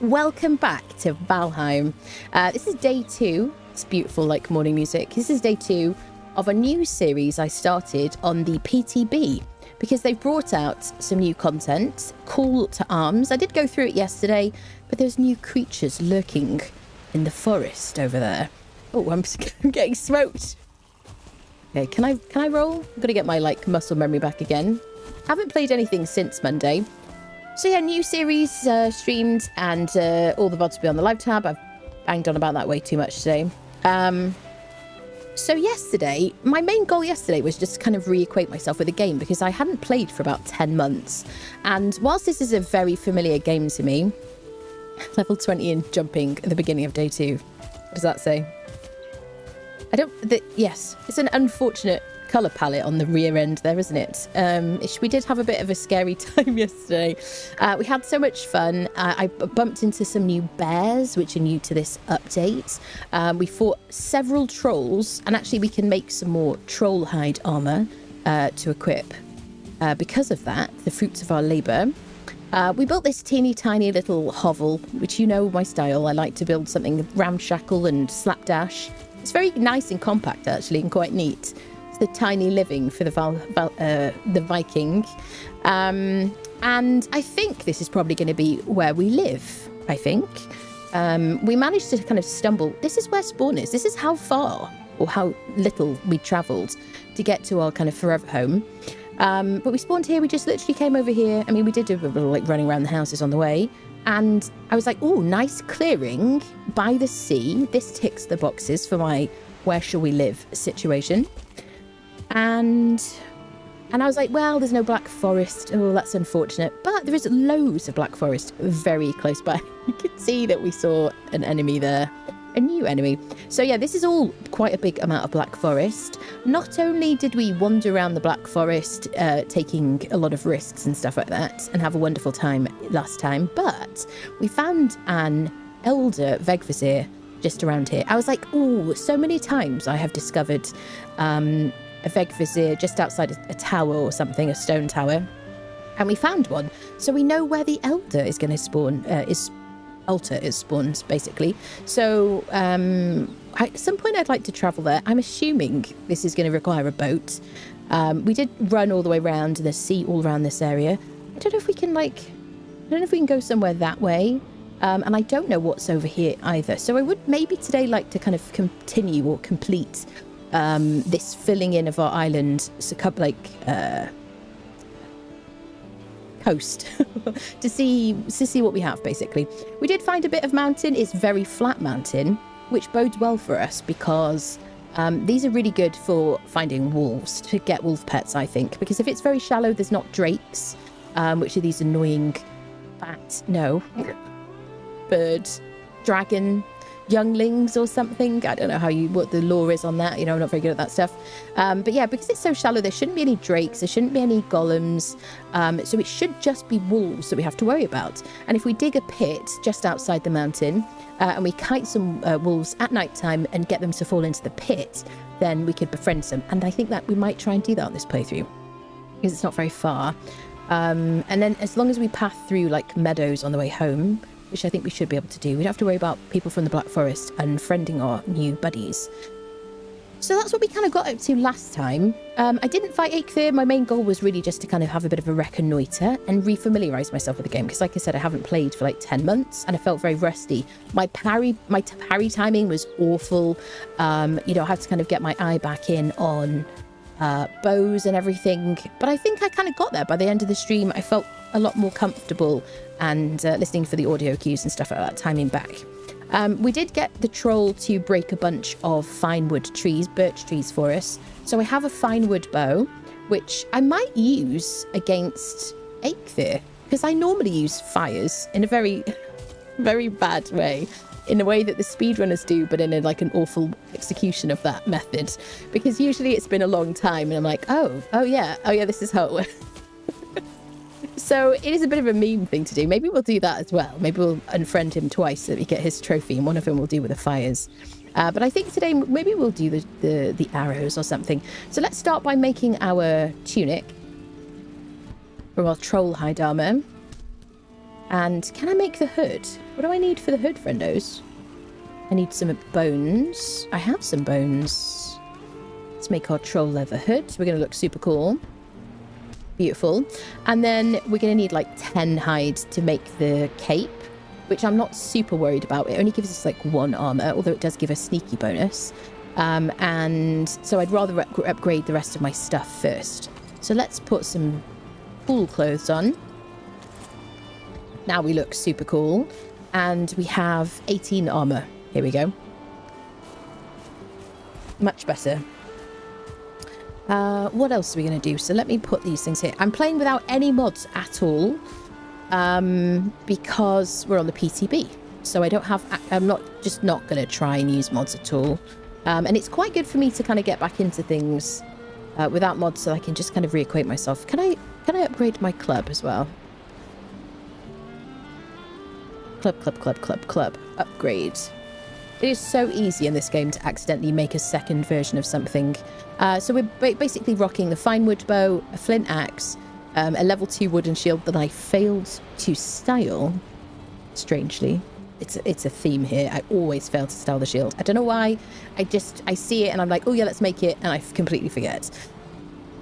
Welcome back to Valheim. This is day 2. It's beautiful, like morning music. This is day 2 of a new series I started on the PTB because they've brought out some new content, Call to Arms. I did go through it yesterday, but there's new creatures lurking in the forest over there. Oh, I'm getting smoked. Okay, can I roll? I've got to get my muscle memory back again. Haven't played anything since Monday. So yeah, new series streamed, and all the VODs will be on the live tab. I've banged on about that way too much today. So yesterday, my main goal yesterday was just to kind of reacquaint myself with the game because I hadn't played for about 10 months. And whilst this is a very familiar game to me, level 20 and jumping at the beginning of day 2. What does that say? Yes, it's an unfortunate colour palette on the rear end there, isn't it? We did have a bit of a scary time yesterday. We had so much fun. I bumped into some new bears, which are new to this update. We fought several trolls, and actually we can make some more troll hide armour to equip. Because of that, the fruits of our labour. We built this teeny tiny little hovel, which you know my style. I like to build something ramshackle and slapdash. It's very nice and compact, actually, and quite neat. The tiny living for the Viking. And I think this is probably going to be where we live, I think. We managed to kind of stumble. This is where spawn is. This is how far or how little we travelled to get to our kind of forever home. But we spawned here. We just literally came over here. I mean, we did do a bit of running around the houses on the way. And I was like, oh, nice clearing by the sea. This ticks the boxes for my where shall we live situation. And I was like, well, there's no black forest. Oh, that's unfortunate. But there is loads of black forest very close by. You could see that we saw an enemy there, a new enemy. So yeah, this is all quite a big amount of black forest. Not only did we wander around the black forest, taking a lot of risks and stuff like that, and have a wonderful time last time, but we found an elder Vegvizier just around here. I was like, oh, so many times I have discovered a Vegvizier just outside a tower or something, a stone tower, and we found one, so we know where the elder is going to spawn. Altar is spawned basically. So at some point I'd like to travel there. I'm assuming this is going to require a boat. We did run all the way around the sea, all around this area. I don't know if we can go somewhere that way. And I don't know what's over here either. So I would maybe today like to kind of continue or complete this filling in of our island, coast to see what we have. Basically, we did find a bit of mountain. It's very flat mountain, which bodes well for us because these are really good for finding wolves, to get wolf pets, I think, because if it's very shallow, there's not drakes, which are these annoying bird dragon younglings or something. I don't know what the lore is on that. I'm not very good at that stuff. But yeah, because it's so shallow, there shouldn't be any drakes, there shouldn't be any golems. So it should just be wolves that we have to worry about. And if we dig a pit just outside the mountain and we kite some wolves at night time and get them to fall into the pit, then we could befriend them. And I think that we might try and do that on this playthrough because it's not very far. And then as long as we path through meadows on the way home, which I think we should be able to do. We don't have to worry about people from the Black Forest and friending our new buddies. So that's what we kind of got up to last time. I didn't fight Eikthyr. My main goal was really just to kind of have a bit of a reconnoiter and refamiliarise myself with the game. Because like I said, I haven't played for 10 months and I felt very rusty. My parry timing was awful. I had to kind of get my eye back in on bows and everything. But I think I kind of got there. By the end of the stream, I felt a lot more comfortable and listening for the audio cues and stuff like that, timing back. We did get the troll to break a bunch of fine wood trees, birch trees for us. So I have a fine wood bow, which I might use against Eikthyr, because I normally use fires in a very, very bad way, in a way that the speedrunners do, but in an awful execution of that method. Because usually it's been a long time and I'm like, oh yeah, this is how it works. So it is a bit of a meme thing to do. Maybe we'll do that as well. Maybe we'll unfriend him twice so that we get his trophy, and one of them we'll do with the fires. But I think today maybe we'll do the arrows or something. So let's start by making our tunic from our troll hide armor. And can I make the hood? What do I need for the hood, friendos? I need some bones. I have some bones. Let's make our troll leather hood. We're going to look super cool. Beautiful. And then we're going to need like 10 hides to make the cape, which I'm not super worried about. It only gives us like 1 armor, although it does give a sneaky bonus. And so I'd rather upgrade the rest of my stuff first. So let's put some cool clothes on. Now we look super cool. And we have 18 armor. Here we go. Much better. What else are we going to do? So let me put these things here. I'm playing without any mods at all. Because we're on the PTB. So I don't have... I'm not going to try and use mods at all. And it's quite good for me to kind of get back into things without mods, so I can just kind of reacquaint myself. Can I upgrade my club as well? Club. Upgrade. It is so easy in this game to accidentally make a second version of something. So we're basically rocking the fine wood bow, a flint axe, a level 2 wooden shield that I failed to style, strangely. It's a theme here. I always fail to style the shield. I don't know why. I see it and I'm like, oh yeah, let's make it, and I completely forget.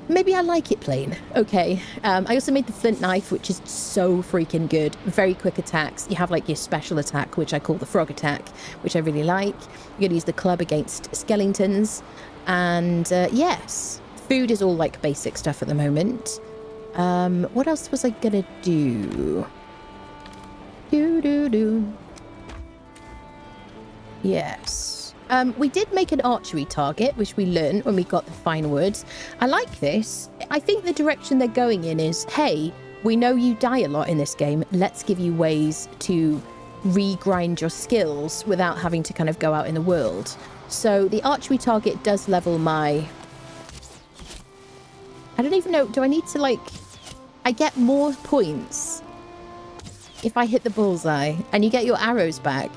Maybe I like it plain. Okay. I also made the flint knife, which is so freaking good. Very quick attacks. You have like your special attack, which I call the frog attack, which I really like. You're going to use the club against skeletons. And yes, food is all like basic stuff at the moment. What else was I going to do? Yes. We did make an archery target, which we learned when we got the fine wood. I like this. I think the direction they're going in is, hey, we know you die a lot in this game. Let's give you ways to regrind your skills without having to kind of go out in the world. So the archery target does level my... I don't even know. Do I need to like... I get more points if I hit the bullseye, and you get your arrows back.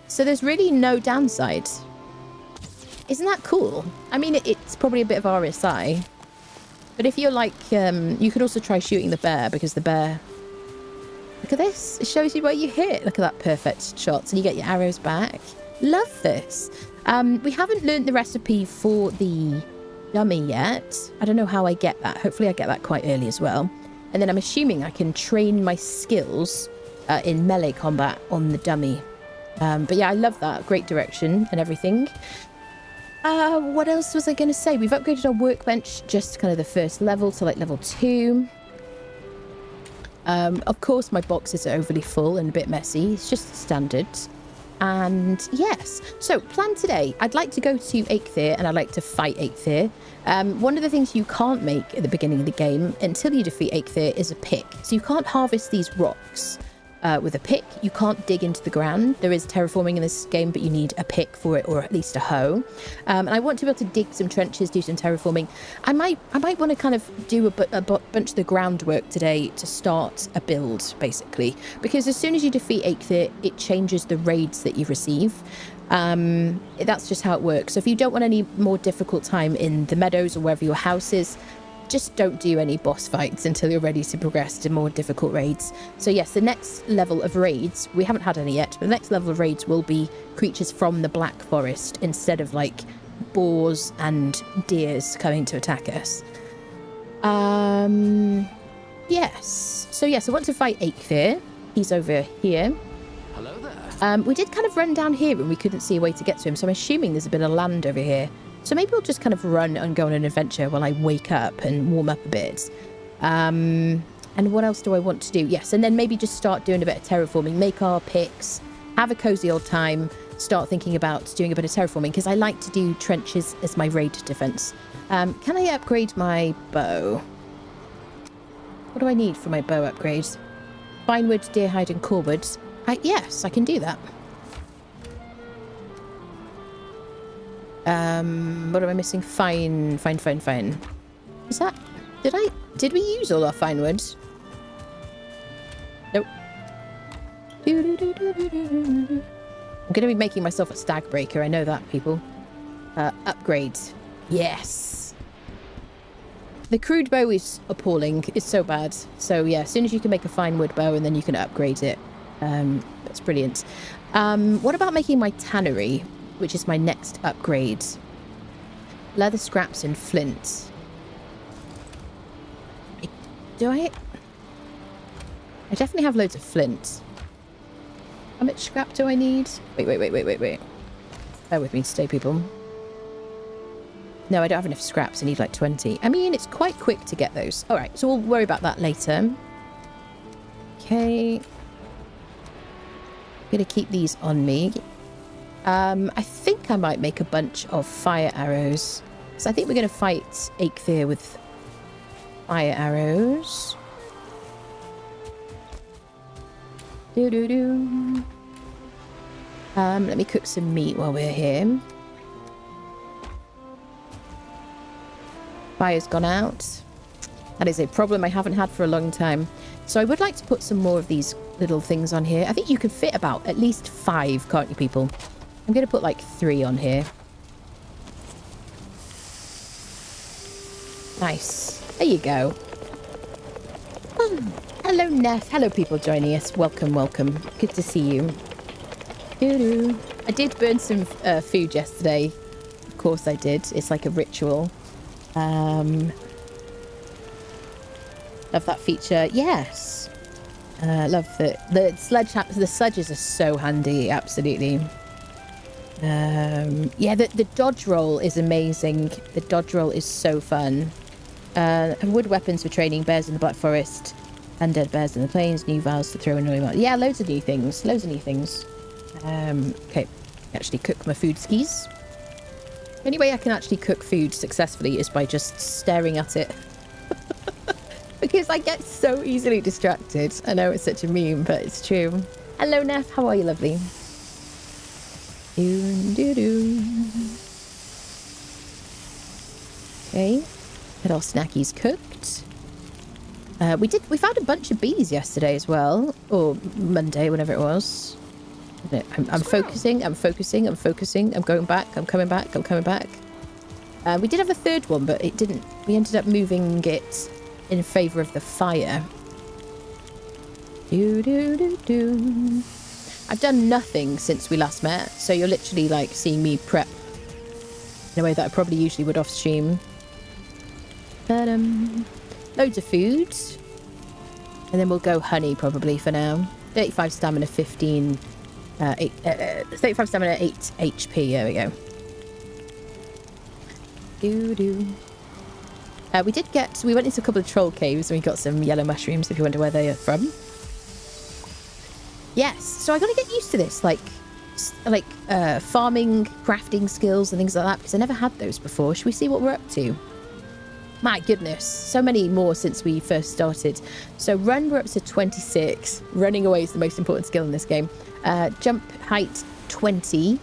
So there's really no downside. Isn't that cool? I mean, it's probably a bit of RSI. But if you're like, you could also try shooting the bear, because the bear... Look at this. It shows you where you hit. Look at that perfect shots, and you get your arrows back. Love this. We haven't learned the recipe for the dummy yet. I don't know how I get that. Hopefully I get that quite early as well. And then I'm assuming I can train my skills in melee combat on the dummy. But yeah, I love that. Great direction and everything. What else was I going to say? We've upgraded our workbench just kind of the first level to like level 2. Of course, my boxes are overly full and a bit messy. It's just standard. And yes, so plan today. I'd like to go to Eikthyr and I'd like to fight Eikthyr. One of the things you can't make at the beginning of the game until you defeat Eikthyr is a pick. So you can't harvest these rocks with a pick. You can't dig into the ground. There is terraforming in this game, but you need a pick for it, or at least a hoe. And I want to be able to dig some trenches, do some terraforming. I might want to kind of do a bunch of the groundwork today to start a build, basically. Because as soon as you defeat Eikthyr, it changes the raids that you receive. That's just how it works. So if you don't want any more difficult time in the meadows or wherever your house is, just don't do any boss fights until you're ready to progress to more difficult raids. So yes, the next level of raids, we haven't had any yet, but the next level of raids will be creatures from the Black Forest instead of like boars and deers coming to attack us. Yes. So yes, I want to fight Eikthyr. He's over here. Hello there. We did kind of run down here and we couldn't see a way to get to him, so I'm assuming there's a bit of land over here. So maybe we'll just kind of run and go on an adventure while I wake up and warm up a bit. And what else do I want to do? Yes, and then maybe just start doing a bit of terraforming, make our picks, have a cozy old time, start thinking about doing a bit of terraforming, because I like to do trenches as my raid defense. Can I upgrade my bow? What do I need for my bow upgrade? Finewood, deerhide, and corewood. Yes, I can do that. What am I missing? Fine. Is that... Did we use all our fine wood? Nope. I'm gonna be making myself a stag breaker, I know that, people. Upgrades. Yes. The crude bow is appalling. It's so bad. So yeah, as soon as you can make a fine wood bow and then you can upgrade it, That's brilliant. What about making my tannery, which is my next upgrade? Leather scraps and flint. Do I? I definitely have loads of flint. How much scrap do I need? Wait. Bear with me today, people. No, I don't have enough scraps. I need like 20. I mean, it's quite quick to get those. All right, so we'll worry about that later. Okay. I'm going to keep these on me. I think I might make a bunch of fire arrows. So I think we're going to fight Eikthyr with fire arrows. Let me cook some meat while we're here. Fire's gone out. That is a problem I haven't had for a long time. So I would like to put some more of these little things on here. I think you can fit about at least 5, can't you, people? I'm going to put like 3 on here. Nice. There you go. Oh, hello, Neff. Hello, people joining us. Welcome. Good to see you. I did burn some food yesterday. Of course I did. It's like a ritual. Love that feature. Yes. Love the sledgehammer. The sledges are so handy. Absolutely. Yeah, the dodge roll is amazing. The dodge roll is so fun. Wood weapons for training, bears in the Black Forest, undead bears in the plains, new vials for throwing away. Yeah, loads of new things. Okay, actually cook my food skis. The only way I can actually cook food successfully is by just staring at it. Because I get so easily distracted. I know it's such a meme, but it's true. Hello, Neff. How are you, lovely? Okay. Get our snackies cooked. We found a bunch of bees yesterday as well. Or Monday, whenever it was. I'm focusing. I'm going back. I'm coming back. We did have a third one, but it didn't. We ended up moving it in favour of the fire. I've done nothing since we last met, so you're literally like seeing me prep in a way that I probably usually would off stream. Loads of food, and then we'll go honey probably for now. 35 stamina, 15. 35 stamina, 8 HP. There we go. We went into a couple of troll caves and we got some yellow mushrooms, if you wonder where they are from. Yes, so I gotta get used to this, like farming, crafting skills and things like that, because I never had those before. Should we see what we're up to? My goodness, so many more since we first started. So run, we're up to 26. Running away is the most important skill in this game. Jump height 20.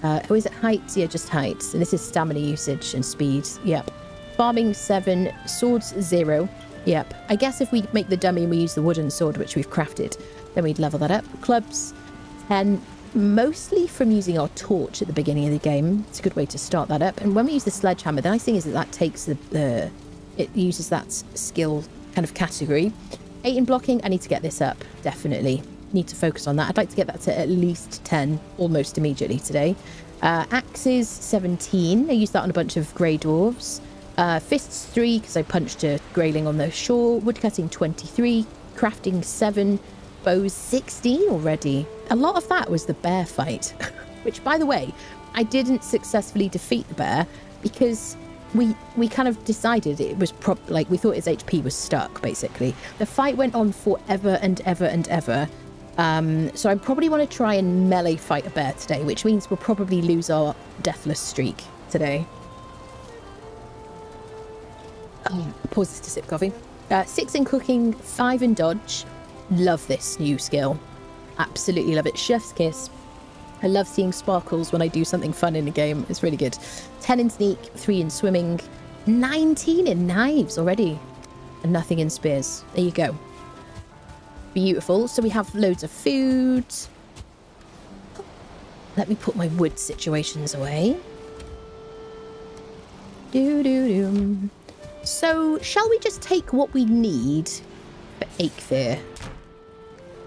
Oh, is it height? Yeah, just height. And this is stamina usage and speed. Yep. Farming 7. Swords 0. Yep. I guess if we make the dummy and we use the wooden sword, which we've crafted, then we'd level that up. Clubs 10. Mostly from using our torch at the beginning of the game. It's a good way to start that up. And when we use the sledgehammer, the nice thing is that takes it uses that skill kind of category. 8 in blocking. I need to get this up. Definitely. Need to focus on that. I'd like to get that to at least 10 almost immediately today. Axes 17. I used that on a bunch of grey dwarves. Fists 3 because I punched a greyling on the shore. Woodcutting 23. Crafting 7. Bows 16 already. A lot of that was the bear fight, which, by the way, I didn't successfully defeat the bear because we kind of decided it was we thought his HP was stuck, basically. The fight went on forever and ever and ever. So I probably want to try and melee fight a bear today, which means we'll probably lose our deathless streak today. Pause this to sip coffee. 6 in cooking, 5 in dodge. Love this new skill. Absolutely love it. Chef's kiss. I love seeing sparkles when I do something fun in a game. It's really good. 10 in sneak, 3 in swimming, 19 in knives already, and nothing in spears. There you go. Beautiful. So we have loads of food. Let me put my wood situations away. So shall we just take what we need for Eikthyr?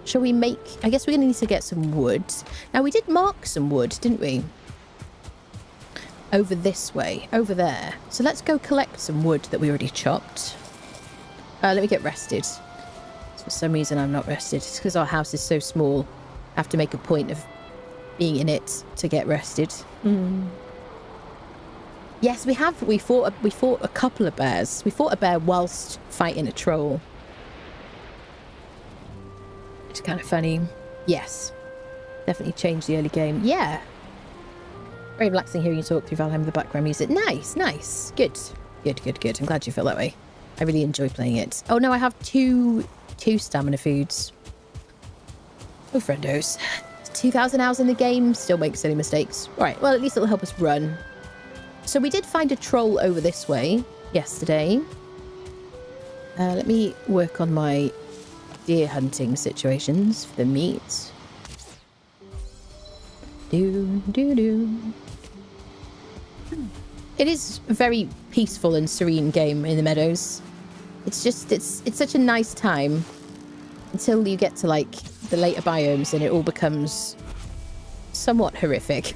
Shall we make... I guess we're going to need to get some wood. Now, we did mark some wood, didn't we? Over this way. Over there. So let's go collect some wood that we already chopped. Let me get rested. For some reason, I'm not rested. It's because our house is so small. I have to make a point of being in it to get rested. Yes, we have. We fought a couple of bears. We fought a bear whilst fighting a troll. It's kind of funny. Yes. Definitely changed the early game. Yeah. Very relaxing hearing you talk through Valheim with the background music. Nice, nice. Good. Good, good, good. I'm glad you feel that way. I really enjoy playing it. Oh no, I have two stamina foods. Oh, friendos. 2,000 hours in the game. Still make silly mistakes. Alright, well, at least it'll help us run. So we did find a troll over this way yesterday. Let me work on my deer hunting situations for the meat. It is a very peaceful and serene game in the meadows. It's just, it's such a nice time until you get to like the later biomes and it all becomes somewhat horrific.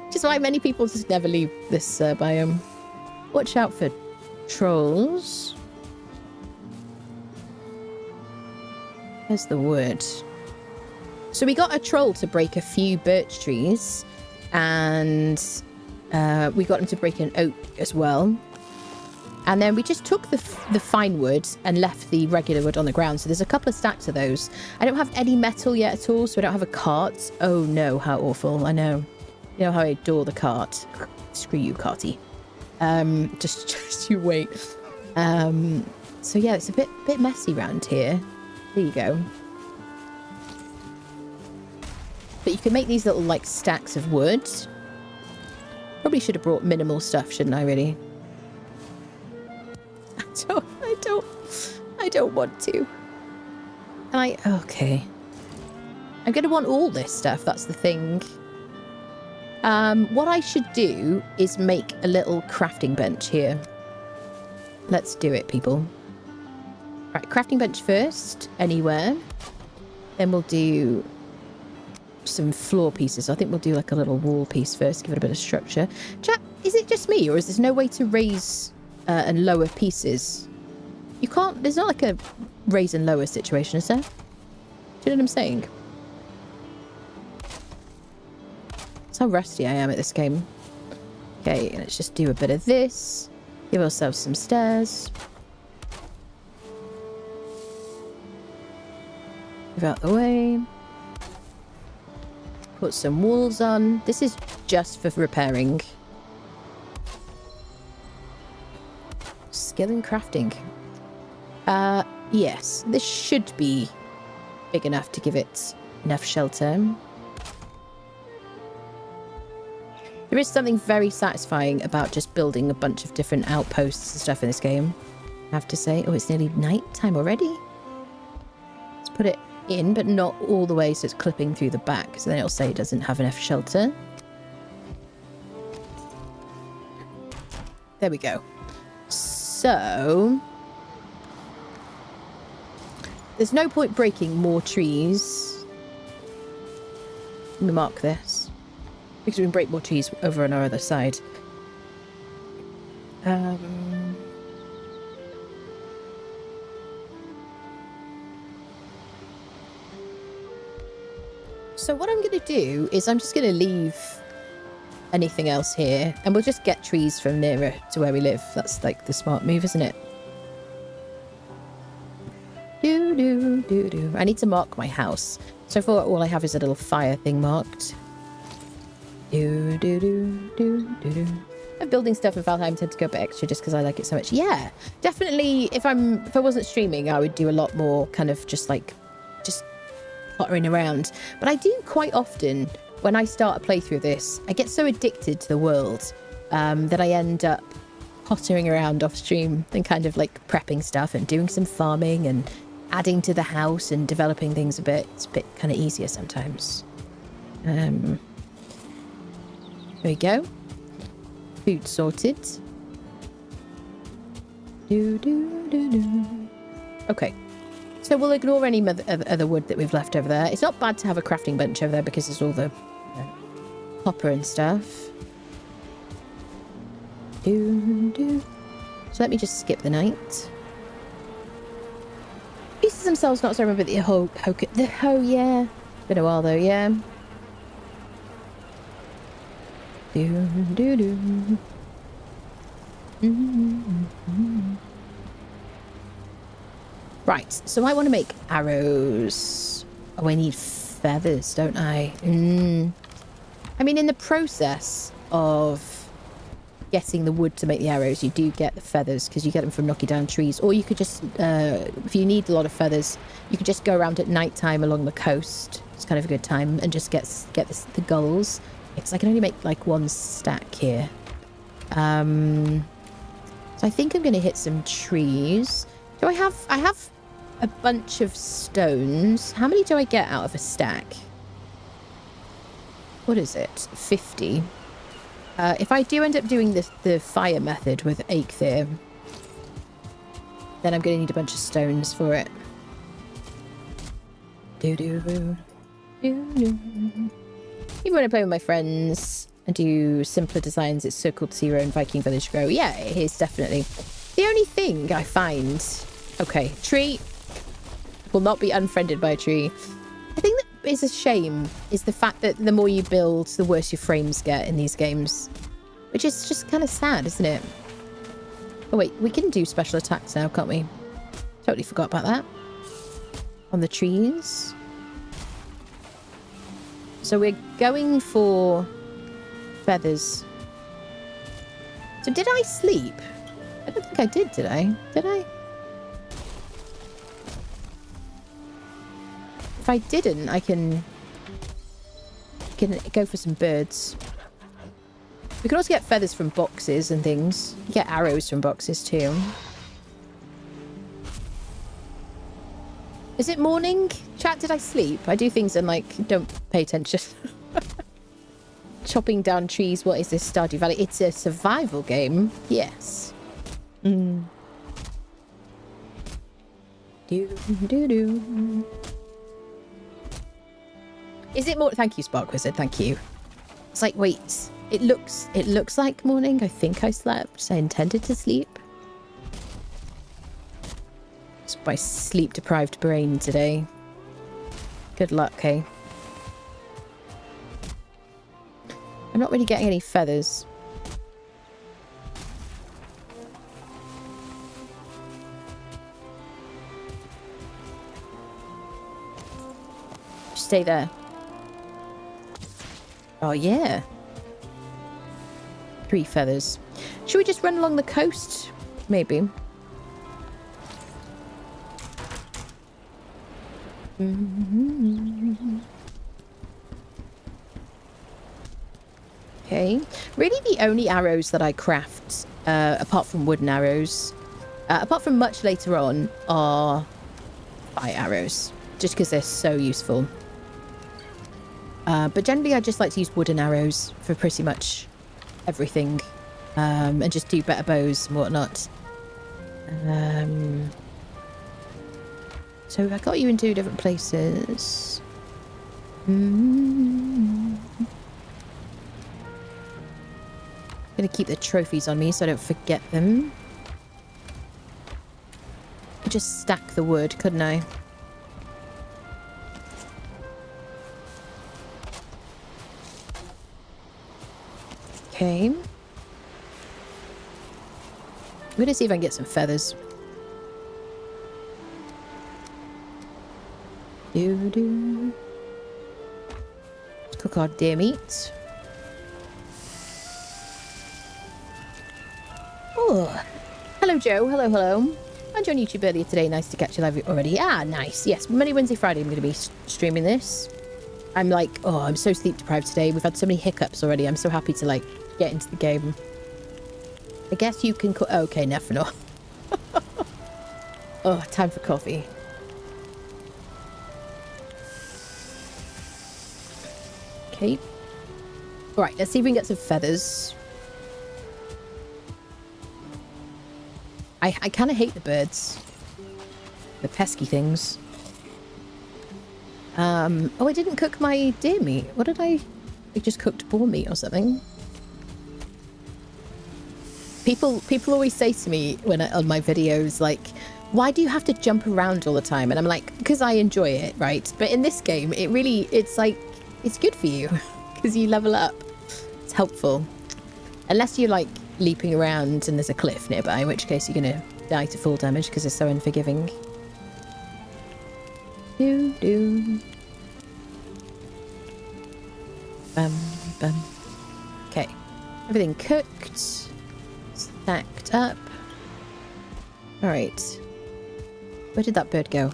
Which is why many people just never leave this biome. Watch out for trolls. There's the wood. So we got a troll to break a few birch trees, and we got him to break an oak as well. And then we just took the fine wood and left the regular wood on the ground. So there's a couple of stacks of those. I don't have any metal yet at all, so I don't have a cart. Oh no, how awful. I know. You know how I adore the cart. Screw you, carty. Just you wait. So yeah, it's a bit messy around here. There you go. But you can make these little like stacks of wood. Probably should have brought minimal stuff, shouldn't I, really? I don't want to. Okay. I'm going to want all this stuff, that's the thing. What I should do is make a little crafting bench here. Let's do it, people. Right, crafting bench first, anywhere. Then we'll do some floor pieces. I think we'll do like a little wall piece first, give it a bit of structure. Chat, is it just me, or is there no way to raise and lower pieces? You can't, there's not like a raise and lower situation, is there? Do you know what I'm saying? That's how rusty I am at this game. Okay, let's just do a bit of this. Give ourselves some stairs. Move out the way. Put some walls on. This is just for repairing. Skill in crafting. Yes, this should be big enough to give it enough shelter. There is something very satisfying about just building a bunch of different outposts and stuff in this game, I have to say. Oh, it's nearly night time already. Let's put it in, but not all the way, so it's clipping through the back, so then it'll say it doesn't have enough shelter. There we go. So there's no point breaking more trees. Let me mark this, because we can break more trees over on our other side. So what I'm going to do is I'm just going to leave anything else here, and we'll just get trees from nearer to where we live. That's like the smart move, isn't it? I need to mark my house. So far, all I have is a little fire thing marked. I'm building stuff in Valheim, tend to go a bit extra just because I like it so much. Yeah, definitely. If I wasn't streaming, I would do a lot more kind of just pottering around. But I do quite often, when I start a playthrough of this, I get so addicted to the world that I end up pottering around off stream and kind of like prepping stuff and doing some farming and adding to the house and developing things a bit. It's a bit kind of easier sometimes. There we go. Food sorted. Okay. So we'll ignore any other wood that we've left over there. It's not bad to have a crafting bench over there because there's all the copper and stuff. So let me just skip the night. Pieces themselves, not so I remember the yeah. Been a while though, yeah. Right, so I want to make arrows. Oh, I need feathers, don't I? I mean, in the process of getting the wood to make the arrows, you do get the feathers because you get them from knocking down trees. Or you could just, if you need a lot of feathers, you could just go around at night time along the coast. It's kind of a good time, and just get the gulls. Because I can only make like one stack here. So I think I'm going to hit some trees. Do I have a bunch of stones. How many do I get out of a stack? What is it? 50. If I do end up doing the fire method with Eikthyr, then I'm going to need a bunch of stones for it. Even when I play with my friends and do simpler designs, it's so cool to see your own Viking village grow. Yeah, it is definitely. The only thing I find... Okay, tree will not be unfriended by a tree. I think that is a shame, is the fact that the more you build, the worse your frames get in these games. Which is just kind of sad, isn't it? Oh wait, we can do special attacks now, can't we? Totally forgot about that. On the trees. So we're going for feathers. So did I sleep? I don't think I did I? Did I? If I didn't, I can go for some birds. We can also get feathers from boxes and things. You get arrows from boxes too. Is it morning? Chat, did I sleep? I do things and like don't pay attention. Chopping down trees. What is this? Stardew Valley? It's a survival game. Yes. Do. Is it more? Thank you, Spark Wizard. Thank you. It's like, wait, it looks like morning. I think I slept. I intended to sleep. It's my sleep deprived brain today. Good luck, hey. I'm not really getting any feathers. Just stay there. Oh, yeah. 3 feathers. Should we just run along the coast? Maybe. Okay. Really the only arrows that I craft, apart from wooden arrows, apart from much later on, are fire arrows. Just because they're so useful. But generally I just like to use wooden arrows for pretty much everything. And just do better bows and whatnot. So I got you in 2 different places. I'm gonna keep the trophies on me so I don't forget them. I could just stack the wood, couldn't I? Okay. I'm gonna see if I can get some feathers. Let's cook our deer meat. Oh, hello Joe. Hello, hello. I joined YouTube earlier today. Nice to catch you live already. Ah, nice. Yes, Monday, Wednesday, Friday. I'm going to be streaming this. I'm like, oh, I'm so sleep deprived today. We've had so many hiccups already. I'm so happy to like get into the game. I guess you can cook. Oh, okay, Nefrenor. Oh, time for coffee. Okay. All right, let's see if we can get some feathers. I kind of hate the birds. The pesky things. Oh, I didn't cook my deer meat. What did I just cooked boar meat or something. People always say to me on my videos, like, why do you have to jump around all the time? And I'm like, because I enjoy it, right? But in this game, it's like, it's good for you because you level up. It's helpful. Unless you're like leaping around and there's a cliff nearby, in which case you're going to die to full damage because it's so unforgiving. Bum. Okay. Everything cooked. Stacked up. Alright. Where did that bird go?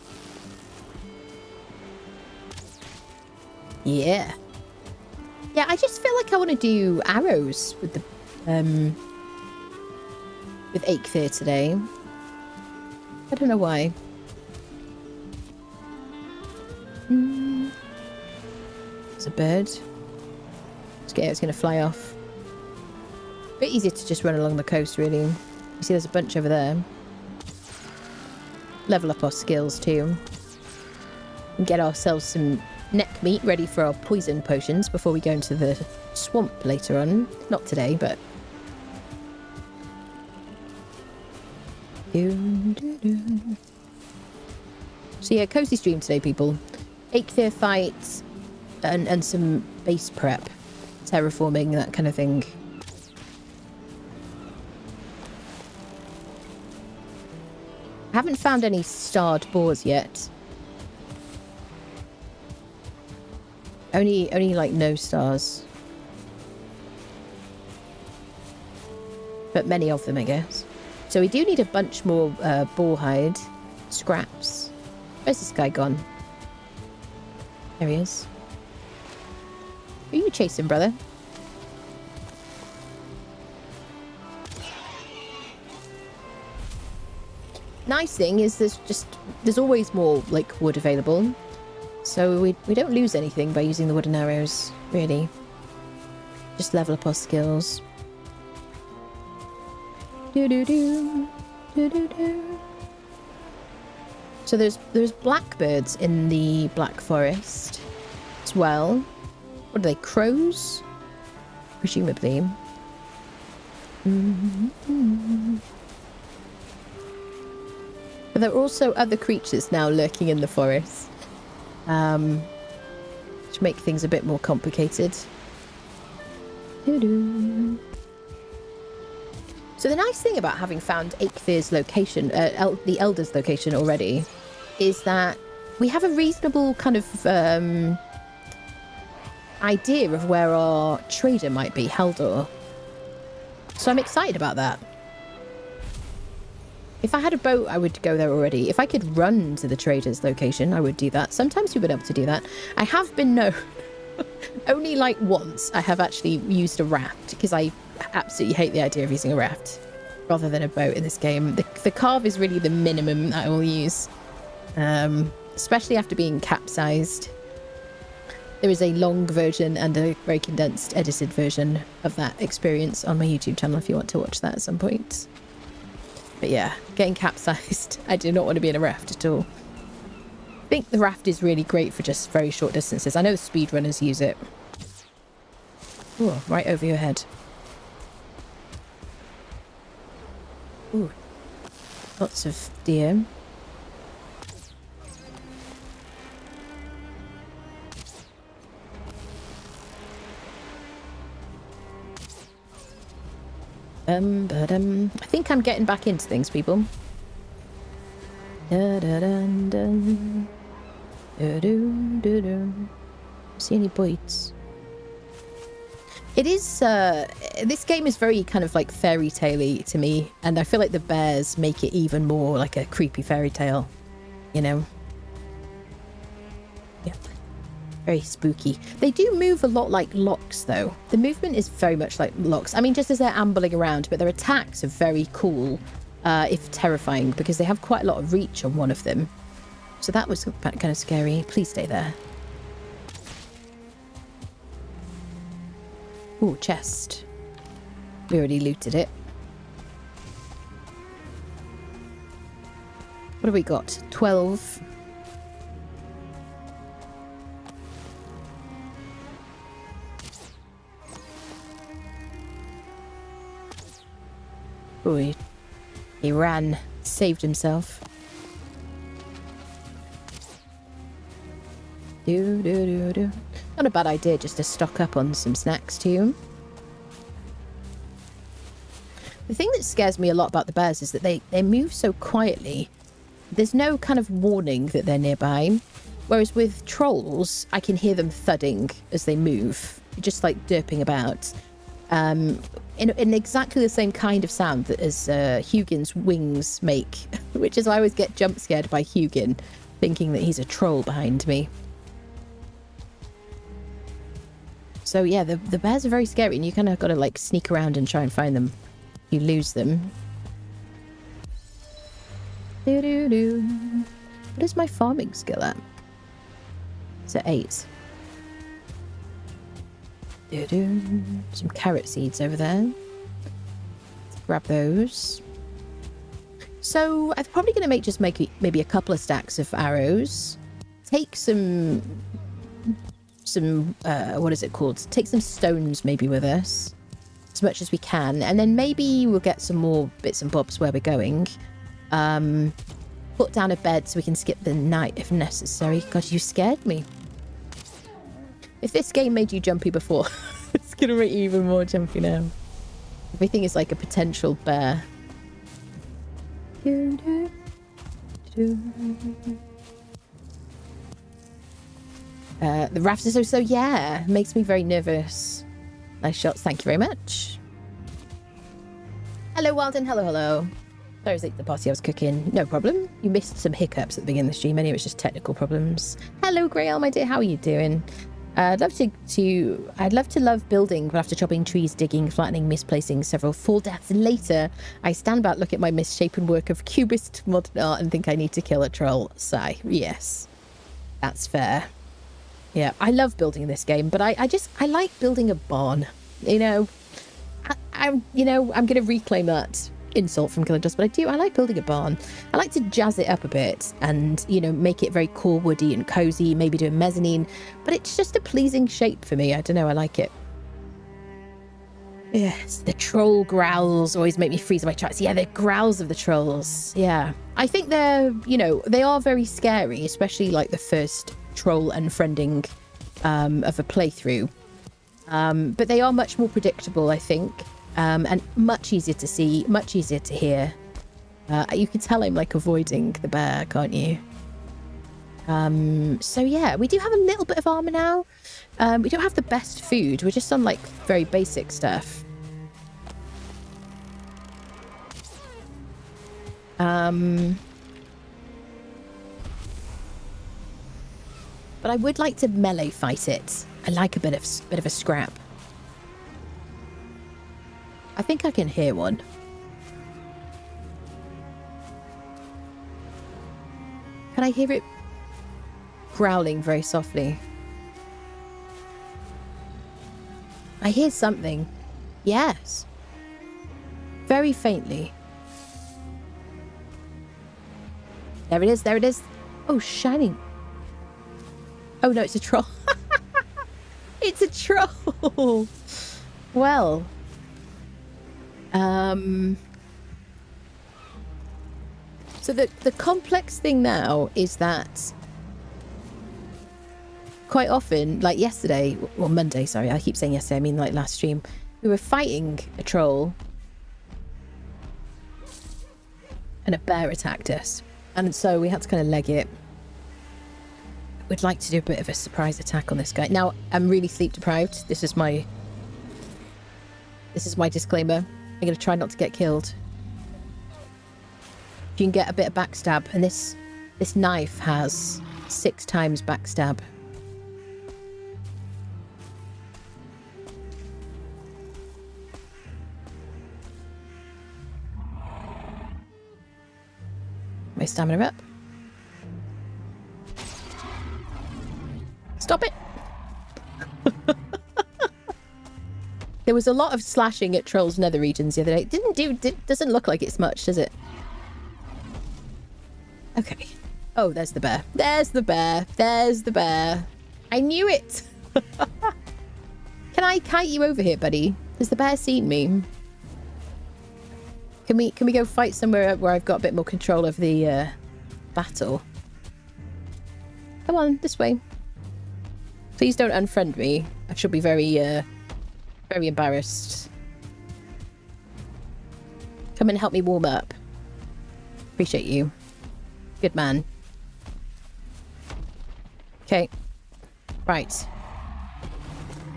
Yeah. Yeah, I just feel like I want to do arrows with the with Eikthyr today. I don't know why. There's a bird. It's going to fly off. A bit easier to just run along the coast, really. You see there's a bunch over there. Level up our skills, too. And get ourselves some neck meat ready for our poison potions before we go into the swamp later on. Not today, but... So yeah, cozy stream today, people. Eikthyr fights and some base prep. Terraforming, that kind of thing. I haven't found any starred boars yet. Only like no stars. But many of them, I guess. So we do need a bunch more boar hide scraps. Where's this guy gone? There he is. Who are you chasing, brother? Nice thing is there's always more like wood available. So we don't lose anything by using the wooden arrows, really. Just level up our skills. So there's blackbirds in the Black Forest as well. What are they, crows? Presumably. But there are also other creatures now lurking in the forest. Which make things a bit more complicated. So the nice thing about having found Eikthyr's location, the Elder's location already, is that we have a reasonable kind of idea of where our trader might be, Haldor. So I'm excited about that. If I had a boat, I would go there already. If I could run to the trader's location, I would do that. Sometimes we've been able to do that. I have been known, only like once, I have actually used a raft, because I absolutely hate the idea of using a raft rather than a boat in this game. The carve is really the minimum that I will use, especially after being capsized. There is a long version and a very condensed, edited version of that experience on my YouTube channel if you want to watch that at some point. But yeah, getting capsized, I do not want to be in a raft at all. I think the raft is really great for just very short distances. I know the speedrunners use it. Ooh, right over your head. Ooh, lots of deer. I think I'm getting back into things, people. See any bites? It is, this game is very kind of like fairy tale-y to me, and I feel like the bears make it even more like a creepy fairy tale, you know? Yeah. Very spooky. They do move a lot like locks, though. The movement is very much like locks. I mean, just as they're ambling around, but their attacks are very cool, if terrifying, because they have quite a lot of reach on one of them. So that was kind of scary. Please stay there. Ooh, chest. We already looted it. What What have we got? 12. Ooh, he ran, saved himself. Not a bad idea just to stock up on some snacks too. The thing that scares me a lot about the bears is that they move so quietly. There's no kind of warning that they're nearby. Whereas with trolls, I can hear them thudding as they move, just like derping about. In exactly the same kind of sound that as Hugin's wings make, which is why I always get jump scared by Hugin, thinking that he's a troll behind me. So yeah, the bears are very scary, and you kind of got to like sneak around and try and find them. You lose them. What is my farming skill at? It's at 8. Some carrot seeds over there. Let's grab those. So I'm probably going to just make maybe a couple of stacks of arrows. Take some what is it called? Take some stones maybe with us, as much as we can, and then maybe we'll get some more bits and bobs where we're going. Put down a bed so we can skip the night if necessary. God, you scared me. If this game made you jumpy before, it's gonna make you even more jumpy now. Everything is like a potential bear. The rafters are so yeah, makes me very nervous. Nice shots, thank you very much. Hello, Walden. Hello. Sorry, I was late to the party. I was cooking. No problem. You missed some hiccups at the beginning of the stream. Anyway, it was just technical problems. Hello, Grail, my dear. How are you doing? I'd love to love building, but after chopping trees, digging, flattening, misplacing several full deaths later, I stand back, look at my misshapen work of cubist modern art, and think I need to kill a troll. Sigh. Yes, that's fair. Yeah, I love building this game, but I like building a barn. You know, I'm going to reclaim that insult from Killer Dust, but I like building a barn. I like to jazz it up a bit and, make it very core woody and cozy, maybe do a mezzanine, but it's just a pleasing shape for me. I don't know, I like it. Yes, the troll growls always make me freeze in my tracks. Yeah, the growls of the trolls. Yeah, I think they're, they are very scary, especially like the first troll unfriending of a playthrough. But they are much more predictable, I think. And much easier to see, much easier to hear. You can tell I'm like avoiding the bear, can't you? So yeah, we do have a little bit of armor now. We don't have the best food. We're just on like very basic stuff. But I would like to melee fight it. I like a bit of a scrap. I think I can hear one. Can I hear it growling very softly? I hear something. Yes. Very faintly. There it is, there it is. Oh, shining. Oh no, it's a troll. It's a troll. Well. So the complex thing now is that quite often, like yesterday, or Monday, sorry, I keep saying yesterday, I mean like last stream, we were fighting a troll and a bear attacked us. And so we had to kind of leg it. We'd like to do a bit of a surprise attack on this guy. Now, I'm really sleep deprived. This is my disclaimer. I'm going to try not to get killed. You can get a bit of backstab, and this knife has 6 times backstab. My stamina up. Stop it! There was a lot of slashing at Troll's nether regions the other day. Doesn't look like it's much, does it? Okay. Oh, there's the bear. There's the bear. There's the bear. I knew it. Can I kite you over here, buddy? Has the bear seen me? Can we go fight somewhere where I've got a bit more control of the battle? Come on, this way. Please don't unfriend me. I should be very embarrassed. Come and help me warm up. Appreciate you. Good man. Okay. Right.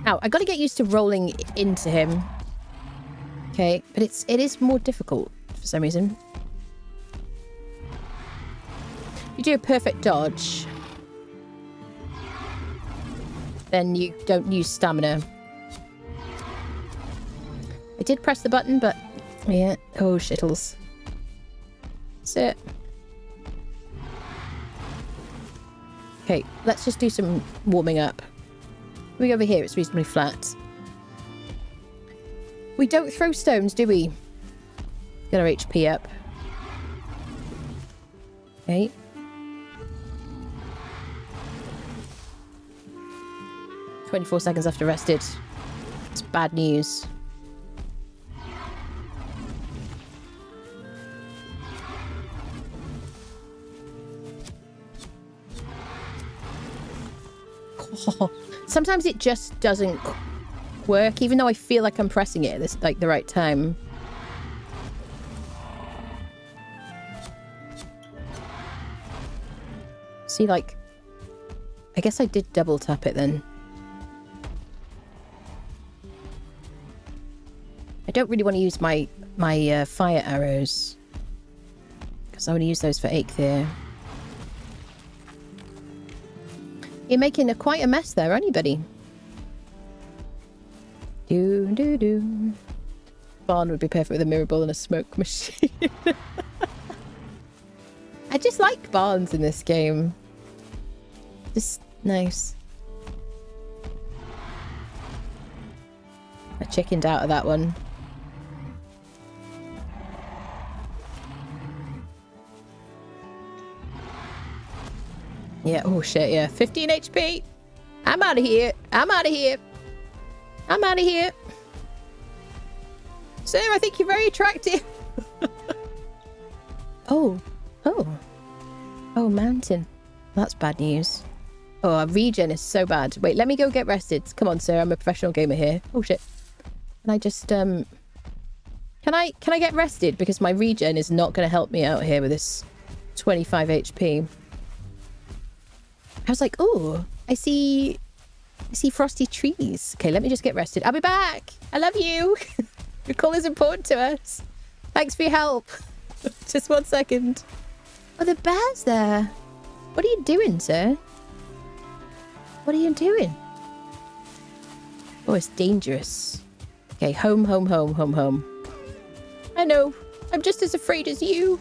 Now, I got to get used to rolling into him. Okay, but it is more difficult for some reason. You do a perfect dodge, then you don't use stamina. I did press the button, but yeah. Oh, shittles. Sit. Okay, let's just do some warming up. We over here, it's reasonably flat. We don't throw stones, do we? Get our HP up. Okay. "24 seconds after rested." It's bad news. Sometimes it just doesn't work, even though I feel like I'm pressing it at this, like, the right time. See, like, I guess I did double tap it then. I don't really want to use my fire arrows, because I want to use those for Eikthyr. You're making quite a mess there, aren't you, buddy? Do. Barn would be perfect with a mirror ball and a smoke machine. I just like barns in this game. Just nice. I chickened out of that one. Yeah, oh shit, yeah. 15 HP! I'm out of here! I'm out of here! I'm out of here! Sir, I think you're very attractive! Oh, mountain. That's bad news. Oh, our regen is so bad. Wait, let me go get rested. Come on, sir, I'm a professional gamer here. Oh shit. Can I just, Can I get rested? Because my regen is not going to help me out here with this 25 HP. I was like, oh, I see frosty trees. Okay, let me just get rested. I'll be back. I love you. Your call is important to us. Thanks for your help. Just 1 second. Oh, the bear's there. What are you doing, sir? What are you doing? Oh, it's dangerous. Okay, home. I know. I'm just as afraid as you.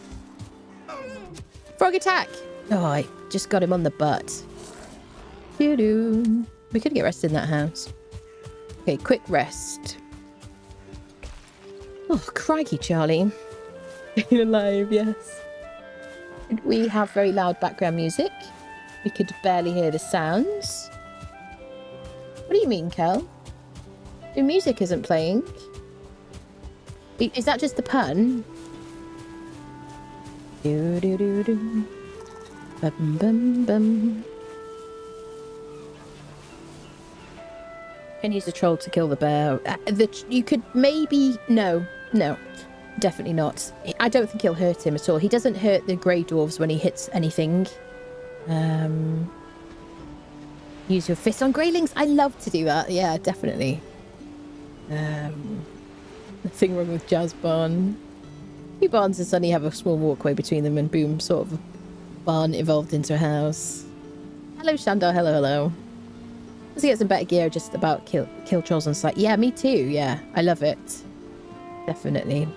Frog attack. Oh, I just got him on the butt. Doo-doo. We could get rested in that house. Okay, quick rest. Oh, crikey, Charlie. Being alive, yes. We have very loud background music. We could barely hear the sounds. What do you mean, Kel? The music isn't playing. Is that just the pun? Do-do-do-do. Bum-bum-bum. Can use the troll to kill the bear. You could maybe... No, definitely not. I don't think he'll hurt him at all. He doesn't hurt the grey dwarves when he hits anything. Use your fist on greylings. I love to do that. Yeah, definitely. Nothing wrong with Jazz Barn. Two barns and suddenly have a small walkway between them, and boom, sort of a barn evolved into a house. Hello, Shandor. Hello. Let's get some better gear just about kill trolls on sight. Yeah, me too. Yeah, I love it. Definitely.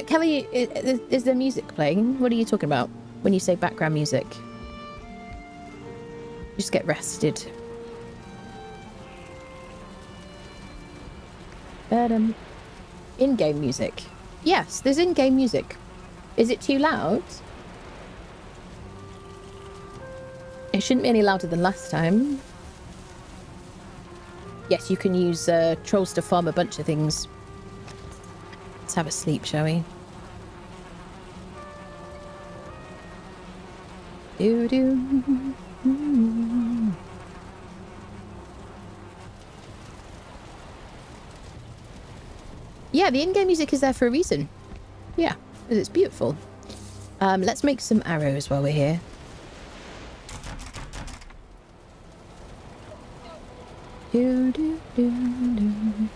Kelly, is there music playing? What are you talking about when you say background music? Just get rested. In-game music. Yes, there's in-game music. Is it too loud? It shouldn't be any louder than last time. Yes, you can use trolls to farm a bunch of things. Let's have a sleep, shall we? Do-do. Yeah, the in-game music is there for a reason. Yeah, because it's beautiful. Let's make some arrows while we're here. Do, do, do, do.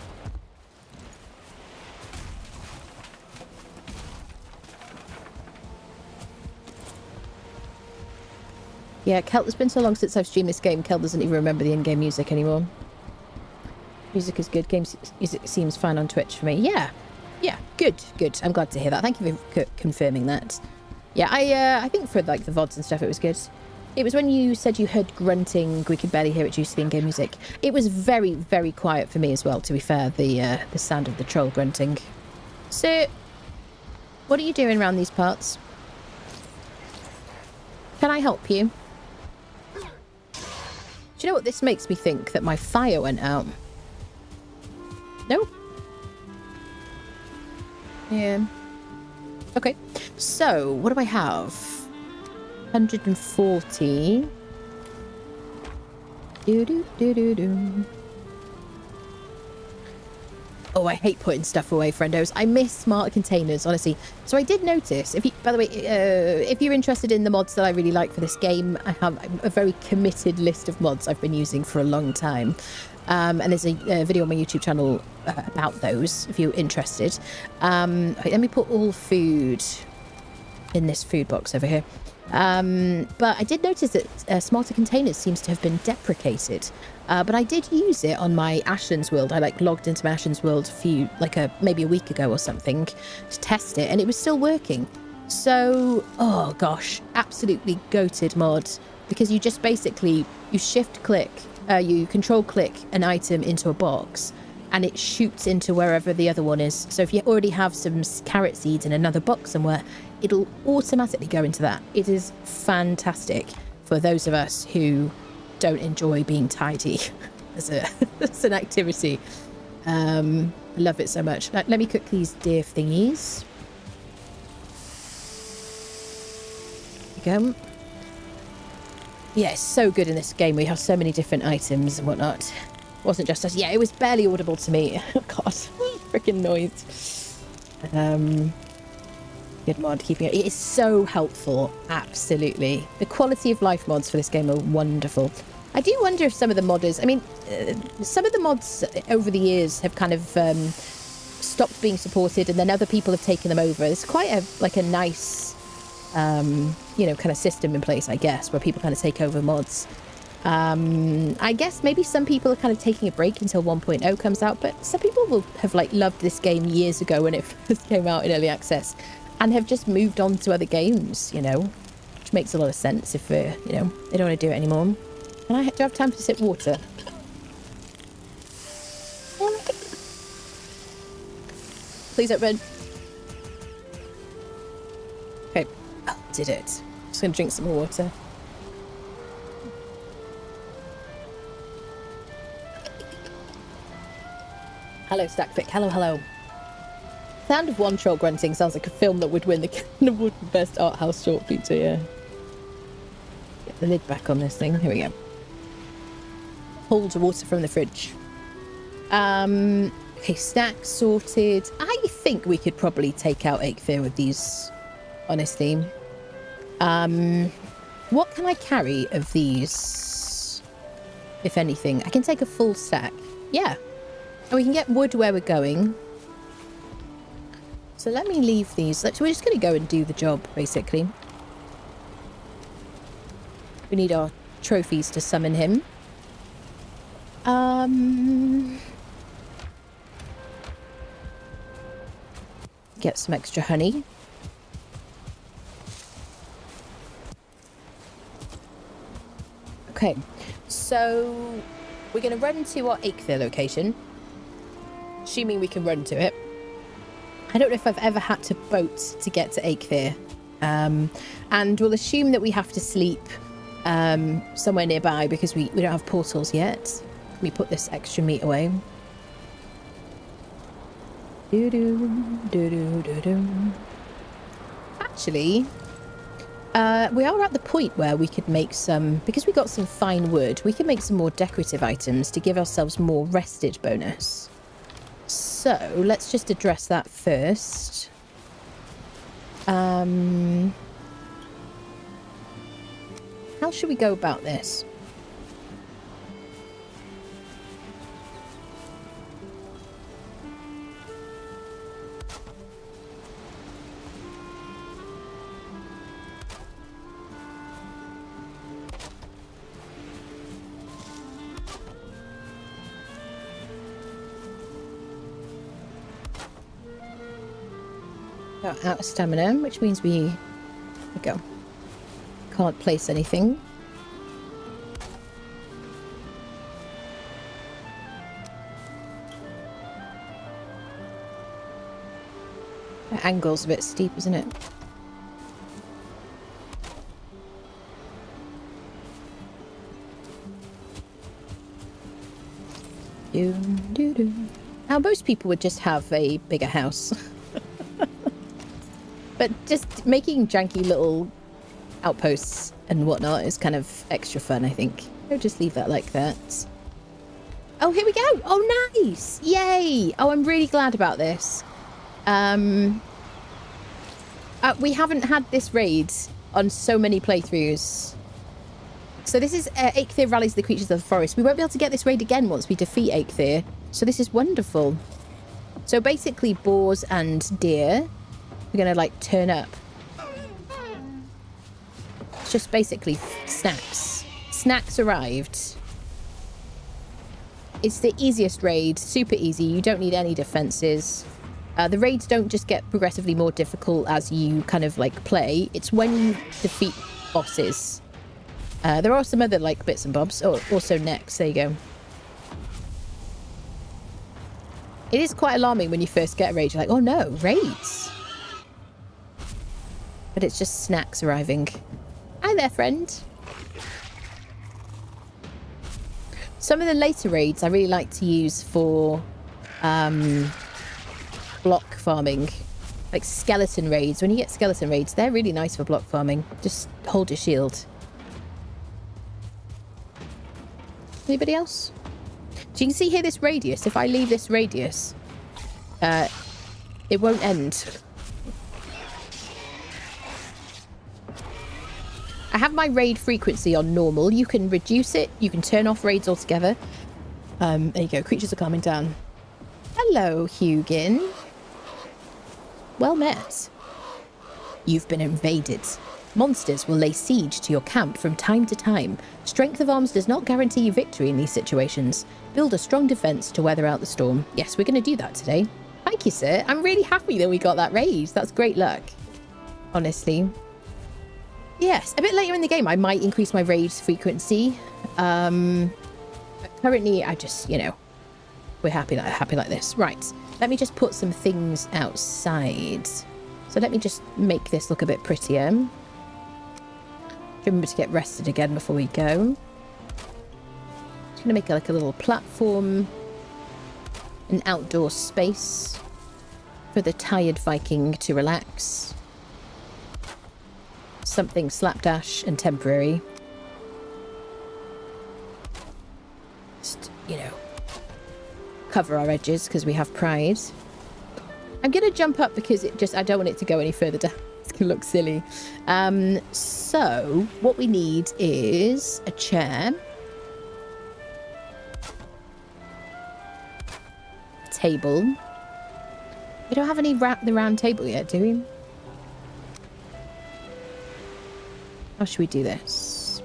Yeah, Kel, it's been so long since I've streamed this game, Kel doesn't even remember the in-game music anymore. Music is good. Game music seems fine on Twitch for me. Yeah. Yeah, good, good. I'm glad to hear that. Thank you for confirming that. Yeah, I think for like the VODs and stuff, it was good. It was when you said you heard grunting, we could barely hear it due to the in-game music. It was very, very quiet for me as well, to be fair, the sound of the troll grunting. So, what are you doing around these parts? Can I help you? Do you know what this makes me think? That my fire went out. No? Yeah. Okay. So, what do I have? 140. Do-do-do-do-do. Oh, I hate putting stuff away, friendos. I miss smart containers, honestly. So I did notice, if you, by the way, if you're interested in the mods that I really like for this game, I have a very committed list of mods I've been using for a long time. And there's a video on my YouTube channel about those, if you're interested. Okay, let me put all food in this food box over here. But I did notice that smarter containers seems to have been deprecated. But I did use it on my Ashlands world. I like logged into my Ashlands world maybe a week ago or something to test it, and it was still working. So, oh gosh, absolutely goated mod, because you just basically, you shift click, you control click an item into a box, and it shoots into wherever the other one is. So if you already have some carrot seeds in another box somewhere, it'll automatically go into that. It is fantastic for those of us who don't enjoy being tidy as an activity. Love it so much. Let me cook these deer thingies. There you go. Yeah, it's so good in this game. We have so many different items and whatnot. It wasn't just us. Yeah, it was barely audible to me. Oh god, freaking noise. Good mod, keeping it. It is so helpful, absolutely. The quality of life mods for this game are wonderful. I do wonder if some of the modders, I mean, some of the mods over the years have kind of stopped being supported, and then other people have taken them over. It's quite a nice, you know, kind of system in place, I guess, where people kind of take over mods. I guess maybe some people are kind of taking a break until 1.0 comes out, but some people will have like loved this game years ago when it first came out in early access, and have just moved on to other games, you know, which makes a lot of sense if, you know, they don't want to do it anymore. Do I have time to sip water? Please don't run. Okay. Oh, did it. Just going to drink some more water. Hello, Stackpick. Hello, hello. Sound of one troll grunting sounds like a film that would win the award for best art house short feature, yeah. Get the lid back on this thing. Here we go. Pulled water from the fridge. Okay, stack sorted. I think we could probably take out Eikthyr with these, honestly. What can I carry of these, if anything? I can take a full stack. Yeah. And we can get wood where we're going. So let me leave these. So we're just going to go and do the job, basically. We need our trophies to summon him. Get some extra honey. Okay, so we're going to run to our Eikthyr location. Assuming we can run to it. I don't know if I've ever had to boat to get to Eikthyr. And we'll assume that we have to sleep somewhere nearby because we don't have portals yet. Let me put this extra meat away. Actually, we are at the point where we could make some, because we got some fine wood, we can make some more decorative items to give ourselves more rested bonus. So let's just address that first. How should we go about this? Out of stamina, which means we go. Can't place anything. The angle's a bit steep, isn't it? Now, most people would just have a bigger house. But just making janky little outposts and whatnot is kind of extra fun, I think. I'll just leave that like that. Oh, here we go. Oh, nice. Yay. Oh, I'm really glad about this. We haven't had this raid on so many playthroughs. So this is Eikthyr rallies the creatures of the forest. We won't be able to get this raid again once we defeat Eikthyr. So this is wonderful. So basically boars and deer... We're going to, like, turn up. It's just basically snacks. Snacks arrived. It's the easiest raid. Super easy. You don't need any defenses. The raids don't just get progressively more difficult as you kind of, like, play. It's when you defeat bosses. There are some other, like, bits and bobs. Oh, also next. There you go. It is quite alarming when you first get a raid. You're like, oh, no, raids. But it's just snacks arriving. Hi there, friend. Some of the later raids I really like to use for block farming. Like skeleton raids. When you get skeleton raids, they're really nice for block farming. Just hold your shield. Anybody else? So you can see here this radius. If I leave this radius, it won't end. I have my raid frequency on normal. You can reduce it. You can turn off raids altogether. There you go. Creatures are calming down. Hello, Hugin. Well met. You've been invaded. Monsters will lay siege to your camp from time to time. Strength of arms does not guarantee you victory in these situations. Build a strong defense to weather out the storm. Yes, we're going to do that today. Thank you, sir. I'm really happy that we got that raid. That's great luck. Honestly. Yes, a bit later in the game, I might increase my raid frequency. But currently, I just, you know, we're happy like this. Right, let me just put some things outside. So let me just make this look a bit prettier. Remember to get rested again before we go. Just going to make like a little platform. An outdoor space for the tired Viking to relax. Something slapdash and temporary. Just, you know, cover our edges because we have pride. I'm going to jump up because I don't want it to go any further down. It's going to look silly. So what we need is a chair. A table. We don't have any the round table yet, do we? How should we do this?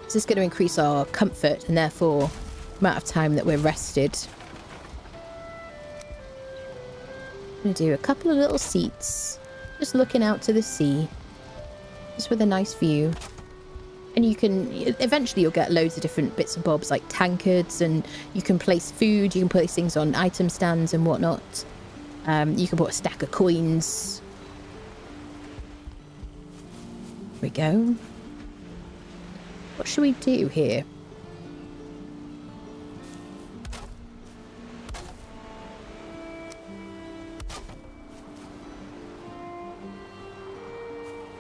This is going to increase our comfort and therefore amount of time that we're rested. I'm going to do a couple of little seats, just looking out to the sea, just with a nice view. And you can, eventually you'll get loads of different bits and bobs like tankards, and you can place food, you can place things on item stands and whatnot. You can put a stack of coins. There we go. What should we do here?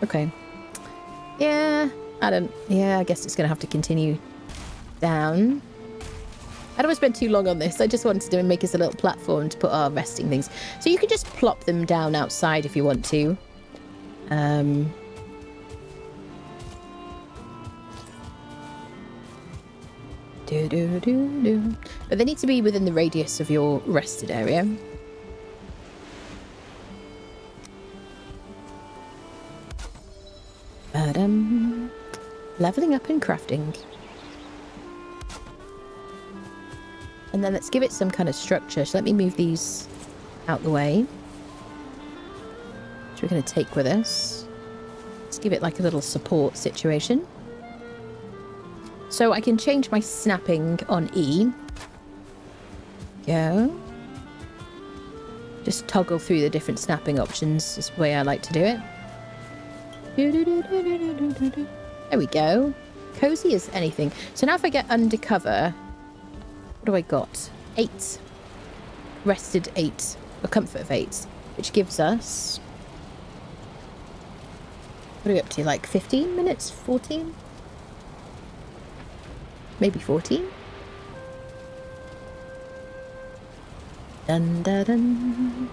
Okay. Yeah, I guess it's going to have to continue down. I don't want to spend too long on this. I just wanted to make us a little platform to put our resting things. So you can just plop them down outside if you want to. But they need to be within the radius of your rested area. Leveling up and crafting. And then let's give it some kind of structure. So let me move these out the way. Which we're going to take with us. Let's give it like a little support situation. So I can change my snapping on E. Go. Just toggle through the different snapping options. Is the way I like to do it. There we go. Cozy as anything. So now if I get undercover, what do I got? 8. Rested 8. A comfort of 8. Which gives us... what are we up to? Like 15 minutes? 14? Maybe 14? Dun dun dun.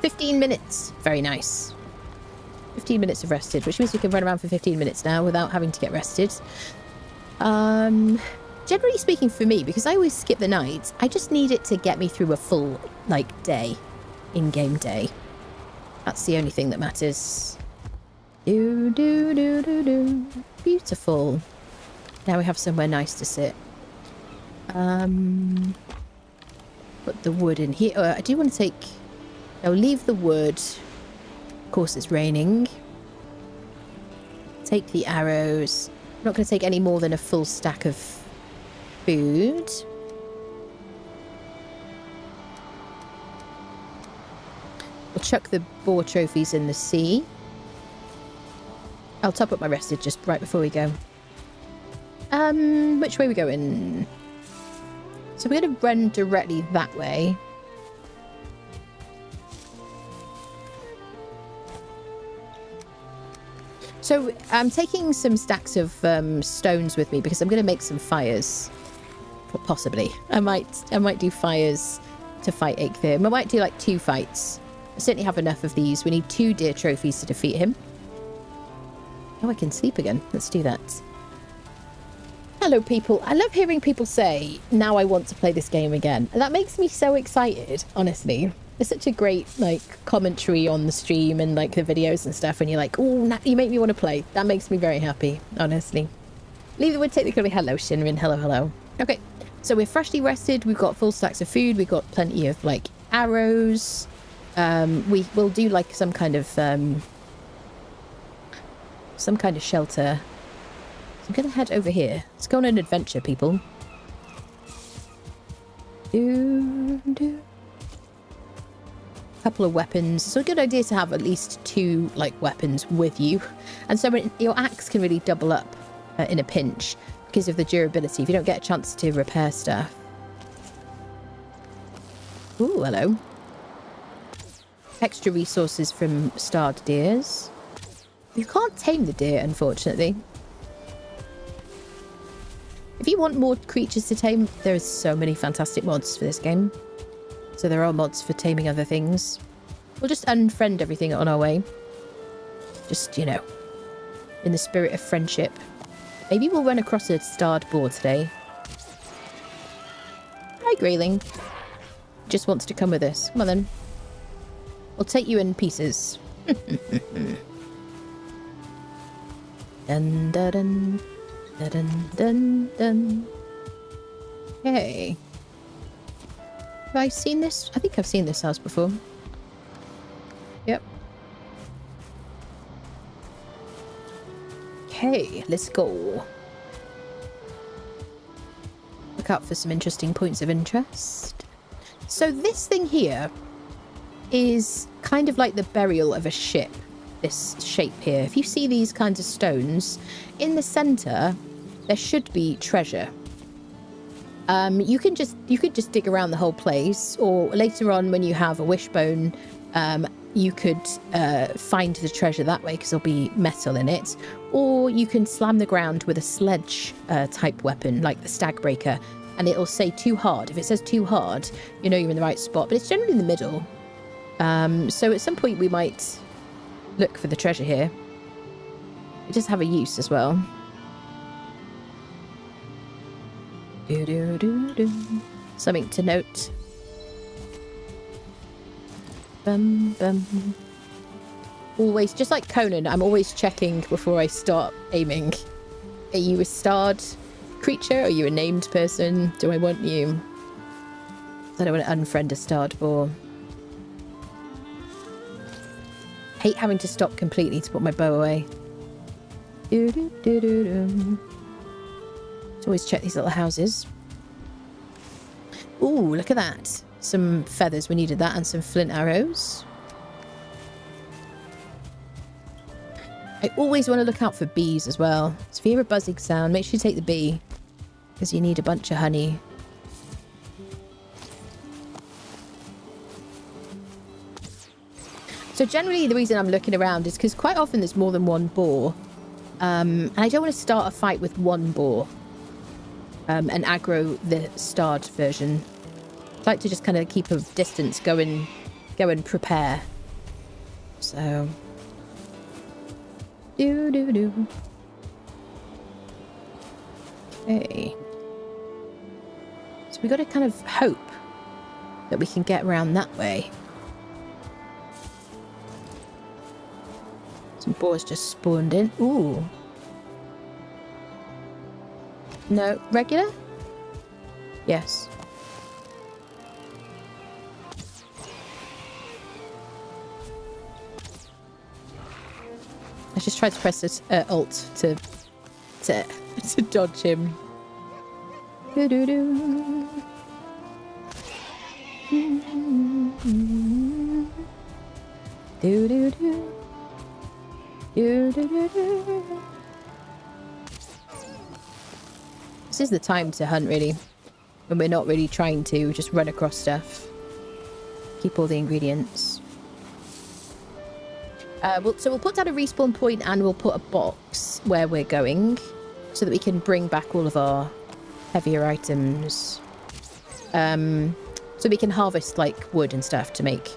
15 minutes. Very nice. 15 minutes of rested, which means we can run around for 15 minutes now without having to get rested. Generally speaking for me, because I always skip the night, I just need it to get me through a full, like, day. In-game day. That's the only thing that matters. Beautiful. Now we have somewhere nice to sit. Put the wood in here. I do want to take... no, leave the wood. Of course it's raining. Take the arrows. I'm not going to take any more than a full stack of food. We'll chuck the boar trophies in the sea. I'll top up my rested just right before we go. Which way are we going? So we're going to run directly that way. So I'm taking some stacks of stones with me because I'm going to make some fires. Possibly. I might do fires to fight Eikthyr. I might do like 2 fights. I certainly have enough of these. We need 2 deer trophies to defeat him. Oh, I can sleep again. Let's do that. Hello, people. I love hearing people say, now I want to play this game again. And that makes me so excited, honestly. It's such a great, like, commentary on the stream and, like, the videos and stuff. And you're like, oh, you make me want to play. That makes me very happy, honestly. Leave the wood, take the curly. Hello, Shinrin. Hello, hello. Okay, so we're freshly rested. We've got full stacks of food. We've got plenty of, like, arrows. We will do, like, some kind of shelter. So I'm going to head over here. Let's go on an adventure, people. Couple of weapons. It's a good idea to have at least 2 like weapons with you, and so your axe can really double up in a pinch because of the durability if you don't get a chance to repair stuff. Ooh, hello. Extra resources from starred deers. You can't tame the deer, unfortunately. If you want more creatures to tame, there's so many fantastic mods for this game. So there are mods for taming other things. We'll just unfriend everything on our way. Just, you know, in the spirit of friendship. Maybe we'll run across a starred boar today. Hi, Grayling. Just wants to come with us. Come on, then. We'll take you in pieces. Dun, dun, dun, dun, dun, dun. Okay. Have I seen this? I think I've seen this house before. Yep. Okay, let's go. Look out for some interesting points of interest. So this thing here is kind of like the burial of a ship, this shape here. If you see these kinds of stones, in the center, there should be treasure. You could just dig around the whole place, or later on when you have a wishbone, you could find the treasure that way because there'll be metal in it. Or you can slam the ground with a sledge type weapon like the stag breaker, and it'll say too hard. If it says too hard, you know you're in the right spot, but it's generally in the middle. So at some point we might look for the treasure here. It does have a use as well. Something to note. Bum, bum. Always, just like Conan, I'm always checking before I start aiming. Are you a starred creature? Are you a named person? Do I want you? I don't want to unfriend a starred boar. Hate having to stop completely to put my bow away. Let's always check these little houses. Ooh, look at that. Some feathers, we needed that, and some flint arrows. I always want to look out for bees as well. So if you hear a buzzing sound, make sure you take the bee, because you need a bunch of honey. So generally the reason I'm looking around is because quite often there's more than one boar. And I don't want to start a fight with one boar and aggro the starred version. I'd like to just kind of keep a distance, go and prepare. So... Okay. So we got to kind of hope that we can get around that way. Some boars just spawned in. Ooh. No, regular? Yes. I just tried to press this alt to dodge him. This is the time to hunt, really, when we're not really trying to just run across stuff. Keep all the ingredients. So we'll put down a respawn point, and we'll put a box where we're going so that we can bring back all of our heavier items. So we can harvest like wood and stuff to make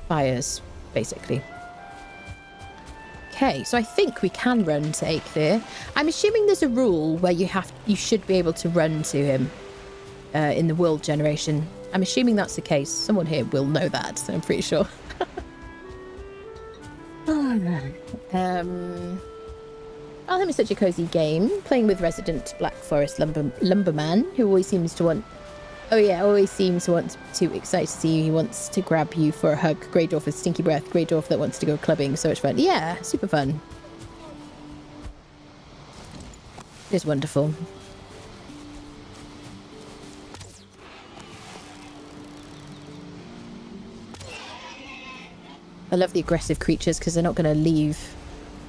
fires, basically. Okay, so I think we can run to Eikthyr. I'm assuming there's a rule where you should be able to run to him in the world generation. I'm assuming that's the case. Someone here will know that, I'm pretty sure. Valheim is such a cozy game. Playing with resident Black Forest lumberman who always seems to want... Oh yeah, always seems to want to excited to see you. He wants to grab you for a hug. Grey dwarf with stinky breath. Grey dwarf that wants to go clubbing. So much fun. Yeah, super fun. It's wonderful. I love the aggressive creatures because they're not going to leave.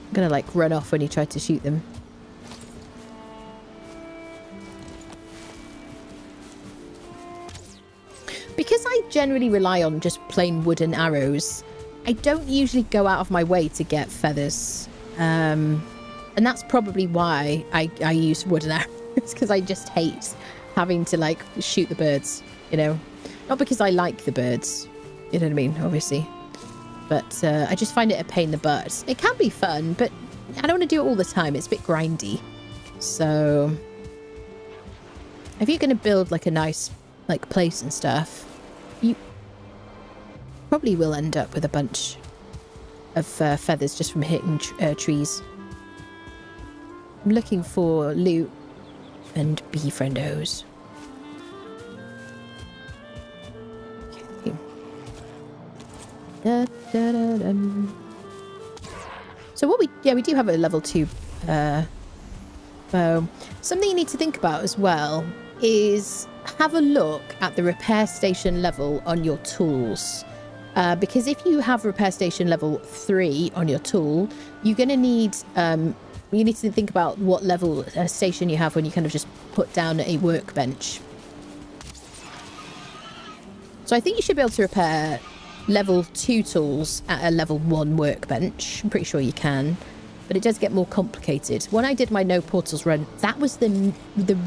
I'm going to like run off when you try to shoot them. Because I generally rely on just plain wooden arrows, I don't usually go out of my way to get feathers. And that's probably why I use wooden arrows, because I just hate having to like shoot the birds, you know? Not because I like the birds, you know what I mean, obviously. But I just find it a pain in the butt. It can be fun, but I don't want to do it all the time. It's a bit grindy. So if you're going to build like a nice like place and stuff, you probably will end up with a bunch of feathers just from hitting trees. I'm looking for loot and bee friendos. Okay. So what we do have a level 2 bow. Something you need to think about as well is have a look at the repair station level on your tools. Because if you have repair station level 3 on your tool, you're going to need... you need to think about what level station you have when you kind of just put down a workbench. So I think you should be able to repair level 2 tools at a level 1 workbench. I'm pretty sure you can. But it does get more complicated. When I did my No Portals run, that was the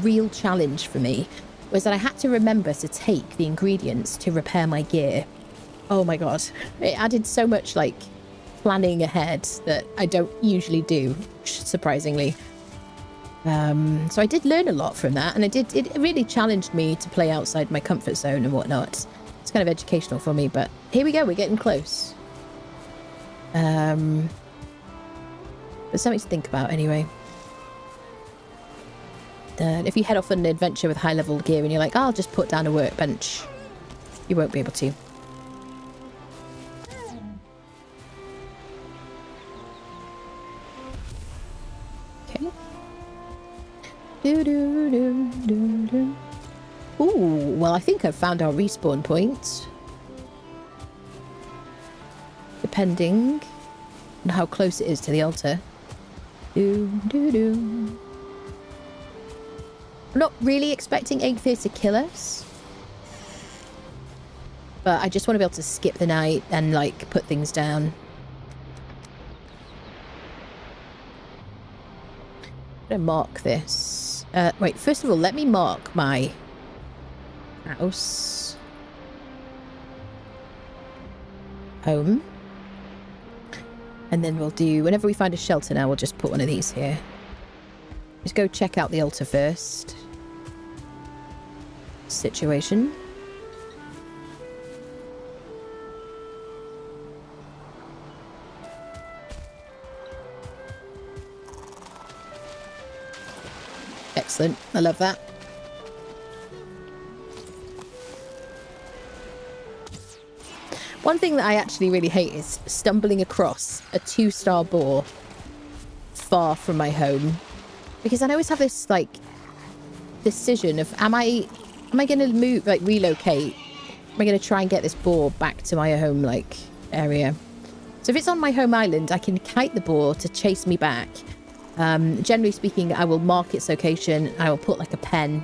real challenge for me, was that I had to remember to take the ingredients to repair my gear. Oh my god. It added so much, like, planning ahead that I don't usually do, surprisingly. So I did learn a lot from that, and it really challenged me to play outside my comfort zone and whatnot. It's kind of educational for me, but here we go, we're getting close. But something to think about anyway. If you head off on an adventure with high level gear and you're like, oh, I'll just put down a workbench, you won't be able to. Okay. Ooh, well, I think I've found our respawn point. Depending on how close it is to the altar. I'm not really expecting Eikthyr to kill us. But I just want to be able to skip the night and, like, put things down. I'm going to mark this. Wait, first of all, let me mark my house. Home. And then we'll do, whenever we find a shelter now, we'll just put one of these here. Let's go check out the altar first. Situation. Excellent. I love that. One thing that I actually really hate is stumbling across a 2-star boar far from my home. Because I always have this, like, decision of, am I going to move, like, relocate? Am I going to try and get this boar back to my home, like, area? So if it's on my home island, I can kite the boar to chase me back. Generally speaking, I will mark its location. I will put, like, a pen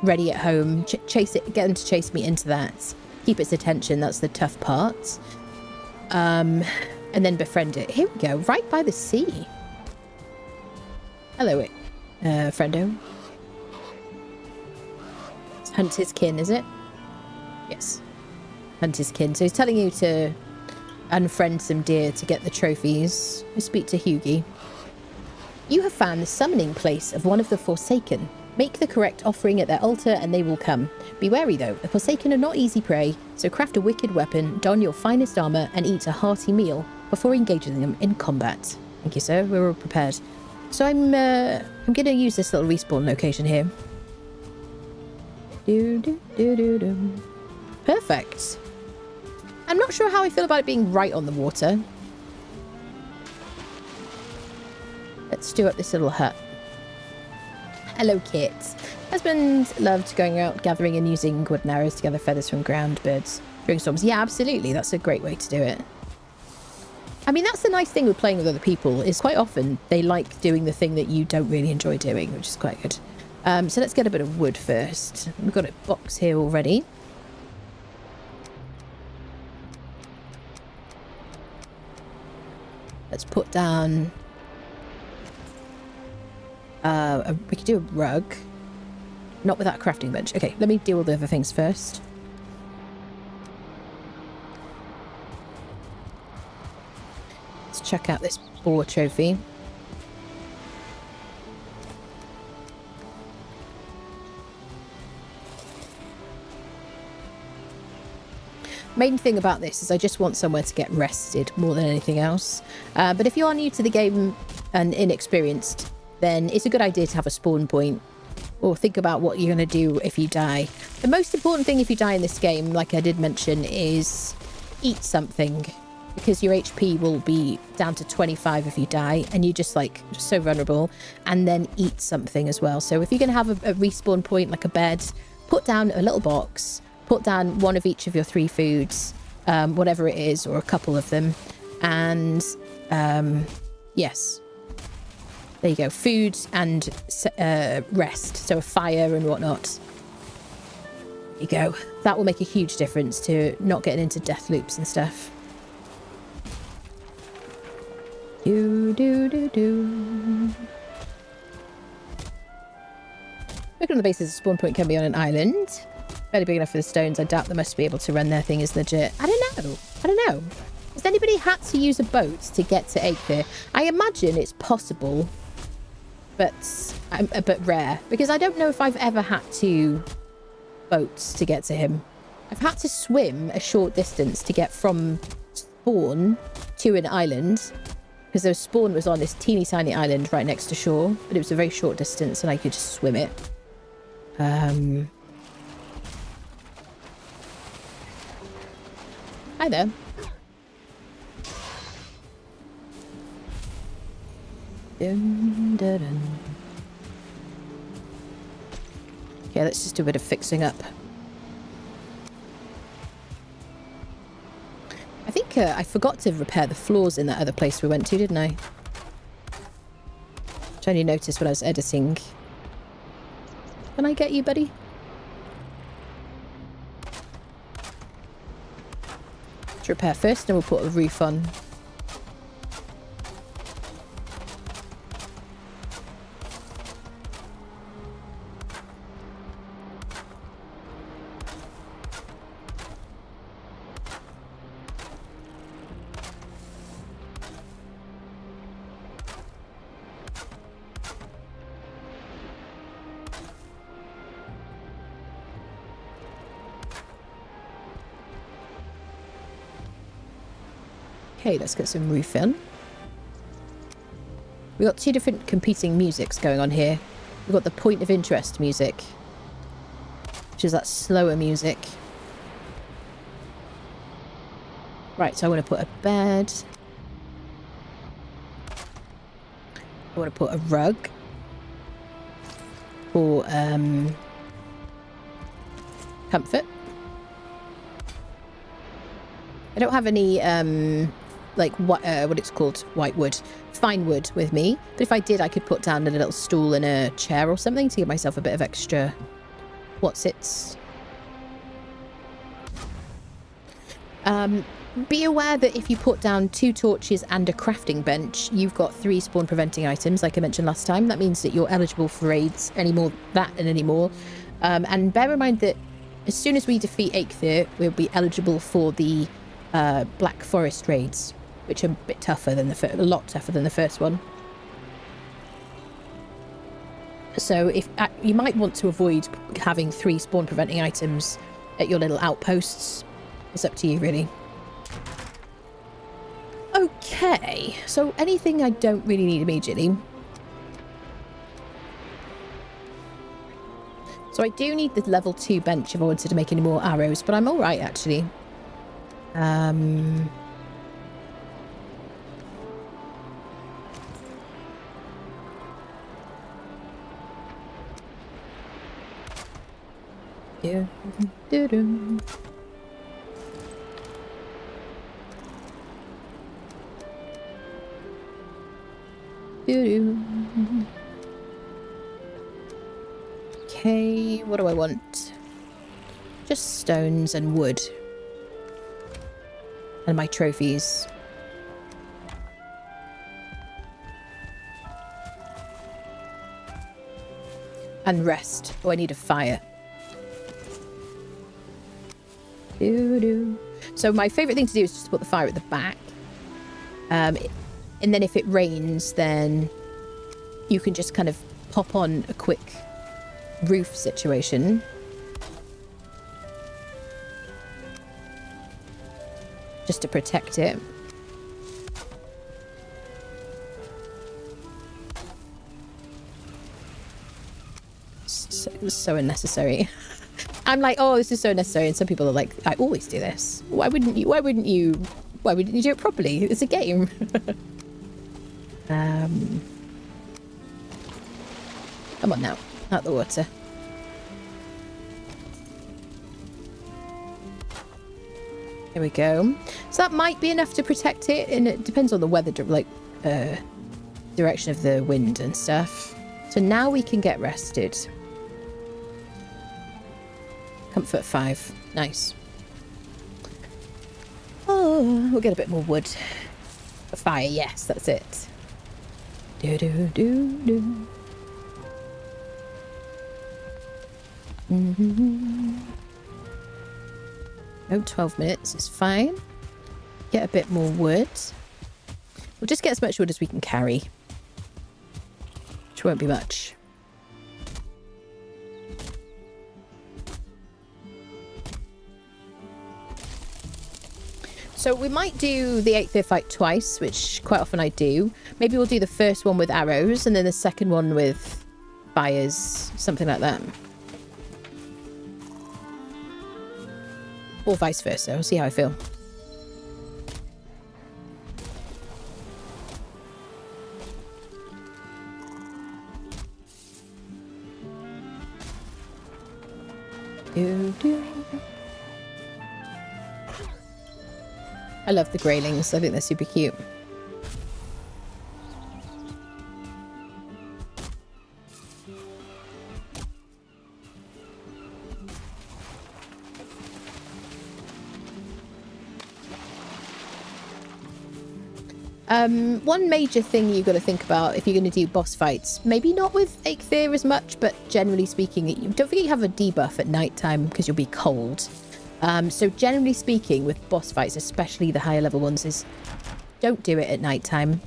ready at home, chase it, get them to chase me into that. Keep its attention, that's the tough part. And then befriend it. Here we go, right by the sea. Hello, friendo. Hunt his kin, is it? Yes. Hunt his kin. So he's telling you to unfriend some deer to get the trophies. We speak to Hughie. You have found the summoning place of one of the Forsaken. Make the correct offering at their altar and they will come. Be wary though, the Forsaken are not easy prey, so craft a wicked weapon, don your finest armour and eat a hearty meal before engaging them in combat. Thank you, sir. We're all prepared. So I'm going to use this little respawn location here. Perfect. I'm not sure how I feel about it being right on the water. Let's do up this little hut. Hello, Kit. Husband loved going out gathering and using wooden arrows to gather feathers from ground birds during storms. Yeah, absolutely. That's a great way to do it. I mean, that's the nice thing with playing with other people, is quite often they like doing the thing that you don't really enjoy doing, which is quite good. So let's get a bit of wood first. We've got a box here already. Let's put down... we could do a rug. Not without a crafting bench. Okay, let me deal with the other things first. Let's check out this boar trophy. Main thing about this is I just want somewhere to get rested more than anything else. But if you are new to the game and inexperienced, then it's a good idea to have a spawn point or think about what you're going to do if you die. The most important thing if you die in this game, like I did mention, is eat something. because your HP will be down to 25 if you die, and you're just like so vulnerable. And then eat something as well. So if you're going to have a respawn point like a bed, put down a little box, put down one of each of your 3 foods, whatever it is, or a couple of them. And yes, there you go, food and rest, so a fire and whatnot. There you go. That will make a huge difference to not getting into death loops and stuff. Do. Looking on the basis, a spawn point can be on an island. Fairly big enough for the stones. I doubt they must be able to run their thing as legit. I don't know. Has anybody had to use a boat to get to Eikthyr? I imagine it's possible, but rare. Because I don't know if I've ever had to boats to get to him. I've had to swim a short distance to get from spawn to an island. Because the spawn was on this teeny tiny island right next to shore. But it was a very short distance and I could just swim it. Hi there. Dun, dun, dun. Okay, let's just do a bit of fixing up. I think I forgot to repair the floors in that other place we went to, didn't I? Which I only noticed when I was editing. Can I get you, buddy? Let's repair first, and we'll put a roof on. Okay, let's get some roof in. We've got 2 different competing musics going on here. We've got the point of interest music, which is that slower music. Right, so I want to put a bed. I want to put a rug for comfort. I don't have any like what it's called, white wood, fine wood with me. But if I did, I could put down a little stool and a chair or something to give myself a bit of extra what's-its. Be aware that if you put down 2 torches and a crafting bench, you've got 3 spawn preventing items, like I mentioned last time. That means that you're eligible for raids anymore, and bear in mind that as soon as we defeat Eikthyr, we'll be eligible for the Black Forest raids, which are a bit tougher than a lot tougher than the first one. So if you might want to avoid having 3 spawn preventing items at your little outposts. It's up to you, really. Okay, so anything I don't really need immediately. So I do need the level 2 bench if I wanted to make any more arrows, but I'm all right actually. Yeah. Do-do. Do-do. Okay, what do I want? Just stones and wood. And my trophies. And rest. Oh, I need a fire. Doo-doo. So my favourite thing to do is just put the fire at the back. And then if it rains, then you can just kind of pop on a quick roof situation. Just to protect it. So unnecessary. I'm like, oh, this is so necessary, and some people are like, I always do this. Why wouldn't you Why wouldn't you do it properly? It's a game. Come on now, out the water. There we go. So that might be enough to protect it, and it depends on the weather, like direction of the wind and stuff. So now we can get rested. Comfort 5. Nice. Oh, we'll get a bit more wood. A fire, yes, that's it. Do do do do. Oh, 12 minutes is fine. Get a bit more wood. We'll just get as much wood as we can carry, which won't be much. So we might do the Eikthyr fight twice, which quite often I do. Maybe we'll do the first one with arrows and then the second one with fires, something like that. Or vice versa. We'll see how I feel. I love the greylings. I think they're super cute. One major thing you've got to think about if you're going to do boss fights, maybe not with Eikthyr as much, but generally speaking, don't forget you have a debuff at night time because you'll be cold. So generally speaking, with boss fights, especially the higher level ones, is don't do it at night time.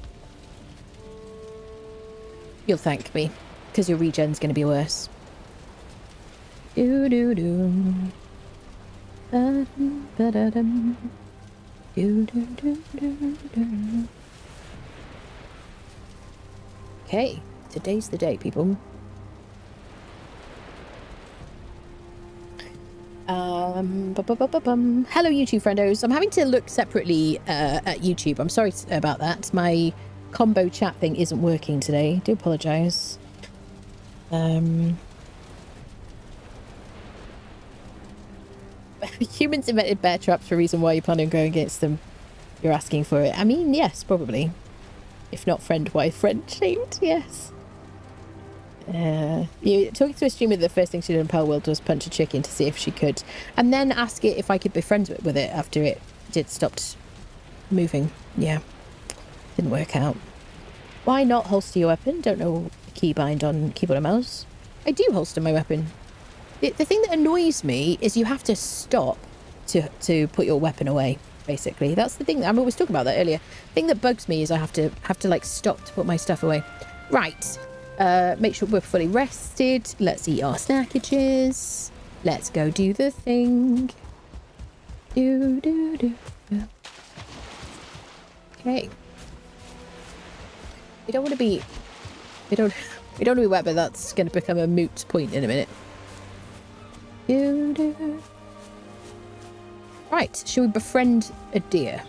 You'll thank me because your regen's going to be worse. Do do do. Ba-dum, ba-da-dum. Do do do do do. Okay, today's the day, people. Hello, YouTube friendos. I'm having to look separately at YouTube. I'm sorry about that. My combo chat thing isn't working today. I do apologise. Humans invented bear traps for a reason. Why you plan on going against them? You're asking for it. I mean, yes, probably. If not friend, why friend shamed? Yes. You talking to a streamer, the first thing she did in Pal World was punch a chicken to see if she could, and then ask it if I could be friends with it after it did stopped moving. Yeah, didn't work out. Why not holster your weapon? Don't know keybind on keyboard and mouse. I do holster my weapon. The thing that annoys me is you have to stop to put your weapon away. Basically, that's the thing. I was talking about that earlier. The thing that bugs me is I have to like stop to put my stuff away. Right. Make sure we're fully rested. Let's eat our snackages. Let's go do the thing. Do do do. Okay. We don't want to be. We don't want to be wet, but that's going to become a moot point in a minute. Do do. Right, shall we befriend a deer?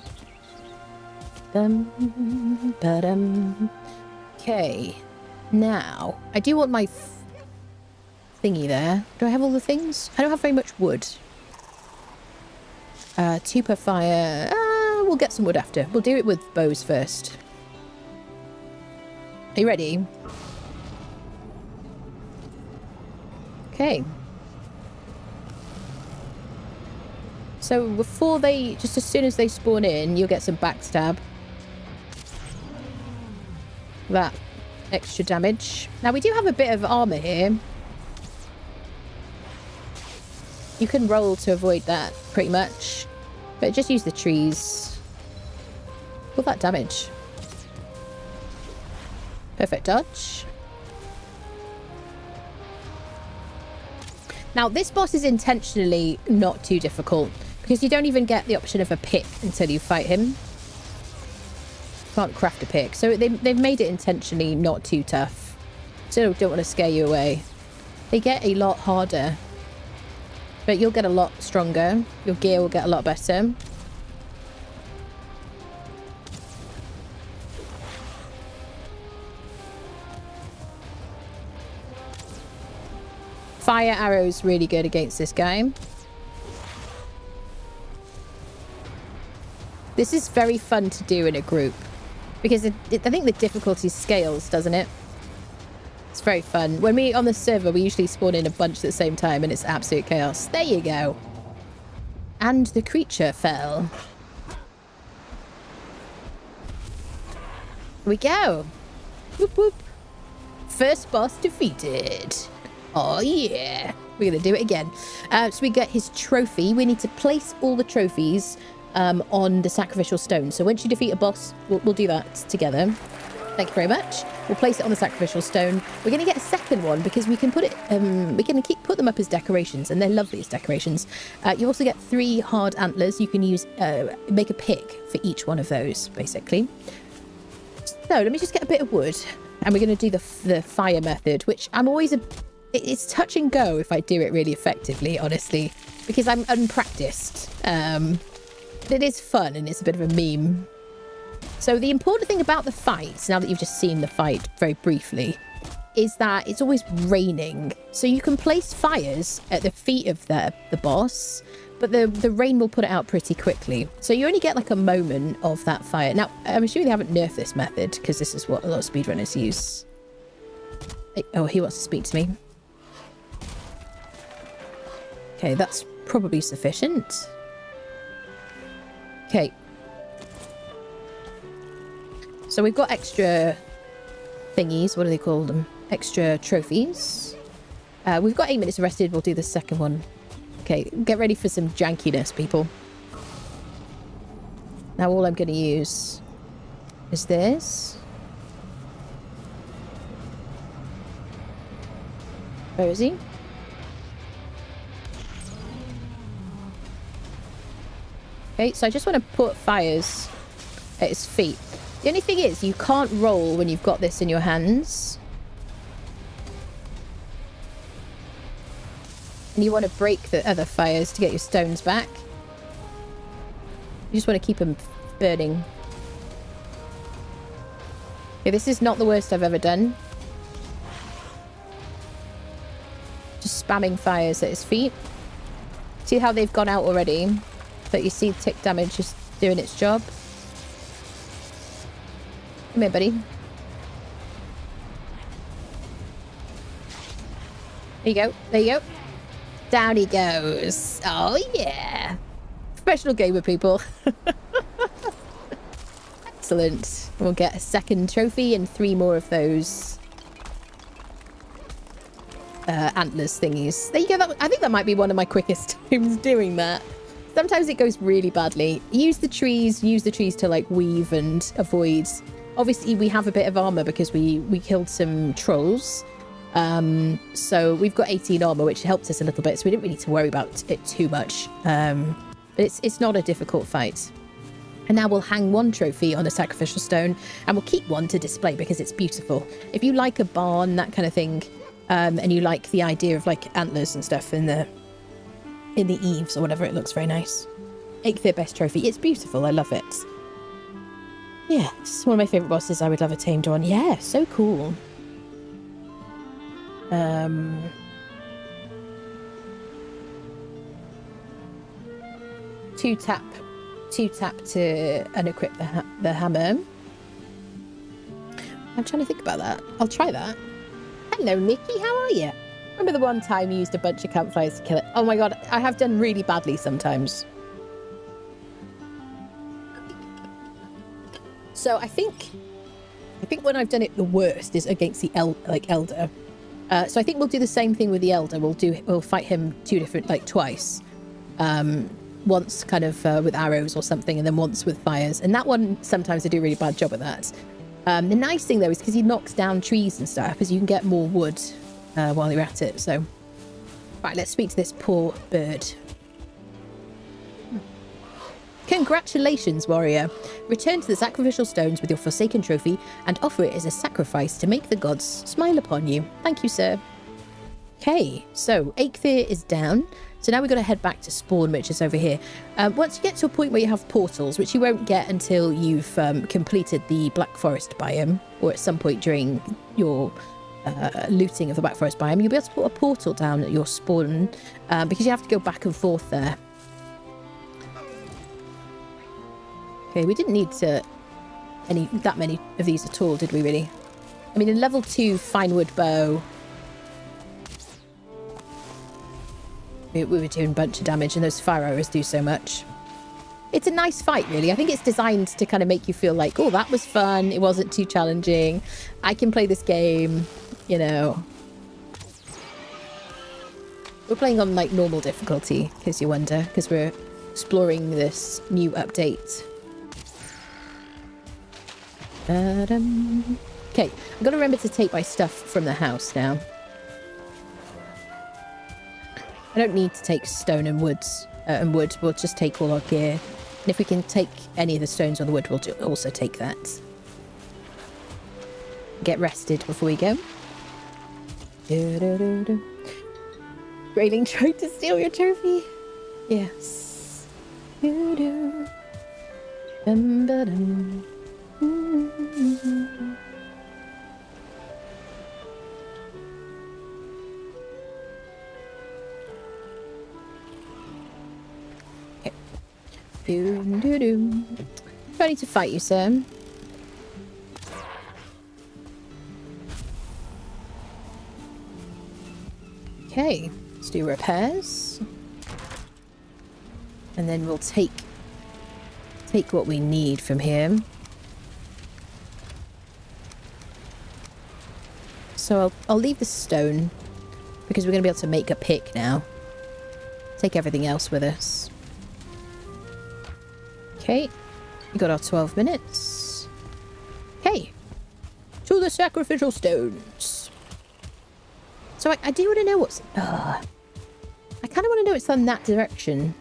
Okay. Now, I do want my thingy there. Do I have all the things? I don't have very much wood. 2 per fire. We'll get some wood after. We'll do it with bows first. Are you ready? Okay. So before they, just as soon as they spawn in, you'll get some backstab. That extra damage. Now we do have a bit of armor here. You can roll to avoid that pretty much, but just use the trees. All that damage. Perfect dodge. Now this boss is intentionally not too difficult because you don't even get the option of a pick until you fight him. Can't craft a pick, so they've made it intentionally not too tough. Still don't want to scare you away. They get a lot harder, but you'll get a lot stronger. Your gear will get a lot better. Fire arrows really good against this guy. This is very fun to do in a group because I think the difficulty scales, doesn't it? It's very fun. When we on the server, we usually spawn in a bunch at the same time and it's absolute chaos. There you go. And the creature fell. Here we go. Whoop whoop. First boss defeated. Oh yeah. We're going to do it again. So we get his trophy. We need to place all the trophies on the sacrificial stone. So once you defeat a boss, we'll do that together. Thank you very much. We'll place it on the sacrificial stone. We're going to get a second one because we can put it, we can put them up as decorations, and they're lovely as decorations. You also get 3 hard antlers. You can use, make a pick for each one of those, basically. So let me just get a bit of wood, and we're going to do the fire method, which I'm always it's touch and go if I do it really effectively, honestly, because I'm unpracticed. It is fun and it's a bit of a meme. So the important thing about the fight, now that you've just seen the fight very briefly, is that it's always raining. So you can place fires at the feet of the boss, but the rain will put it out pretty quickly. So you only get like a moment of that fire. Now, I'm assuming they haven't nerfed this method because this is what a lot of speedrunners use. Oh, he wants to speak to me. Okay, that's probably sufficient. Okay. So we've got extra thingies. What do they call them? Extra trophies. We've got 8 minutes rested. We'll do the second one. Okay, get ready for some jankiness, people. Now all I'm going to use is this. Where is he? Okay, so I just want to put fires at his feet. The only thing is, you can't roll when you've got this in your hands. And you want to break the other fires to get your stones back. You just want to keep them burning. Okay, this is not the worst I've ever done. Just spamming fires at his feet. See how they've gone out already? But you see tick damage just doing its job. Come here, buddy. There you go. There you go. Down he goes. Oh, yeah. Professional gamer, people. Excellent. We'll get a second trophy and 3 more of those antlers thingies. There you go. I think that might be one of my quickest times doing that. Sometimes it goes really badly. Use the trees to like weave and avoid. Obviously, we have a bit of armor because we killed some trolls. So we've got 18 armor, which helped us a little bit. So we didn't really need to worry about it too much. But it's not a difficult fight. And now we'll hang 1 trophy on a sacrificial stone, and we'll keep 1 to display because it's beautiful. If you like a barn, that kind of thing, and you like the idea of like antlers and stuff in the eaves or whatever, it looks very nice. Eikthyr best trophy. It's beautiful. I love it. Yeah, it's one of my favourite bosses I would love a tamed one. Yeah, so cool. Two tap to unequip the hammer. I'm trying to think about that. I'll try that. Hello, Nikki. How are you? Remember the one time you used a bunch of campfires to kill it? Oh my god, I have done really badly sometimes. So I think when I've done it the worst is against the elder. So I think we'll do the same thing with the elder. We'll fight him twice. Once kind of with arrows or something, and then once with fires. And that one, sometimes I do a really bad job at that. The nice thing though is because he knocks down trees and stuff, is you can get more wood while you're at it. So, right, let's speak to this poor bird. Congratulations, warrior. Return to the sacrificial stones with your forsaken trophy and offer it as a sacrifice to make the gods smile upon you. Thank you, sir. Okay, so Eikthyr is down. So now we've got to head back to spawn, which is over here. Once you get to a point where you have portals, which you won't get until you've completed the Black Forest biome, or at some point during your looting of the Black Forest biome, you'll be able to put a portal down at your spawn because you have to go back and forth there. Okay, we didn't need that many of these at all, did we really? I mean, in level 2 fine wood bow, we were doing a bunch of damage, and those fire arrows do so much. It's a nice fight, really. I think it's designed to kind of make you feel like, oh, that was fun. It wasn't too challenging. I can play this game, you know. We're playing on, like, normal difficulty, in case you wonder, because we're exploring this new update. Okay, I've got to remember to take my stuff from the house now. I don't need to take stone and wood. We'll just take all our gear. And if we can take any of the stones or the wood, we'll also take that. Get rested before we go. Grayling tried to steal your trophy. Yes. Ready to fight you, sir. Okay, let's do repairs. And then we'll take what we need from here. So I'll leave the stone because we're going to be able to make a pick now. Take everything else with us. Okay, we got our 12 minutes. Okay, to the sacrificial stones. So I do want to know what's... I kind of want to know what's on that direction.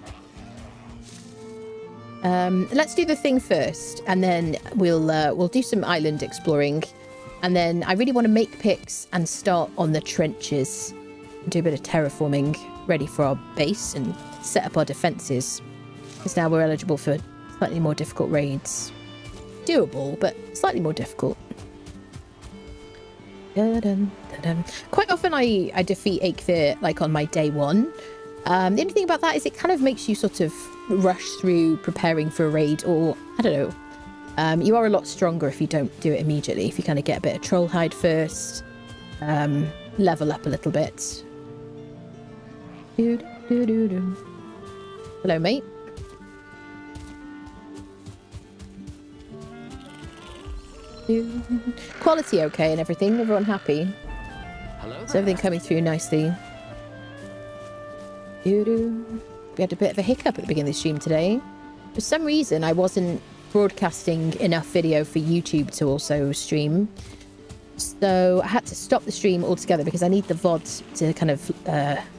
Let's do the thing first, and then we'll do some island exploring. And then I really want to make picks and start on the trenches. Do a bit of terraforming, ready for our base and set up our defences. Because now we're eligible for slightly more difficult raids. Doable, but slightly more difficult. Quite often I defeat Eikthyr like on my day 1. The only thing about that is it kind of makes you sort of rush through preparing for a raid, or I don't know. You are a lot stronger if you don't do it immediately. If you kind of get a bit of troll hide first, level up a little bit. Hello, mate. Quality okay and everything? Everyone happy? Hello. Is everything coming through nicely? We had a bit of a hiccup at the beginning of the stream today. For some reason, I wasn't broadcasting enough video for YouTube to also stream. So I had to stop the stream altogether because I need the VOD to kind of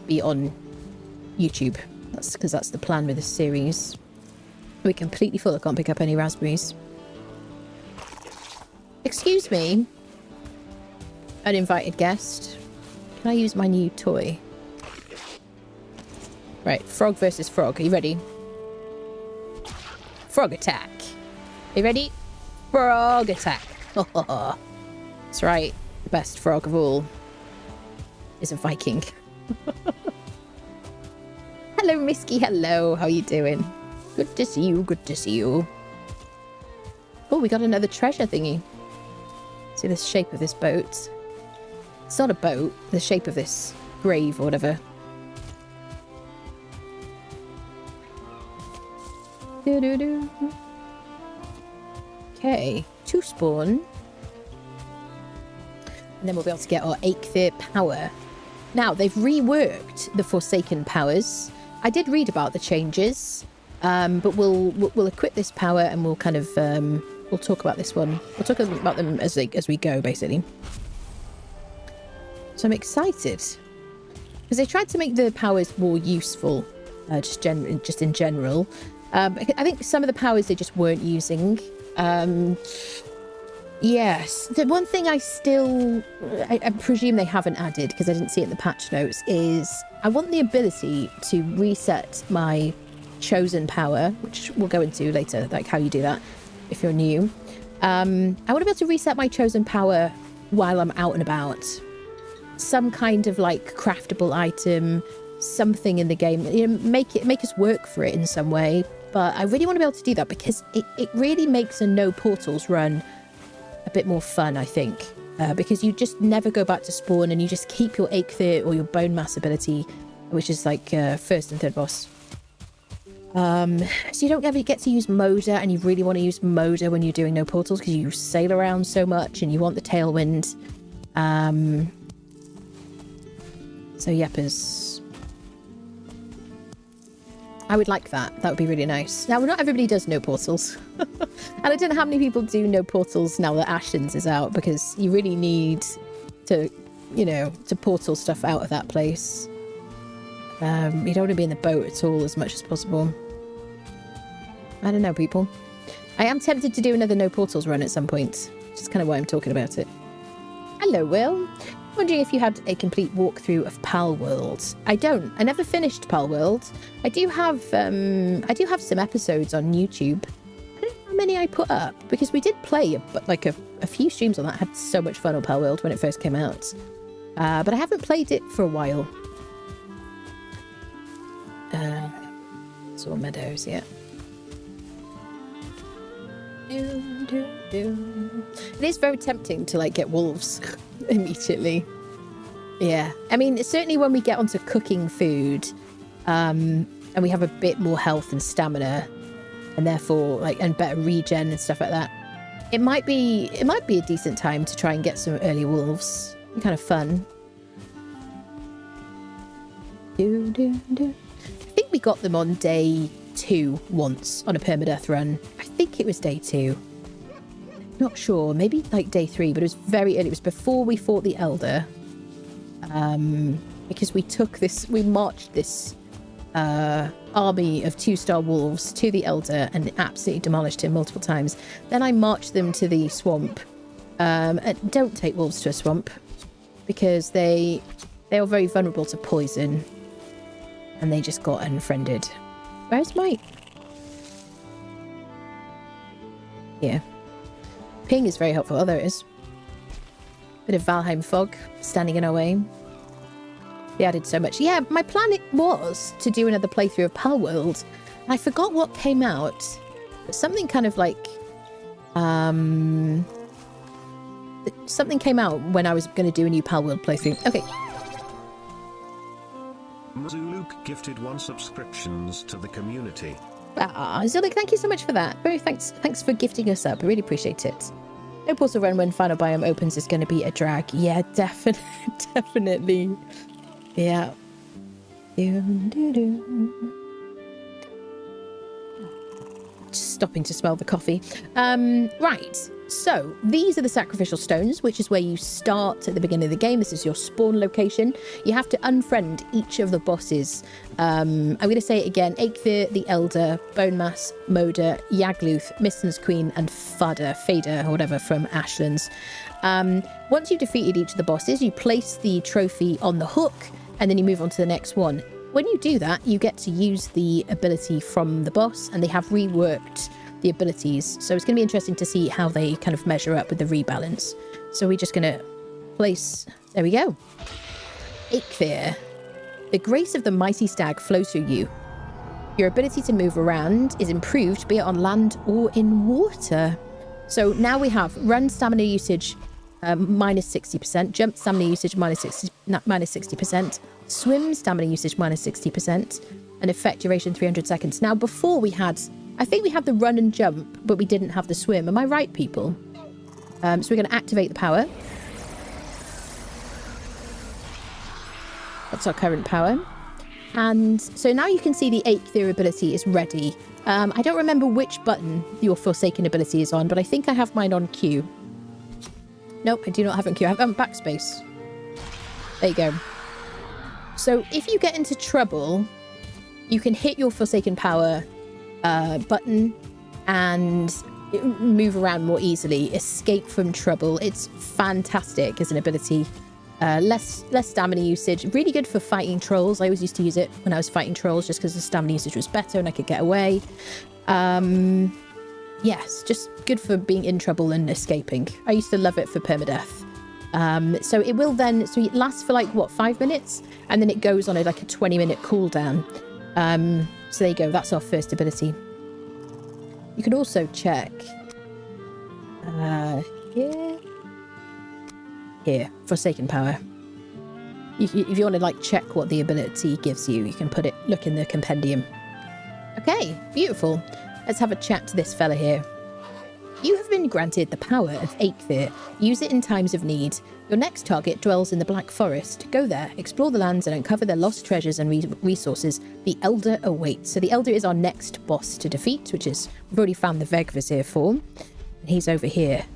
be on YouTube. That's because that's the plan with this series. We're completely full. I can't pick up any raspberries. Excuse me, uninvited guest. Can I use my new toy? Right, frog versus frog. Are you ready? Frog attack. Are you ready? Frog attack. That's right. The best frog of all is a Viking. Hello, Misky. Hello. How are you doing? Good to see you. Good to see you. Oh, we got another treasure thingy. See the shape of this boat. It's not a boat. The shape of this grave or whatever. Okay, 2 spawn. And then we'll be able to get our Eikthyr power. Now, they've reworked the Forsaken powers. I did read about the changes, but we'll equip this power and we'll kind of we'll talk about this one. We'll talk about them as we go, basically. So I'm excited because they tried to make the powers more useful, just in general. I think some of the powers they just weren't using. Yes, the one thing I presume they haven't added because I didn't see it in the patch notes is I want the ability to reset my chosen power, which we'll go into later, like how you do that if you're new. I want to be able to reset my chosen power while I'm out and about. some kind of like craftable item, something in the game, you know, make us work for it in some way. But I really want to be able to do that because it really makes a no portals run a bit more fun, I think, because you just never go back to spawn and you just keep your Eikthyr or your bone mass ability, which is like first and third boss. So you don't ever get to use Moda, and you really want to use Moda when you're doing no portals because you sail around so much and you want the tailwind. So yepers. I would like that. That would be really nice. Now, not everybody does no portals. And I don't know how many people do no portals now that Ashlands is out, because you really need to, you know, to portal stuff out of that place. You don't want to be in the boat at all as much as possible. I don't know, people. I am tempted to do another no portals run at some point. Which is kind of why I'm talking about it. Hello, Will. Wondering if you had a complete walkthrough of Pal World. I don't. I never finished Pal World. I do have some episodes on YouTube. I don't know how many I put up because we did play a few streams on that. I had so much fun on Pal World when it first came out. But I haven't played it for a while. It's all meadows, yeah. It is very tempting to like get wolves immediately. Yeah, I mean, certainly when we get onto cooking food, and we have a bit more health and stamina, and therefore and better regen and stuff like that, it might be a decent time to try and get some early wolves. Kind of fun. I think we got them on day 2 once on a permadeath run. I think it was day 2. Not sure, maybe like day 3, but it was very early. It was before we fought the Elder. Because we marched this army of 2-star wolves to the Elder and absolutely demolished him multiple times. Then I marched them to the swamp. And don't take wolves to a swamp because they are very vulnerable to poison, and they just got unfriended. Where's Mike? Yeah. Ping is very helpful. Oh, there it is. Bit of Valheim fog standing in our way. They added so much. Yeah, my plan was to do another playthrough of Pal World. I forgot what came out. But something kind of like... something came out when I was going to do a new Pal World playthrough. Okay. Zuluk gifted 1 subscriptions to the community. Ah, Zuluk, thank you so much for that. Very thanks for gifting us up. I really appreciate it. No portal run when final biome opens is going to be a drag. Yeah, definitely. Yeah. Just stopping to smell the coffee. Right. So these are the sacrificial stones, which is where you start at the beginning of the game. This is your spawn location. You have to unfriend each of the bosses. I'm going to say it again. Eikthyr, the Elder, Bone Mass, Moda, Yagluth, Misten's Queen, and Fader, or whatever, from Ashlands. Once you've defeated each of the bosses, you place the trophy on the hook, and then you move on to the next one. When you do that, you get to use the ability from the boss, and they have reworked the abilities, so it's going to be interesting to see how they kind of measure up with the rebalance. So we're just going to place... There we go. Eikthyr. The grace of the mighty stag flows through you. Your ability to move around is improved, be it on land or in water. So now we have run stamina usage minus 60%, jump stamina usage minus 60%, swim stamina usage minus 60%, and effect duration 300 seconds. Now before we had... I think we have the run and jump, but we didn't have the swim. Am I right, people? So we're going to activate the power. That's our current power. And so now you can see the Eikthyr ability is ready. I don't remember which button your Forsaken ability is on, but I think I have mine on Q. Nope, I do not have it on Q. I have it on backspace. There you go. So if you get into trouble, you can hit your Forsaken power button and move around more easily, escape from trouble. It's fantastic as an ability. Less stamina usage, really good for fighting trolls. I always used to use it when I was fighting trolls just because the stamina usage was better and I could get away. Yes, just good for being in trouble and escaping. I used to love it for permadeath. So it will then, so it lasts for like, what, 5 minutes? And then it goes on like a 20-minute cooldown. So there you go. That's our first ability. You can also check here, Forsaken Power. If you want to like check what the ability gives you, you can look in the compendium. Okay, beautiful. Let's have a chat to this fella here. You have been granted the power of Eikthyr. Use it in times of need. Your next target dwells in the Black Forest. Go there, explore the lands and uncover their lost treasures and resources. The Elder awaits. So the Elder is our next boss to defeat, which is, we've already found the Vegvizir form. He's over here.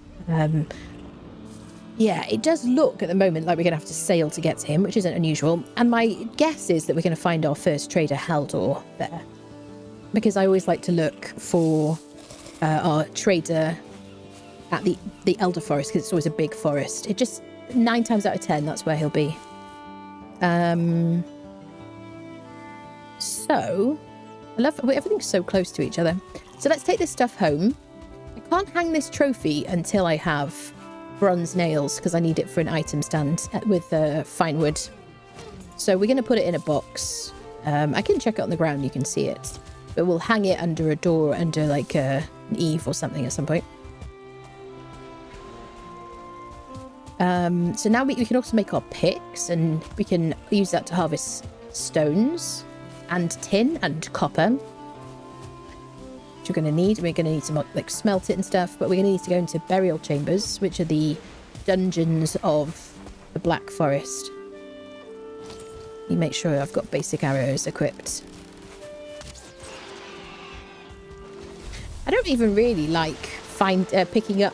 Yeah, it does look at the moment like we're going to have to sail to get to him, which isn't unusual. And my guess is that we're going to find our first trader, Haldor, there. Because I always like to look for our trader at the Elder Forest, because it's always a big forest. It just, 9 times out of 10, that's where he'll be. So, I love, everything's so close to each other. So let's take this stuff home. I can't hang this trophy until I have bronze nails, because I need it for an item stand with fine wood. So we're going to put it in a box. I can check it on the ground, you can see it. But we'll hang it under a door, under like an eave or something at some point. So now we can also make our picks, and we can use that to harvest stones and tin and copper, which we're going to need. We're going to need to like smelt it and stuff, but we're going to need to go into burial chambers, which are the dungeons of the Black Forest. Let me make sure I've got basic arrows equipped. I don't even really like picking up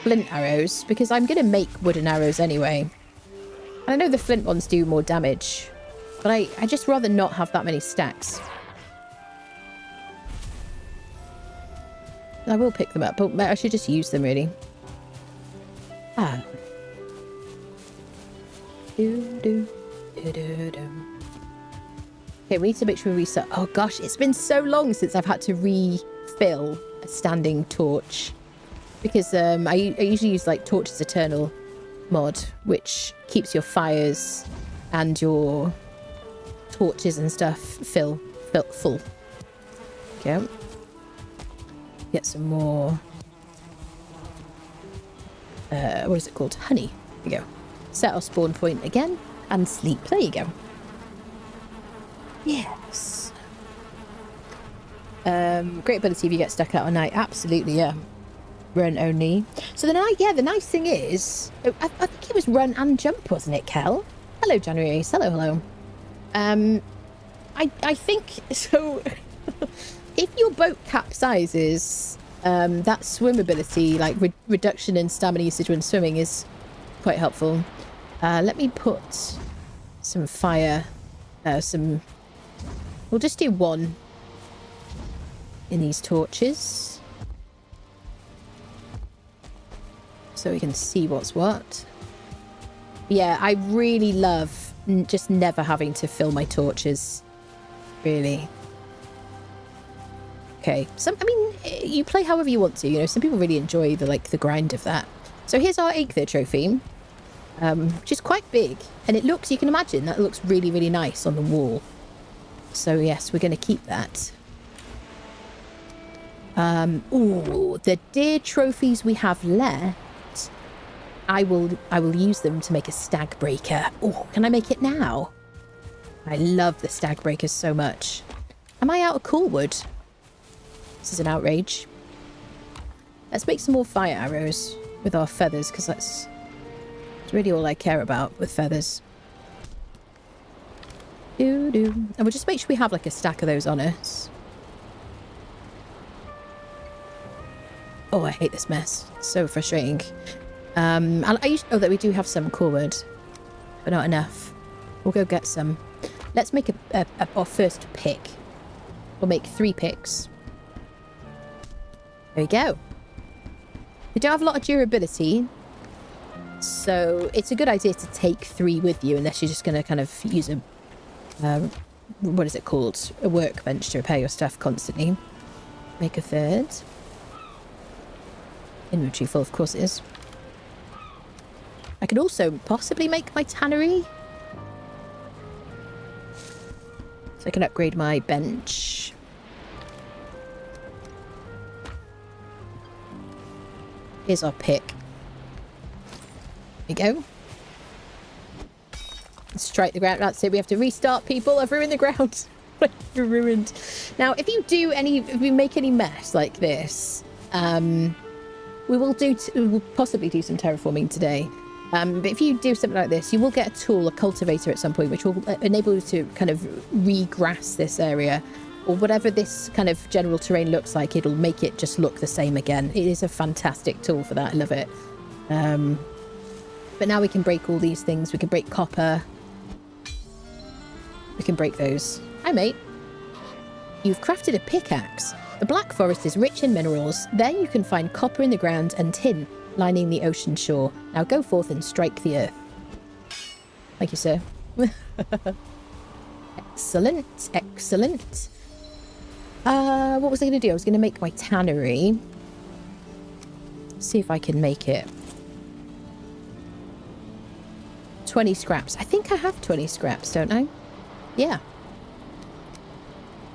flint arrows, because I'm going to make wooden arrows anyway. And I know the flint ones do more damage, but I just rather not have that many stacks. I will pick them up, but I should just use them, really. Okay, we need to make sure we reset. Oh gosh, it's been so long since I've had to refill a standing torch. Because I usually use like Torches Eternal mod, which keeps your fires and your torches and stuff full. Okay. Get some more. What is it called? Honey. There you go. Set our spawn point again and sleep. There you go. Yes. Great ability if you get stuck out at night. Absolutely, yeah. Run only. So the nice thing is, I think it was run and jump, wasn't it, Kel? Hello, January. Hello. I think so. If your boat capsizes, that swim ability, like reduction in stamina usage when swimming, is quite helpful. Let me put some fire. We'll just do one in these torches, so we can see what's what. Yeah, I really love just never having to fill my torches. Really. Okay, I mean, you play however you want to, you know, some people really enjoy the grind of that. So here's our Eikthyr trophy, which is quite big, and it looks, you can imagine, that looks really, really nice on the wall. So yes, we're going to keep that. Ooh, the deer trophies we have left, I will use them to make a stag breaker. Oh, can I make it now? I love the stag breakers so much. Am I out of cool wood? This is an outrage. Let's make some more fire arrows with our feathers, because that's really all I care about with feathers. And we'll just make sure we have like a stack of those on us. Oh, I hate this mess. It's so frustrating. And I used to know that we do have some core wood, but not enough. We'll go get some. Let's make our first pick. We'll make 3 picks. There we go. We don't have a lot of durability, so it's a good idea to take 3 with you, unless you're just going to kind of use a what is it called? A workbench to repair your stuff constantly. Make a 3rd. Inventory full, of course it is. I could also possibly make my tannery. So I can upgrade my bench. Here's our pick. There we go. Strike the ground. That's it. We have to restart, people. I've ruined the ground. You're ruined. Now, if you make any mess like this, we'll possibly do some terraforming today. But if you do something like this, you will get a tool, a cultivator at some point, which will enable you to kind of regrass this area, or whatever this kind of general terrain looks like. It'll make it just look the same again. It is a fantastic tool for that. I love it. But now we can break all these things. We can break copper. We can break those. Hi, mate. You've crafted a pickaxe. The Black Forest is rich in minerals. There you can find copper in the ground and tin lining the ocean shore. Now go forth and strike the earth. Thank you, sir. Excellent. Excellent. What was I going to do? I was going to make my tannery. See if I can make it. 20 scraps. I think I have 20 scraps, don't I? Yeah.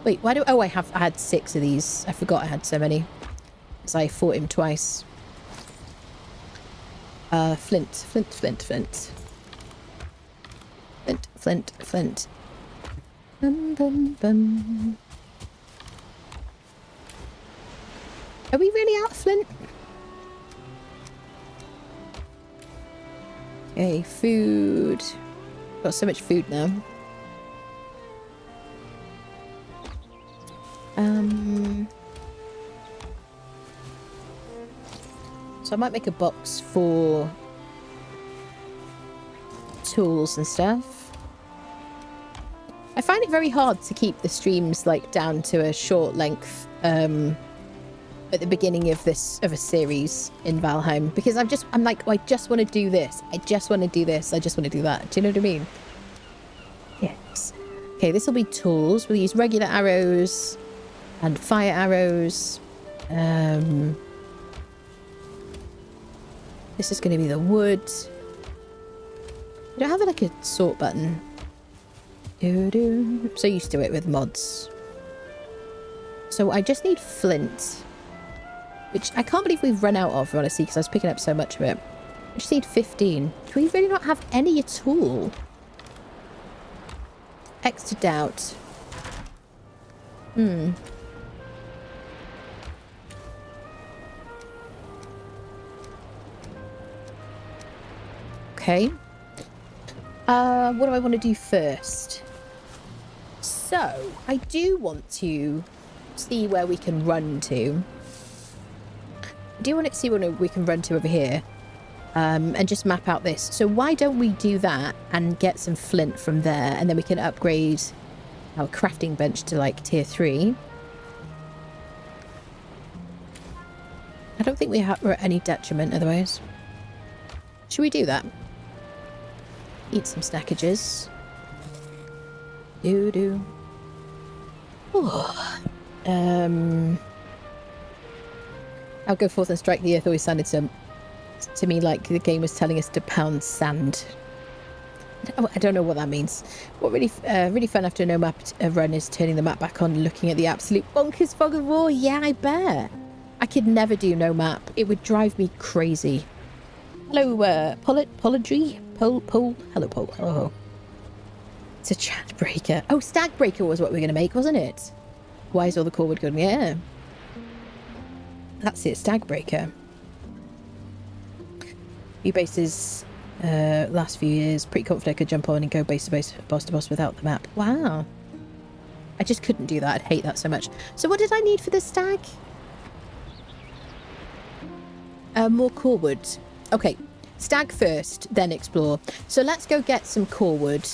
Wait, why do... Oh, I had 6 of these. I forgot I had so many. Because I fought him twice. Flint. Flint, flint, flint. Flint, flint, flint. Bum, bum, bum. Are we really out of flint? Okay, food. Got so much food now. So I might make a box for tools and stuff. I find it very hard to keep the streams like down to a short length at the beginning of a series in Valheim, because I'm like, oh, I just want to do this. I just want to do this. I just want to do that. Do you know what I mean? Yes. Okay, this will be tools. We'll use regular arrows and fire arrows. This is going to be the wood. I don't have like a sort button. I'm so used to it with mods. So I just need flint, which I can't believe we've run out of, honestly, because I was picking up so much of it. I just need 15. Do we really not have any at all? Extra doubt. Okay. What do I want to do first? So, I do want to see where we can run to. I do want to see where we can run to over here. And just map out this. So why don't we do that and get some flint from there, and then we can upgrade our crafting bench to like tier 3. I don't think we're at any detriment otherwise. Should we do that? Eat some snackages. Do. Oh. I'll go forth and strike the earth. Always sounded to me like the game was telling us to pound sand. I don't know what that means. What really fun after a no map run is turning the map back on and looking at the absolute bonkers fog of war. Yeah, I bet. I could never do no map. It would drive me crazy. Hello, Polidry? Hello, Pole. Hello. It's a chat breaker. Oh, stag breaker was what we were going to make, wasn't it? Why is all the core wood good? Yeah. That's it, stag breaker. Few bases last few years. Pretty confident I could jump on and go base to base, boss to boss without the map. Wow. I just couldn't do that. I'd hate that so much. So what did I need for the stag? More core wood. Okay. Stag first, then explore. So let's go get some core wood.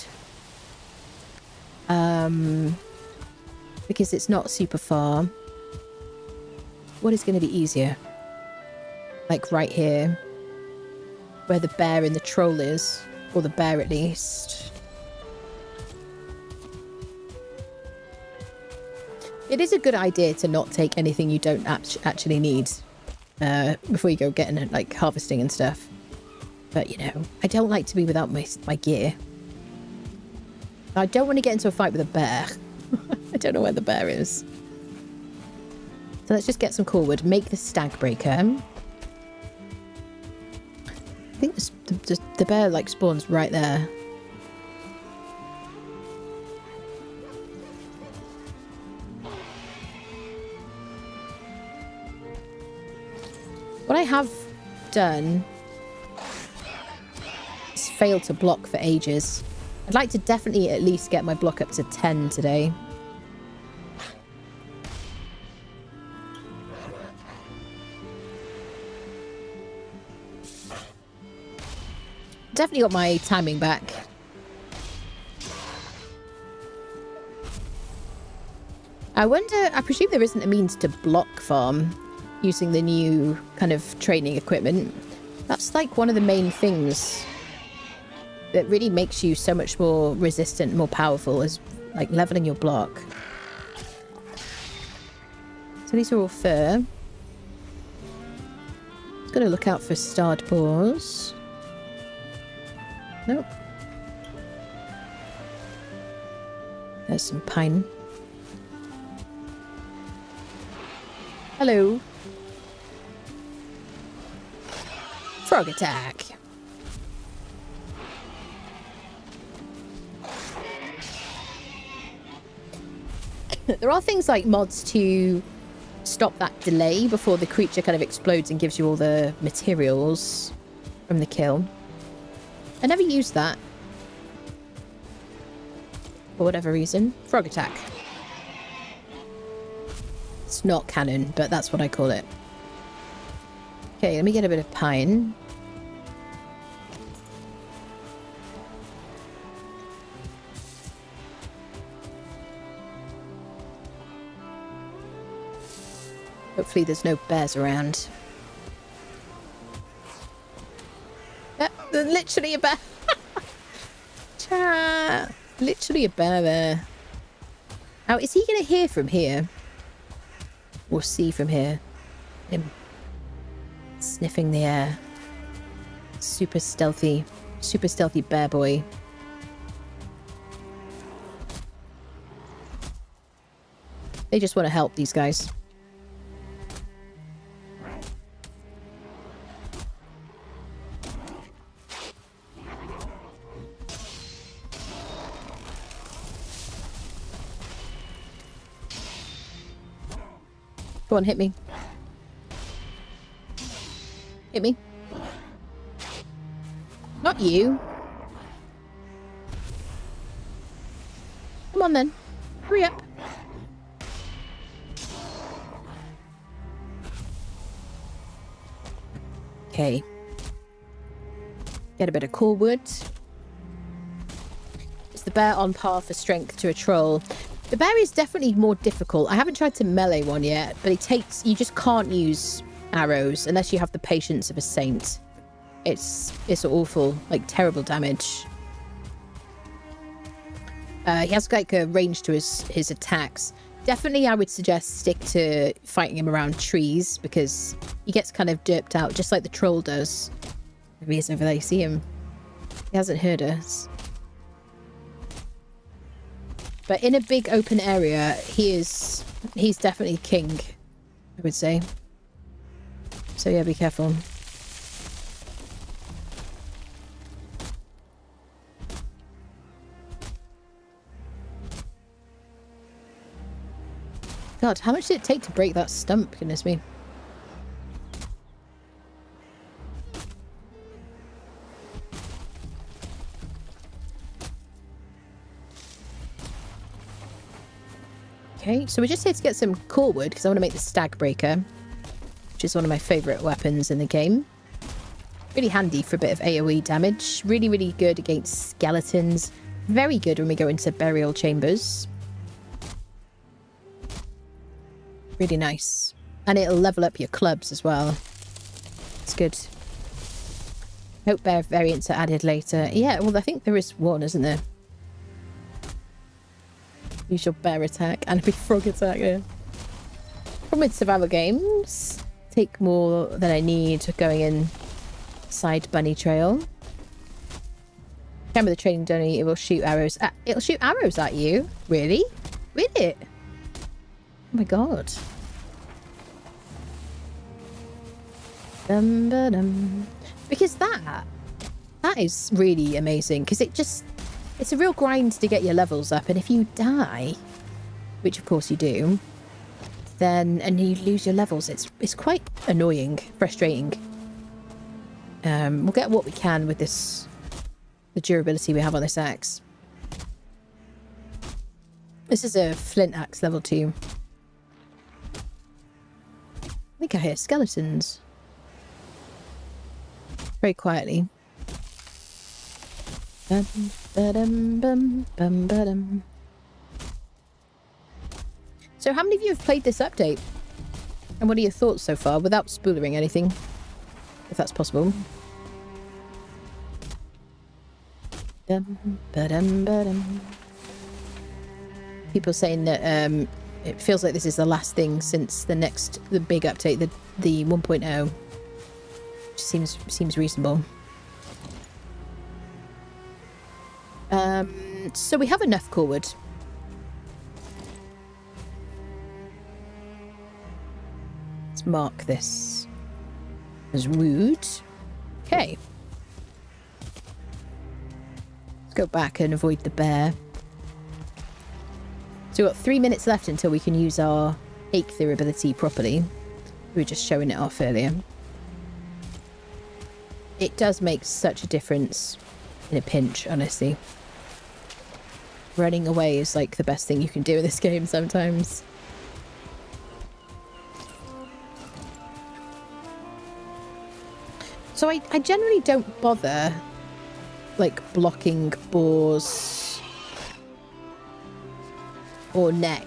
Because it's not super far. What is going to be easier? Like right here. Where the bear and the troll is. Or the bear at least. It is a good idea to not take anything you don't actually need. Before you go getting like harvesting and stuff. But, you know, I don't like to be without my gear. I don't want to get into a fight with a bear. I don't know where the bear is. So let's just get some core wood. Make the stag breaker. I think the bear, like, spawns right there. What I have done is failed to block for ages. I'd like to definitely at least get my block up to 10 today. Definitely got my timing back. I wonder, I presume there isn't a means to block farm using the new kind of training equipment. That's like one of the main things that really makes you so much more resistant, more powerful, is like leveling your block. So these are all fur. Just gotta look out for starred boars. Nope. There's some pine. Hello. Frog attack. There are things like mods to stop that delay before the creature kind of explodes and gives you all the materials from the kill. I never used that. For whatever reason. Frog attack. It's not canon, but that's what I call it. Okay, let me get a bit of pine. Hopefully there's no bears around. There's literally a bear. Literally a bear there. Now, is he going to hear from here? Or see from here? Him sniffing the air. Super stealthy bear boy. They just want to help, these guys. Go on, hit me. Hit me. Not you. Come on then. Hurry up. Okay. Get a bit of core wood. Is the bear on par for strength to a troll? The bear is definitely more difficult. I haven't tried to melee one yet, but it takes... You just can't use arrows unless you have the patience of a saint. It's awful. Like, terrible damage. He has, like, a range to his attacks. Definitely, I would suggest stick to fighting him around trees, because he gets kind of derped out, just like the troll does. Maybe he's over there. You see him? He hasn't heard us. But in a big open area, he's definitely king, I would say. So yeah, be careful. God, how much did it take to break that stump? Goodness me. Okay, so we're just here to get some core wood because I want to make the stag breaker, which is one of my favourite weapons in the game. Really handy for a bit of AoE damage. Really, really good against skeletons. Very good when we go into burial chambers. Really nice. And it'll level up your clubs as well. It's good. Hope bear variants are added later. Yeah, well, I think there is one, isn't there? Use your bear attack and a big frog attack, yeah. Problem with survival games, take more than I need going in side bunny trail. Remember the training dummy, it will shoot arrows at, it'll shoot arrows at you? Really? Will it? Oh my god. Dum ba dum. Because that is really amazing, because it's a real grind to get your levels up, and if you die, which of course you do, then and you lose your levels, it's quite annoying, frustrating. We'll get what we can with this, the durability we have on this axe. This is a flint axe level 2. I think I hear skeletons. Very quietly. Bum, ba-dum, bum, bum, ba-dum. So how many of you have played this update? And what are your thoughts so far, without spoilering anything? If that's possible. Dum, ba-dum, ba-dum. People saying that it feels like this is the last thing since the big update, the 1.0. Which seems reasonable. So we have enough core wood. Let's mark this as wood. Okay. Let's go back and avoid the bear. So we've got 3 minutes left until we can use our Eikthyr ability properly. We were just showing it off earlier. It does make such a difference in a pinch, honestly. Running away is like the best thing you can do in this game sometimes. So I generally don't bother like blocking boars or neck,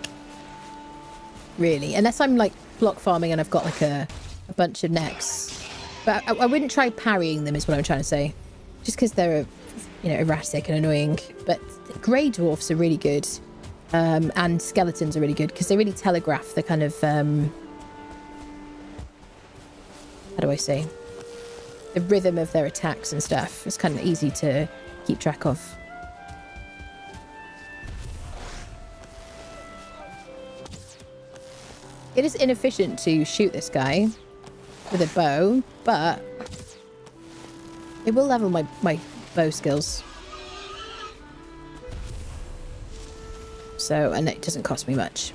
really, unless I'm like block farming and I've got like a bunch of necks. But I wouldn't try parrying them is what I'm trying to say, just because they're erratic and annoying. But grey dwarfs are really good, and skeletons are really good because they really telegraph the kind of how do I say, the rhythm of their attacks and stuff. It's kind of easy to keep track of. It is inefficient to shoot this guy with a bow, but it will level my bow skills. So, and it doesn't cost me much.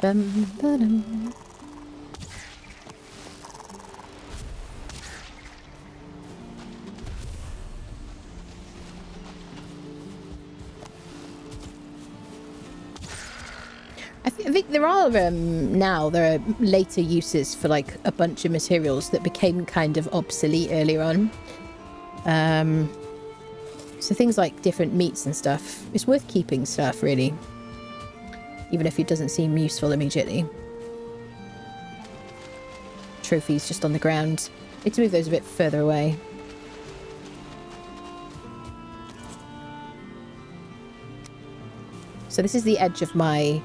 Bum, ba-dum. I think there are now there are later uses for like a bunch of materials that became kind of obsolete earlier on. So things like different meats and stuff. It's worth keeping stuff, really, even if it doesn't seem useful immediately. Trophies just on the ground. Need to move those a bit further away. So this is the edge of my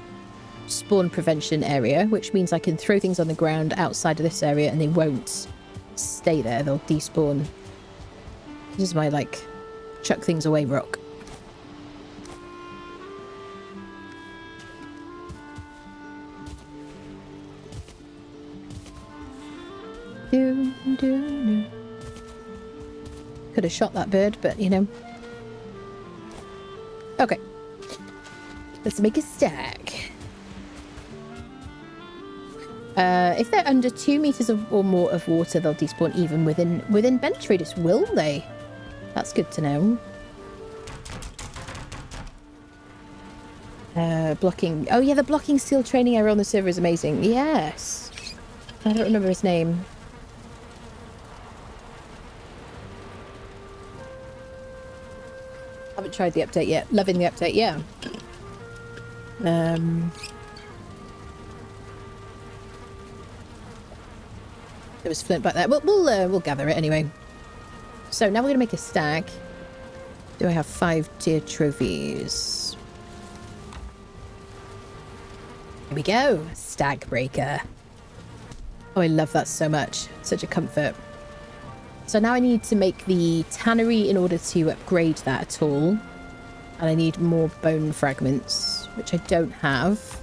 spawn prevention area, which means I can throw things on the ground outside of this area and they won't stay there. They'll despawn. This is my, like, chuck things away rock. Could have shot that bird, but you know. Okay. Let's make a stack. If they're under 2 meters or more of water, they'll despawn even within bench radius. Will they? That's good to know. Blocking. Oh yeah, the blocking steel training area on the server is amazing. Yes. I don't remember his name. Haven't tried the update yet. Loving the update, yeah. There was flint back there. We'll gather it anyway. So now we're going to make a stag. Do I have 5 tier trophies? Here we go. Stag breaker. Oh, I love that so much. Such a comfort. So now I need to make the tannery in order to upgrade that at all. And I need more bone fragments, which I don't have.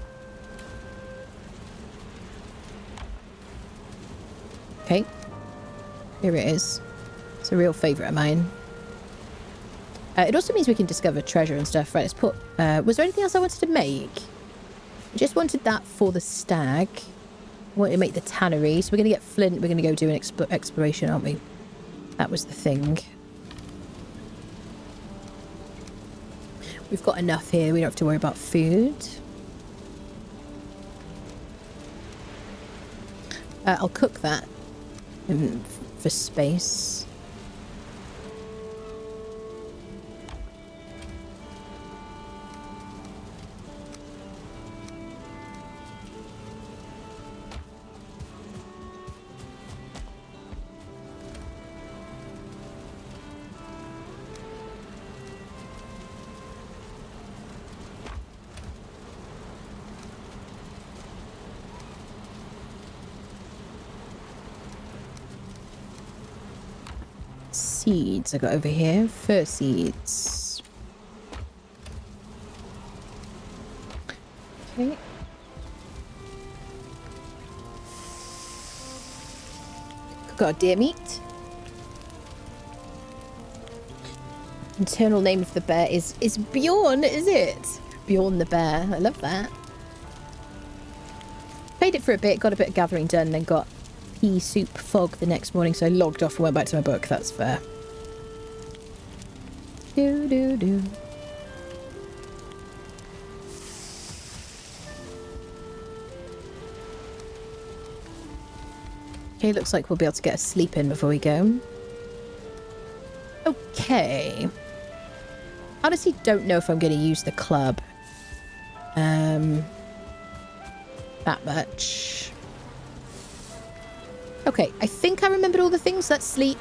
Okay. Here it is. It's a real favourite of mine. It also means we can discover treasure and stuff. Right, let's put... was there anything else I wanted to make? I just wanted that for the stag. I wanted to make the tannery. So we're going to get flint. We're going to go do an exploration, aren't we? That was the thing. We've got enough here. We don't have to worry about food. I'll cook that for space. Seeds I got over here. Fir seeds. Okay. Got deer meat. Internal name of the bear is Bjorn, is it? Bjorn the bear. I love that. Played it for a bit, got a bit of gathering done, then got pea soup fog the next morning, so I logged off and went back to my book. That's fair. Do do do. Okay, looks like we'll be able to get a sleep in before we go. Okay. Honestly, don't know if I'm going to use the club. That much. Okay, I think I remembered all the things. Let's sleep.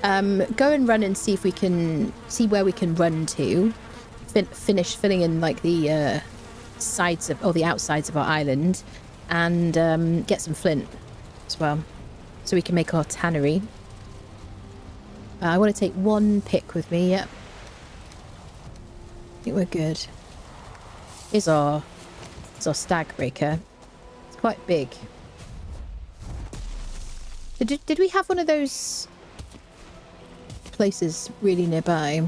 Go and run and see if we can see where we can run to. Finish filling in like the sides of or the outsides of our island, and get some flint as well, so we can make our tannery. I want to take 1 pick with me. Yep. I think we're good. Here's our stag breaker. It's quite big. Did we have one of those places really nearby?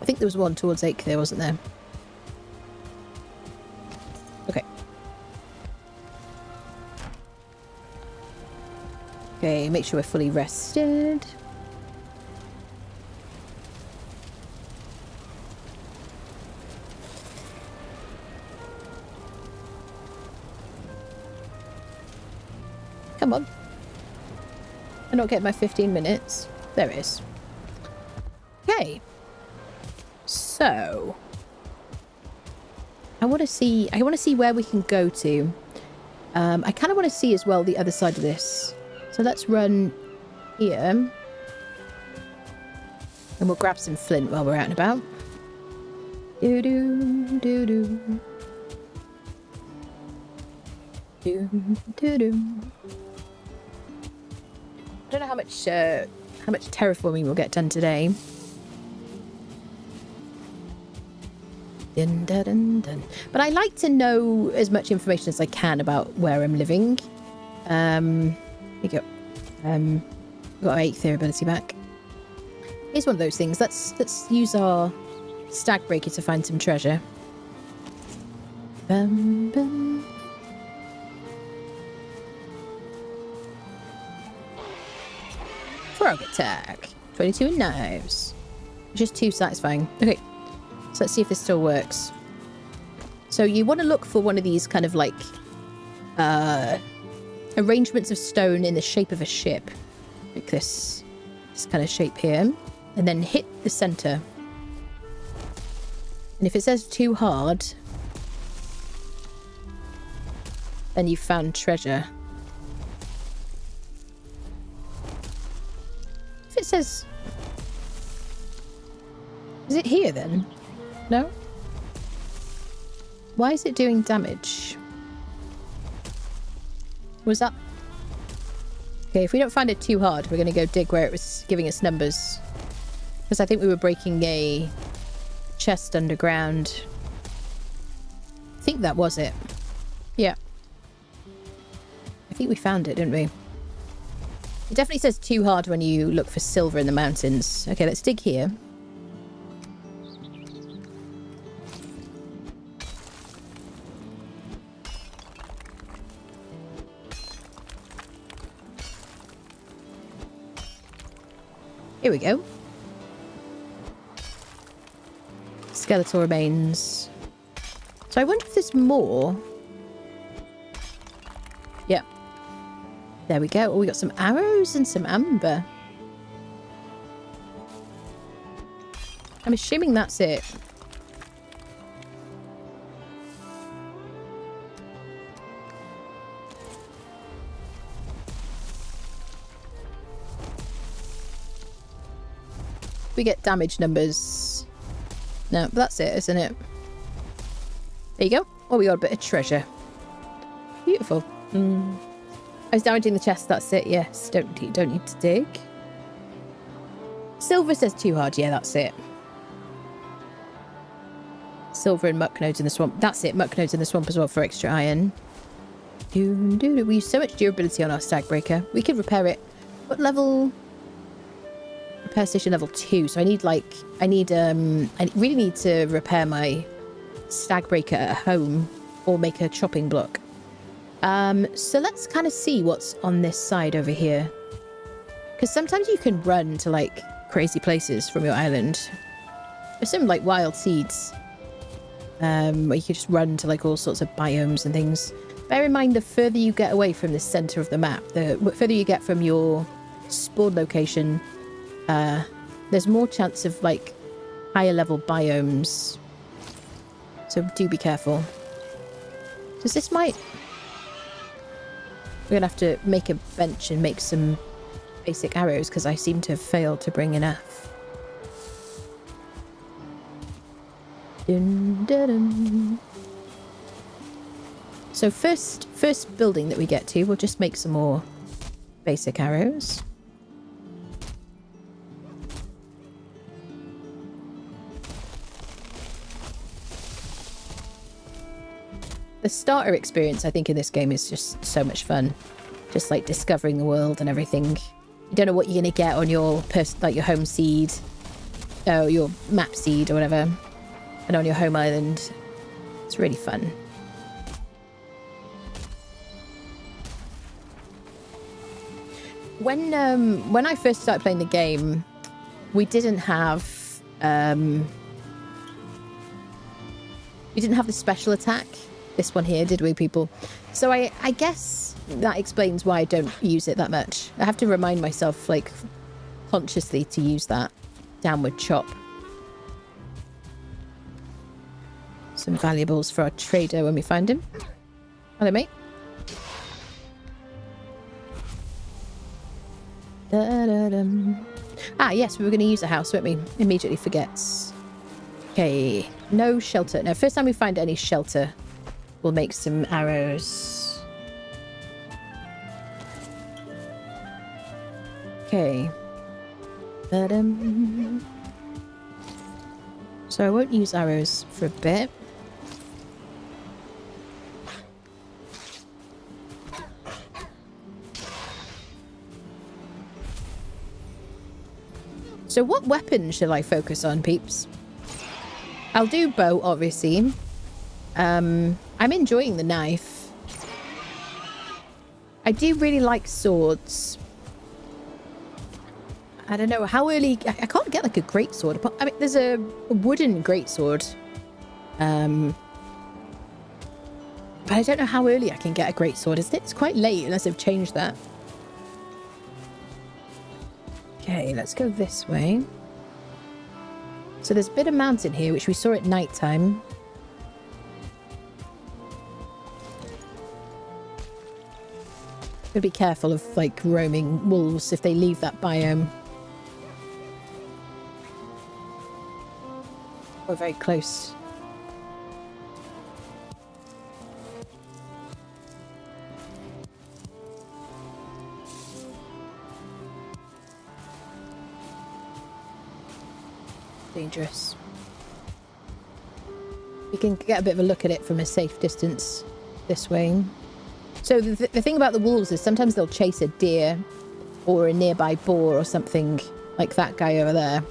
I think there was one towards Eikthyr, wasn't there? Okay. Okay, make sure we're fully rested. Come on. I'm not getting my 15 minutes. There it is. Okay. So I want to see where we can go to. I kind of want to see as well the other side of this. So let's run here. And we'll grab some flint while we're out and about. Do do do do. Do do do. I don't know how much terraforming we'll get done today. Dun, dun, dun, dun. But I like to know as much information as I can about where I'm living. Here you go. Got our Eikthyr ability back. Here's one of those things. Let's use our stag breaker to find some treasure. Bum, bum. Frog attack. 22 in knives. Just too satisfying. Okay. So let's see if this still works. So you want to look for one of these kind of like arrangements of stone in the shape of a ship. Like this kind of shape here. And then hit the center. And if it says too hard, then you've found treasure. it says... Is it here then? No? Why is it doing damage? Was that... Okay, if we don't find it too hard, we're going to go dig where it was giving us numbers. Because I think we were breaking a chest underground. I think that was it. Yeah. I think we found it, didn't we? It definitely says too hard when you look for silver in the mountains. Okay, let's dig here. Here we go. Skeletal remains. So I wonder if there's more. Yep. There we go. Oh, we got some arrows and some amber. I'm assuming that's it. We get damage numbers. No, but that's it, isn't it? There you go. Oh, we got a bit of treasure. Beautiful. I was damaging the chest, that's it. Yes, don't need to dig. Silver says too hard. Yeah, that's it. Silver and muck nodes in the swamp. That's it, muck nodes in the swamp as well for extra iron. We use so much durability on our stag breaker. We could repair it. What level? Repair station level 2. So I need I really need to repair my stag breaker at home or make a chopping block. So let's kind of see what's on this side over here. Because sometimes you can run to like crazy places from your island. There's some like wild seeds. Where you can just run to like all sorts of biomes and things. Bear in mind, the further you get away from the center of the map, the further you get from your spawn location, there's more chance of like higher level biomes. So do be careful. Does this might... We're going to have to make a bench and make some basic arrows because I seem to have failed to bring enough. Dun, dun, dun. So first building that we get to, we'll just make some more basic arrows. The starter experience, I think, in this game is just so much fun. Just like discovering the world and everything. You don't know what you're going to get on your your home seed. Oh, your map seed or whatever. And on your home island. It's really fun. When I first started playing the game, we didn't have the special attack. This one here, did we, people? So I guess that explains why I don't use it that much. I have to remind myself, like, consciously to use that downward chop. Some valuables for our trader when we find him. Hello, mate. Da-da-dum. Ah, yes, we were going to use a house, weren't we? Immediately forgets. Okay, no shelter. No, first time we find any shelter, we'll make some arrows. Okay. So I won't use arrows for a bit. So what weapon shall I focus on, peeps? I'll do bow, obviously. I'm enjoying the knife. I do really like swords. I don't know how early... I can't get like a great sword. I mean, there's a wooden great sword. But I don't know how early I can get a great sword. It's quite late unless they've changed that. Okay, let's go this way. So there's a bit of mountain here, which we saw at night time. Gotta be careful of like roaming wolves if they leave that biome. We're very close. Dangerous. You can get a bit of a look at it from a safe distance this way. So the thing about the wolves is sometimes they'll chase a deer or a nearby boar or something, like that guy over there,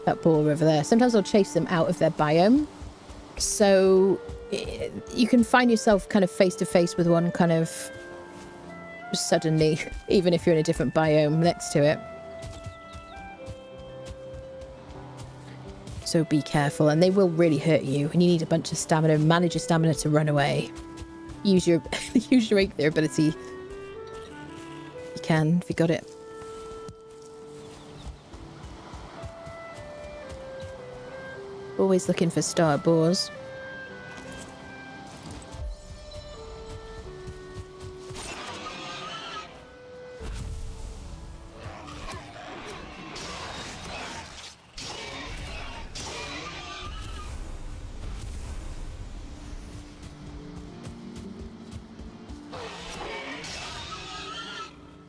that boar over there. Sometimes they'll chase them out of their biome. So you can find yourself kind of face to face with one kind of suddenly, even if you're in a different biome next to it. So be careful, and they will really hurt you, and you need a bunch of stamina. Manage your stamina to run away. Use your Eikthyr ability. You can, if you got it. Always looking for star boars.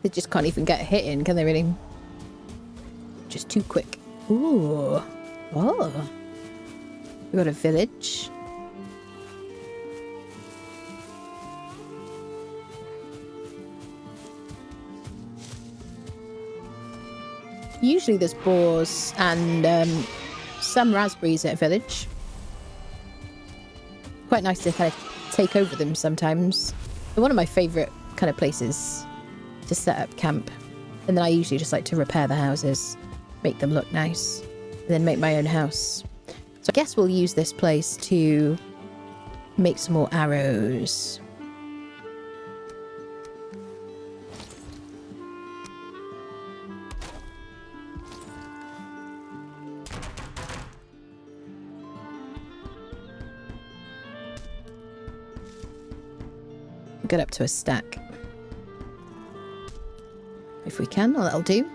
They just can't even get a hit in, can they really? Just too quick. Ooh. Oh. We got a village. Usually there's boars and some raspberries at a village. Quite nice to kind of take over them sometimes. They're one of my favourite kind of places to set up camp. And then I usually just like to repair the houses, make them look nice, and then make my own house. So I guess we'll use this place to make some more arrows. Get up to a stack. If we can, well, that'll do.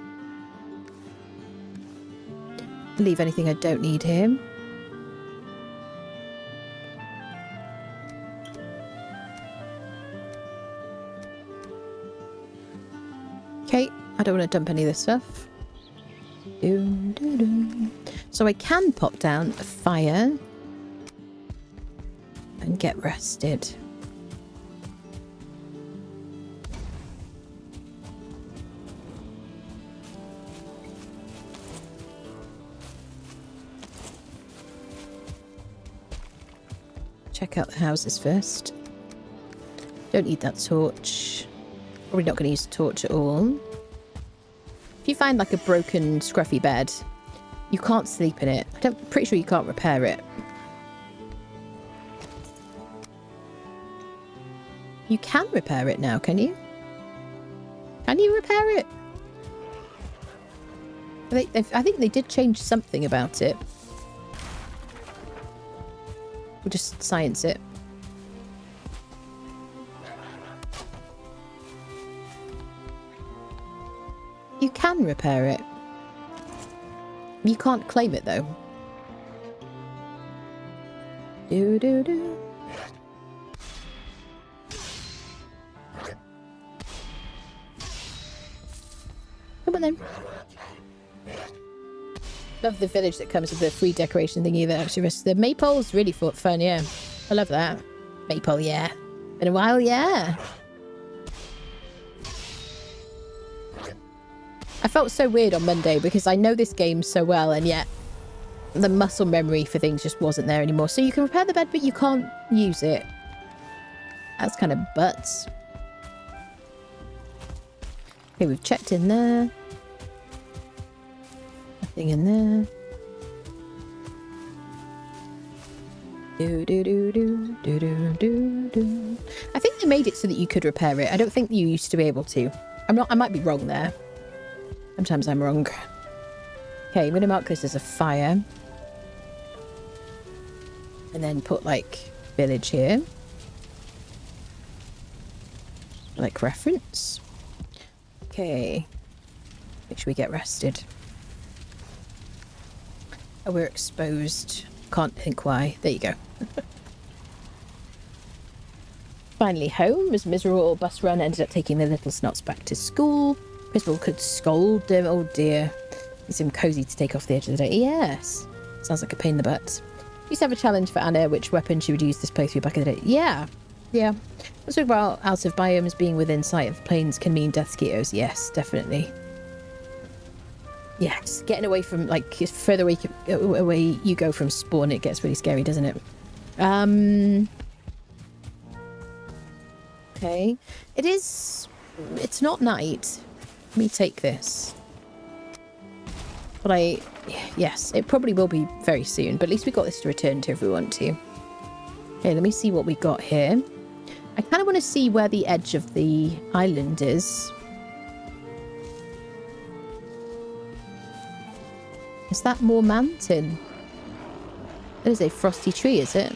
Leave anything I don't need here. Okay, I don't want to dump any of this stuff. So I can pop down a fire and get rested. Check out the houses first. Don't need that torch. Probably not going to use the torch at all. If you find like a broken scruffy bed, you can't sleep in it. I'm pretty sure you can't repair it. You can repair it now, can you? Can you repair it? I think they did change something about it. We'll just science it. You can repair it. You can't claim it though. Do. Come on then. Love the village that comes with the free decoration thingy that actually rests. The maypole's really fun, yeah. I love that. Maypole, yeah. Been a while, yeah. I felt so weird on Monday because I know this game so well and yet the muscle memory for things just wasn't there anymore. So you can repair the bed but you can't use it. That's kind of butts. Okay, we've checked in there. Nothing in there. Do. I think they made it so that you could repair it. I don't think you used to be able to. I might be wrong there. Sometimes I'm wrong. Okay, I'm gonna mark this as a fire. And then put like village here. Like reference. Okay. Make sure we get rested. Oh, we're exposed. can't think why. There you go. Finally home. His miserable bus run ended up taking the little snots back to school. Principal could scold them. Oh dear. It's him cozy to take off the edge of the day. Yes. Sounds like a pain in the butt. Used to have a challenge for Anna, which weapon she would use this playthrough back in the day. Yeah. Yeah. Let's talk about out of biomes being within sight of planes can mean death mosquitoes. Yes, definitely. Yes, getting away from, like, further away you go from spawn, it gets really scary, doesn't it? Okay. It's not night. Let me take this. But yes, it probably will be very soon, but at least we got this to return to if we want to. Okay, let me see what we got here. I kind of want to see where the edge of the island is. Is that more mountain? That is a frosty tree, is it?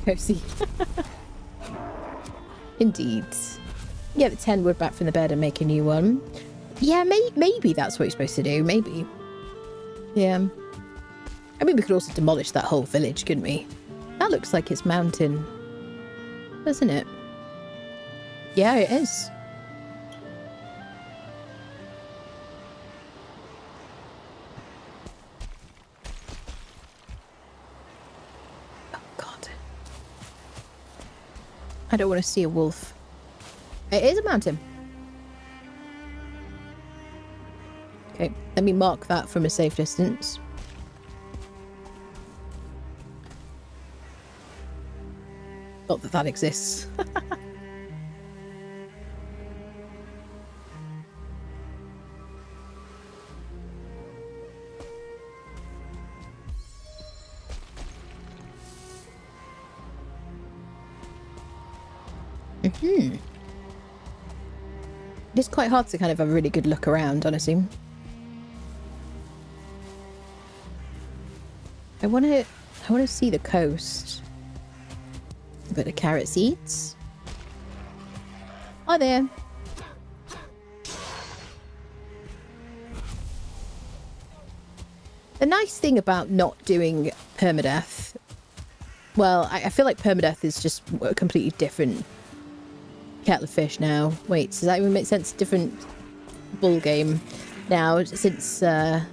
Cozy. Indeed. Yeah, the 10 wood back from the bed and make a new one. Yeah, maybe that's what you're supposed to do. Maybe. Yeah. I mean, we could also demolish that whole village, couldn't we? That looks like it's mountain. Doesn't it? Yeah, it is. I don't want to see a wolf. It is a mountain. Okay, let me mark that from a safe distance. Not that that exists. It's quite hard to kind of have a really good look around, honestly. I want to see the coast. A bit of carrot seeds. Hi there. The nice thing about not doing permadeath, well, I feel like permadeath is just a completely different kettle of fish now. Wait, does that even make sense? Different ball game now since I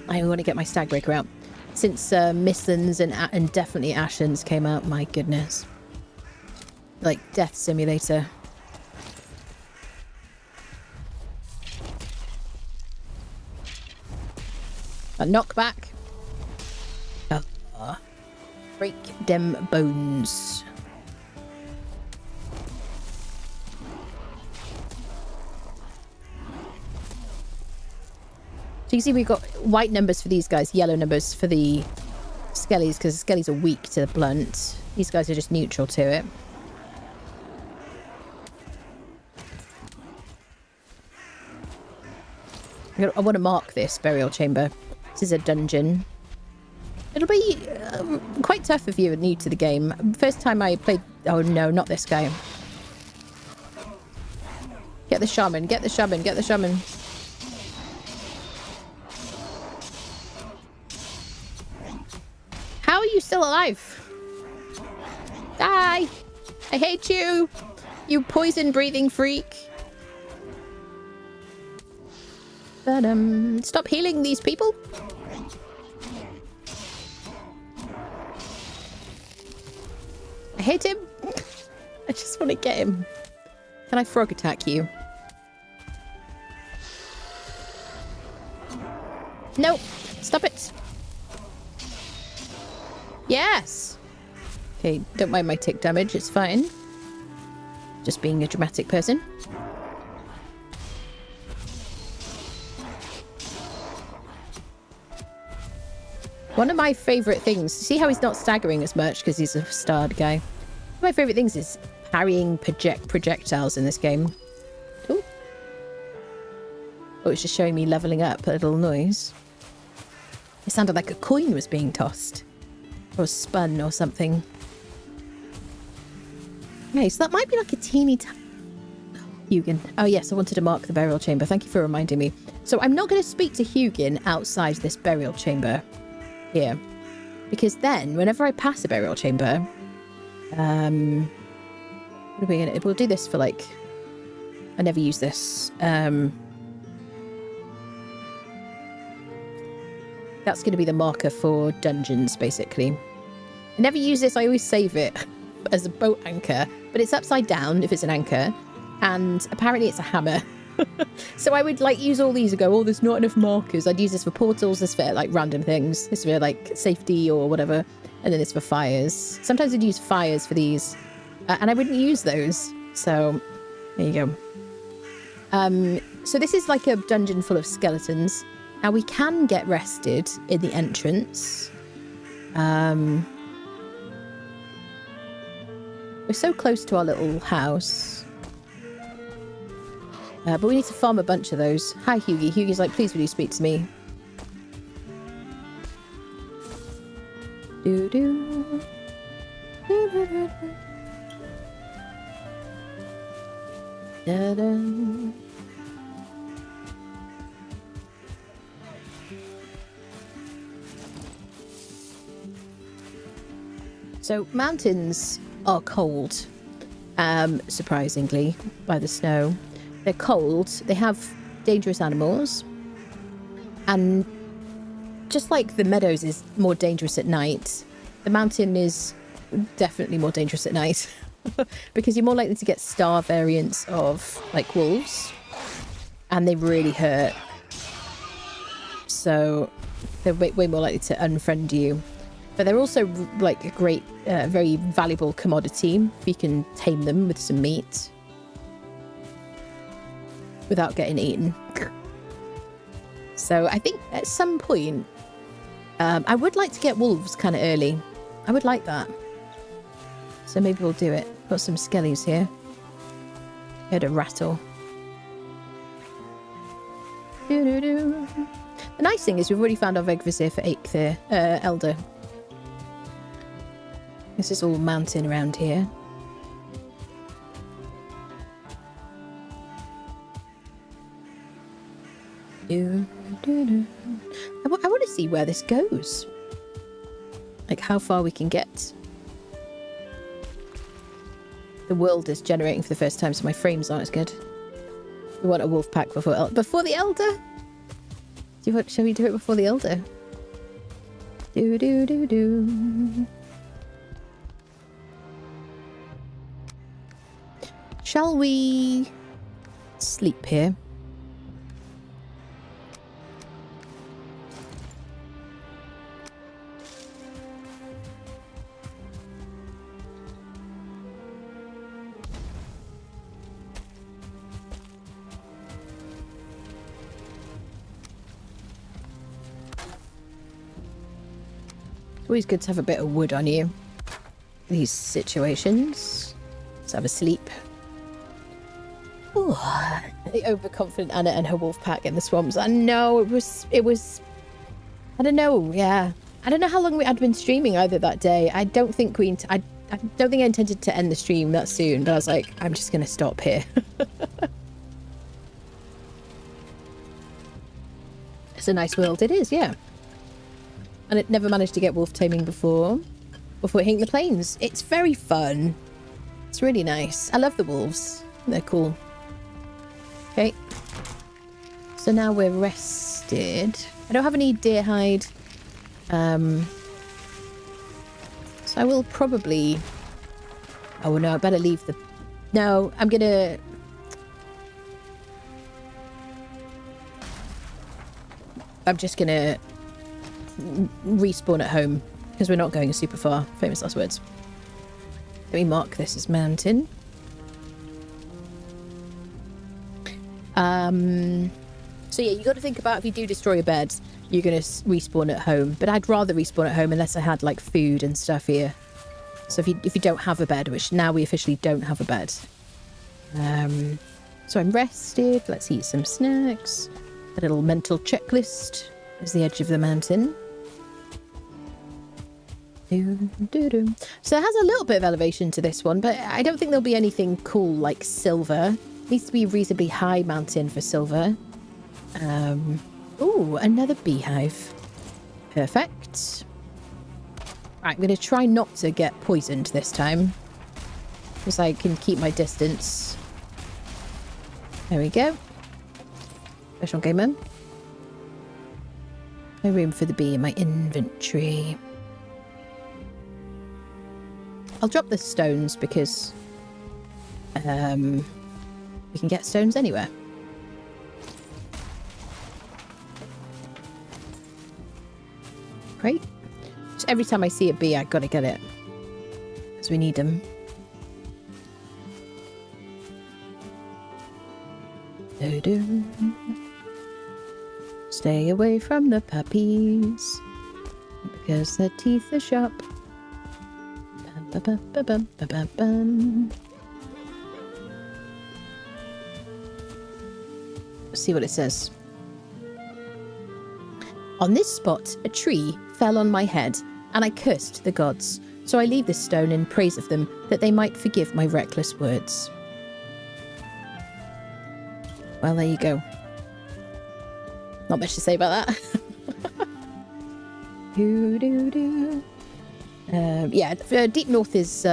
want to get my stag breaker out. Since Mistlands and definitely Ashlands came out, my goodness. Like Death Simulator. A knockback. Break them bones. So you can see we've got white numbers for these guys, yellow numbers for the skellies, because the skellies are weak to the blunt. These guys are just neutral to it. I want to mark this burial chamber. This is a dungeon. It'll be quite tough if you're new to the game. First time I played... Oh no, not this guy. Get the shaman, get the shaman, get the shaman. How are you still alive? Die! I hate you! You poison-breathing freak! But, stop healing these people! I hate him! I just want to get him. Can I frog attack you? Nope! Stop it! Yes! Okay, don't mind my tick damage, it's fine. Just being a dramatic person. One of my favourite things... See how he's not staggering as much because he's a starred guy? One of my favourite things is carrying projectiles in this game. Ooh. Oh, it's just showing me leveling up, a little noise. It sounded like a coin was being tossed. Or spun or something. Okay, so that might be like a teeny tiny... Hugin. Oh yes, I wanted to mark the burial chamber. Thank you for reminding me. So I'm not going to speak to Hugin outside this burial chamber here. Because then, whenever I pass a burial chamber... what are we going to... We'll do this for like... I never use this. That's going to be the marker for dungeons, basically. I never use this. I always save it as a boat anchor. But it's upside down if it's an anchor. And apparently it's a hammer. So I would like use all these and go, oh, there's not enough markers. I'd use this for portals, this for like random things. This for like safety or whatever. And then this for fires. Sometimes I'd use fires for these. And I wouldn't use those. So there you go. So this is like a dungeon full of skeletons. Now we can get rested in the entrance. We're so close to our little house. But we need to farm a bunch of those. Hi, Hughie. Hughie's like, please will you speak to me? Do-do. Do-do-do. Da-da. So mountains are cold, surprisingly, by the snow. They're cold, they have dangerous animals, and just like the meadows is more dangerous at night, the mountain is definitely more dangerous at night because you're more likely to get star variants of like wolves, and they really hurt. So they're way more likely to unfriend you. But they're also like a great, very valuable commodity if you can tame them with some meat without getting eaten. So I think at some point, I would like to get wolves kind of early. I would like that. So maybe we'll do it. Got some skellies here. Heard a rattle. Doo-doo-doo. The nice thing is we've already found our Vegvisir for Eikthyr, Elder. This is all mountain around here. I want to see where this goes. Like how far we can get. The world is generating for the first time, so my frames aren't as good. We want a wolf pack before the elder. Shall we do it before the elder? Do do do do. Shall we sleep here? Always good to have a bit of wood on you. These situations. Let's have a sleep. Ooh, the overconfident Anna and her wolf pack in the swamps. I know it was. I don't know. Yeah, I don't know how long I'd been streaming either that day. I don't think I don't think I intended to end the stream that soon. But I was like, I'm just gonna stop here. It's a nice world. It is, yeah. And it never managed to get wolf taming before hitting the plains. It's very fun. It's really nice. I love the wolves. They're cool. Okay. So now we're rested. I don't have any deer hide. So I will probably... Oh no, I better leave the... No, I'm gonna... I'm just gonna respawn at home because we're not going super far. Famous last words. Let me mark this as mountain. So yeah, you got to think about if you do destroy a bed, you're going to respawn at home. But I'd rather respawn at home unless I had like food and stuff here. So if you don't have a bed, which now we officially don't have a bed. So I'm rested. Let's eat some snacks. A little mental checklist. There's the edge of the mountain. So it has a little bit of elevation to this one, but I don't think there'll be anything cool like silver. It needs to be a reasonably high mountain for silver. Ooh, another beehive. Perfect. Right, I'm going to try not to get poisoned this time, because I can keep my distance. There we go. Special gamer. No room for the bee in my inventory. I'll drop the stones because we can get stones anywhere. Great. Just every time I see a bee, I gotta get it, because we need them. Stay away from the puppies, because their teeth are sharp. Let's see what it says. On this spot, a tree fell on my head, and I cursed the gods. So I leave this stone in praise of them, that they might forgive my reckless words. Well, there you go. Not much to say about that. Yeah, Deep North is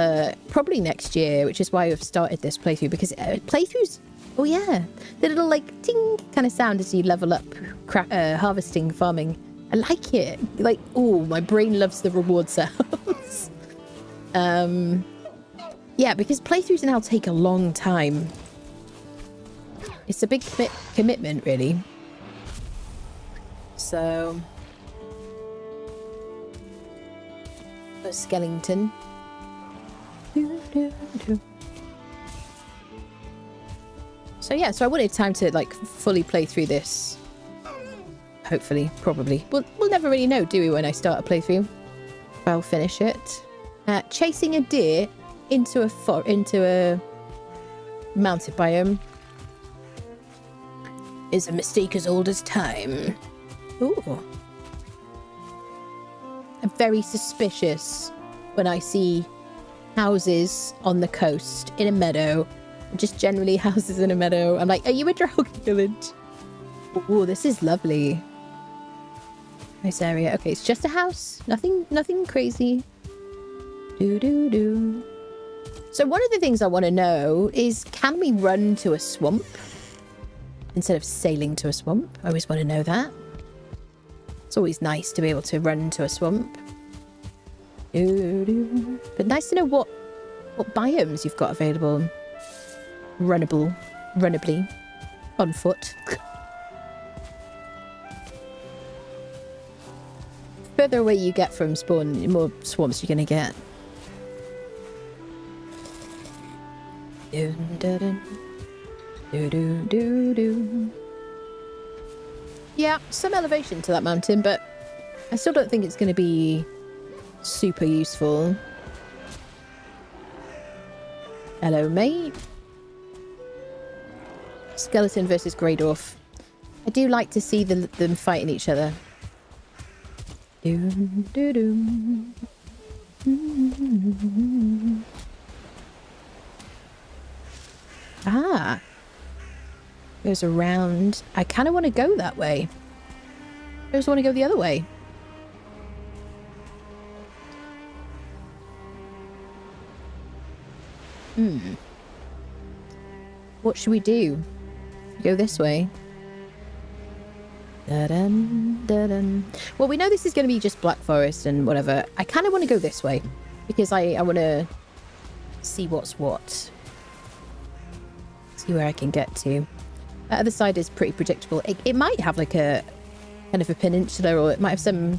probably next year, which is why we've started this playthrough, because playthroughs, oh yeah, the little like ting kind of sound as you level up harvesting, farming. I like it. Like, oh, my brain loves the reward sounds. Yeah, because playthroughs now take a long time. It's a big commitment, really. So... a skeleton. So yeah, so I wanted time to like fully play through this. Hopefully, probably. We'll never really know, do we, when I start a playthrough? I'll finish it. Chasing a deer into a mountain biome is a mistake as old as time. Ooh. I'm very suspicious when I see houses on the coast in a meadow, just generally houses in a meadow. I'm like, are you a dragon village? Oh, this is lovely. Nice area. Okay, it's just a house. Nothing crazy. So one of the things I want to know is, can we run to a swamp instead of sailing to a swamp? I always want to know that. It's always nice to be able to run to a swamp. But nice to know what biomes you've got available. Runnably. On foot. Further away you get from spawn, the more swamps you're going to get. Yeah, some elevation to that mountain, but I still don't think it's going to be super useful. Hello, mate. Skeleton versus Grey Dwarf. I do like to see them fighting each other. Ah. Goes around. I kind of want to go that way. I just want to go the other way. What should we do? Go this way. Da-dum, da-dum. Well, we know this is going to be just Black Forest and whatever. I kind of want to go this way because I want to see what's what. See where I can get to. The other side is pretty predictable. It might have like a kind of a peninsula, or it might have some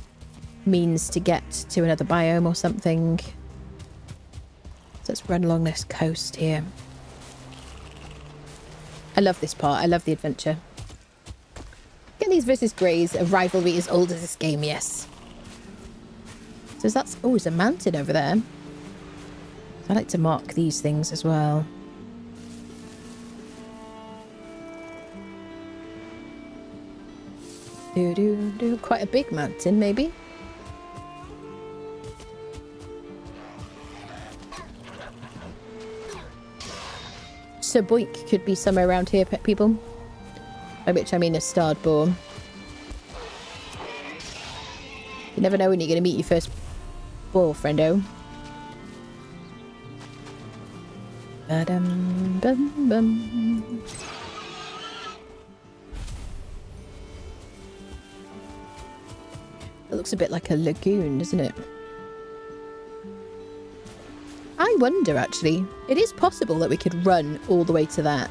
means to get to another biome or something. So let's run along this coast here. I love this part. I love the adventure. Guineas versus Greys, a rivalry as old as this game, yes. So that's... oh, there's a mountain over there. I like to mark these things as well. Quite a big mountain, maybe. So Boink could be somewhere around here, pet people. By which I mean a starred boar. You never know when you're going to meet your first boar, friendo. Ba-dum-bum-bum. It looks a bit like a lagoon, doesn't it? I wonder, actually. It is possible that we could run all the way to that.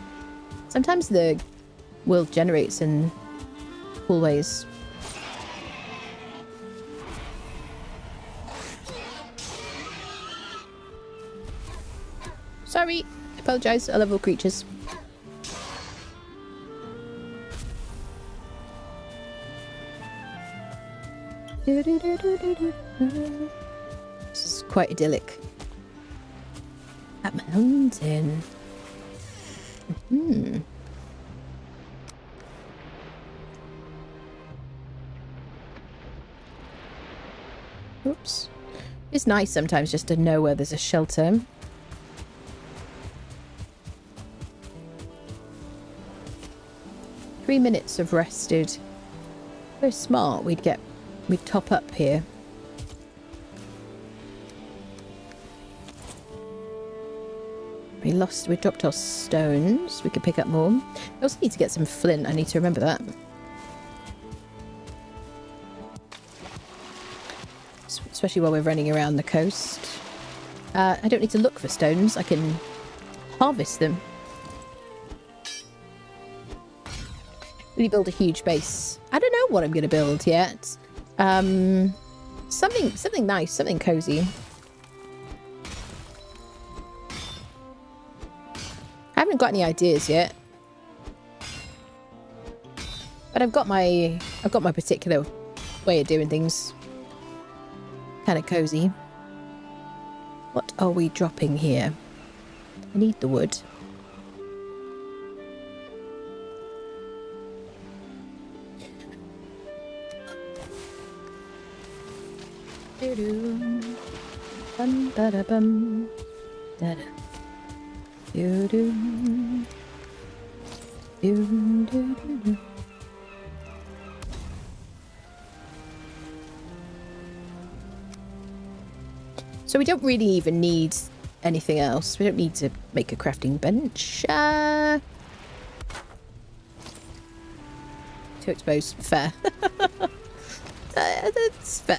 Sometimes the world generates in cool ways. Sorry. I apologise. I love all creatures. This is quite idyllic. That mountain. Oops. It's nice sometimes just to know where there's a shelter. Three minutes of rested. Very smart. We'd top up here. We dropped our stones. We could pick up more. I also need to get some flint. I need to remember that. Especially while we're running around the coast. I don't need to look for stones. I can harvest them. Really build a huge base. I don't know what I'm going to build yet. Something nice, something cozy. I haven't got any ideas yet, but I've got my particular way of doing things. Kind of cozy. What are we dropping here? I need the wood. Bum ba da bum da da. Do do do do do. So we don't really even need anything else. We don't need to make a crafting bench. Too exposed. Fair. That's fair.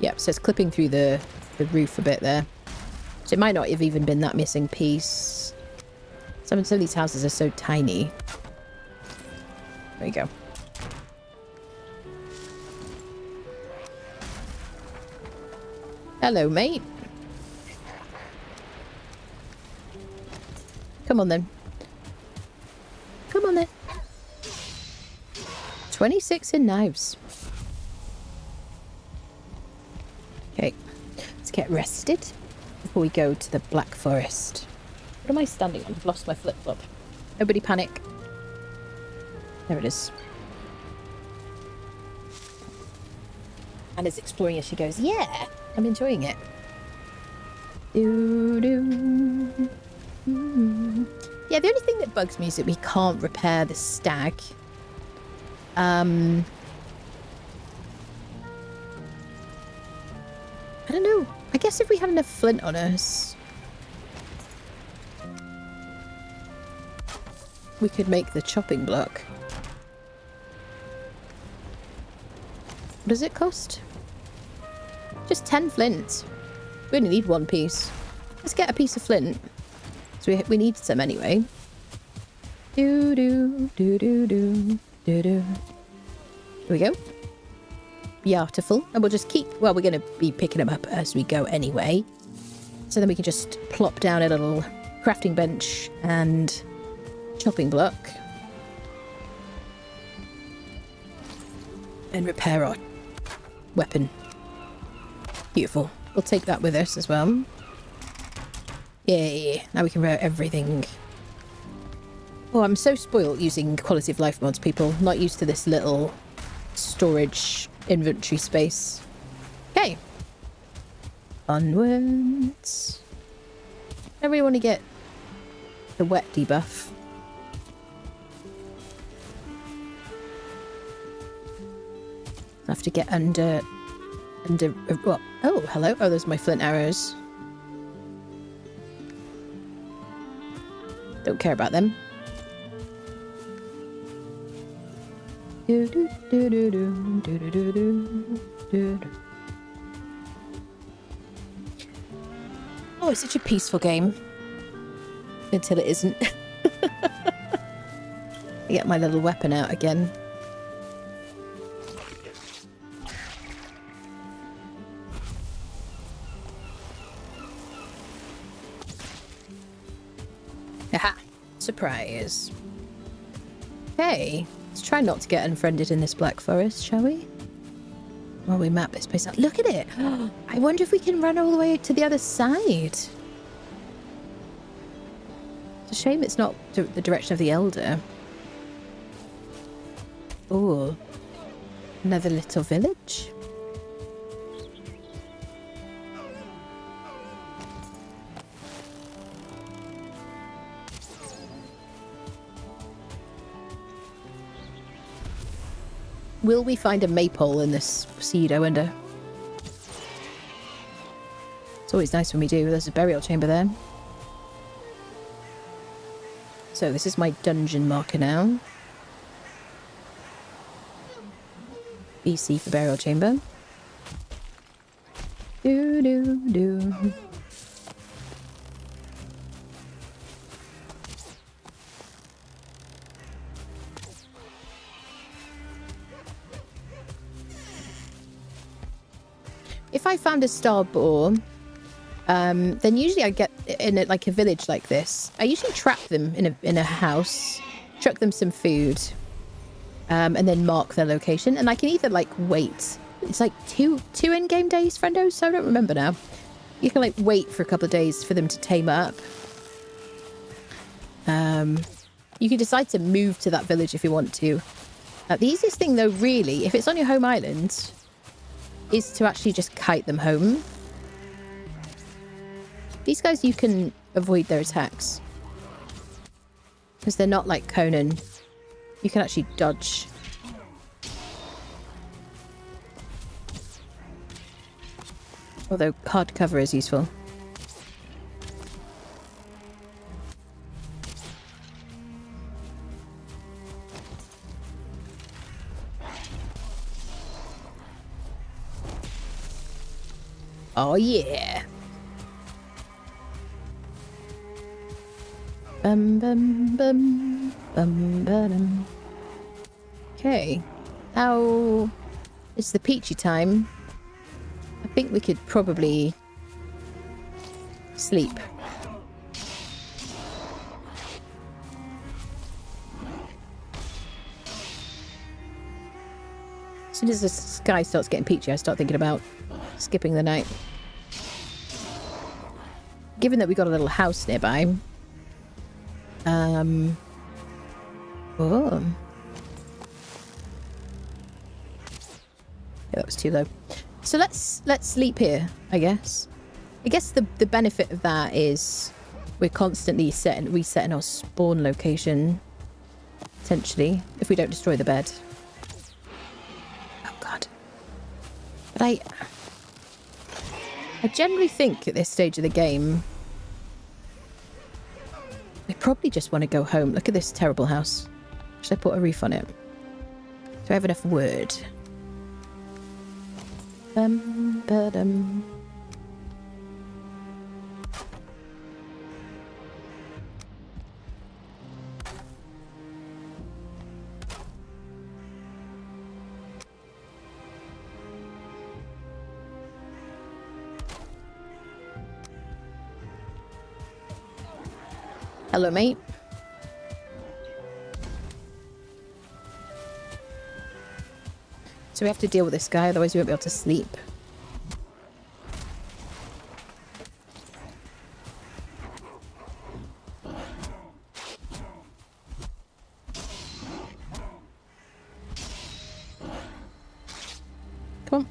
Yep, so it's clipping through the roof a bit there. So it might not have even been that missing piece. Some of these houses are so tiny. There you go. Hello, mate. Come on then. Come on then. 26 in knives. Okay, let's get rested before we go to the Black Forest. What am I standing on? I've lost my flip-flop. Nobody panic. There it is. Anna's exploring as she goes, yeah, I'm enjoying it. Yeah, the only thing that bugs me is that we can't repair the stag. I don't know. I guess if we had enough flint on us, we could make the chopping block. What does it cost? Just 10 flint. We only need one piece. Let's get a piece of flint. So we need some anyway. Here we go. Beautiful. And we'll just keep... Well, we're going to be picking them up as we go anyway. So then we can just plop down a little crafting bench and chopping block. And repair our weapon. Beautiful. We'll take that with us as well. Yay. Now we can wear everything. Oh, I'm so spoiled using quality of life mods, people. Not used to this little storage inventory space. Okay. Onwards. I really want to get the wet debuff. I have to get under what? Oh, hello. Oh, there's my flint arrows. Don't care about them. Oh, it's such a peaceful game. Until it isn't. I get my little weapon out again. Aha! Surprise. Okay, let's try not to get unfriended in this black forest, shall we? While we map this place out. Look at it! I wonder if we can run all the way to the other side. It's a shame it's not the direction of the Elder. Oh, another little village. Will we find a maypole in this seed, I wonder? It's always nice when we do. There's a burial chamber there. So this is my dungeon marker now. BC for burial chamber. Do do do. If I found a star boar, then usually I get in a village like this. I usually trap them in a house, chuck them some food, and then mark their location. And I can either wait. It's like two in-game days, friendos. So I don't remember now. You can wait for a couple of days for them to tame up. You can decide to move to that village if you want to. The easiest thing though, really, if it's on your home island, is to actually just kite them home. These guys, you can avoid their attacks. Because they're not like Conan. You can actually dodge. Although hard cover is useful. Oh yeah. Bum bum bum bum bum. Okay. Now it's the peachy time. I think we could probably sleep. As soon as the sky starts getting peachy, I start thinking about skipping the night. Given that we got a little house nearby. Oh. Yeah, that was too low. So let's sleep here, I guess. I guess the benefit of that is we're constantly resetting our spawn location. Potentially, if we don't destroy the bed. Oh god. But I generally think at this stage of the game I probably just want to go home. Look at this terrible house. Should I put a roof on it? Do I have enough wood? Ba-dum. Hello, mate. So we have to deal with this guy, otherwise we won't be able to sleep. Come on.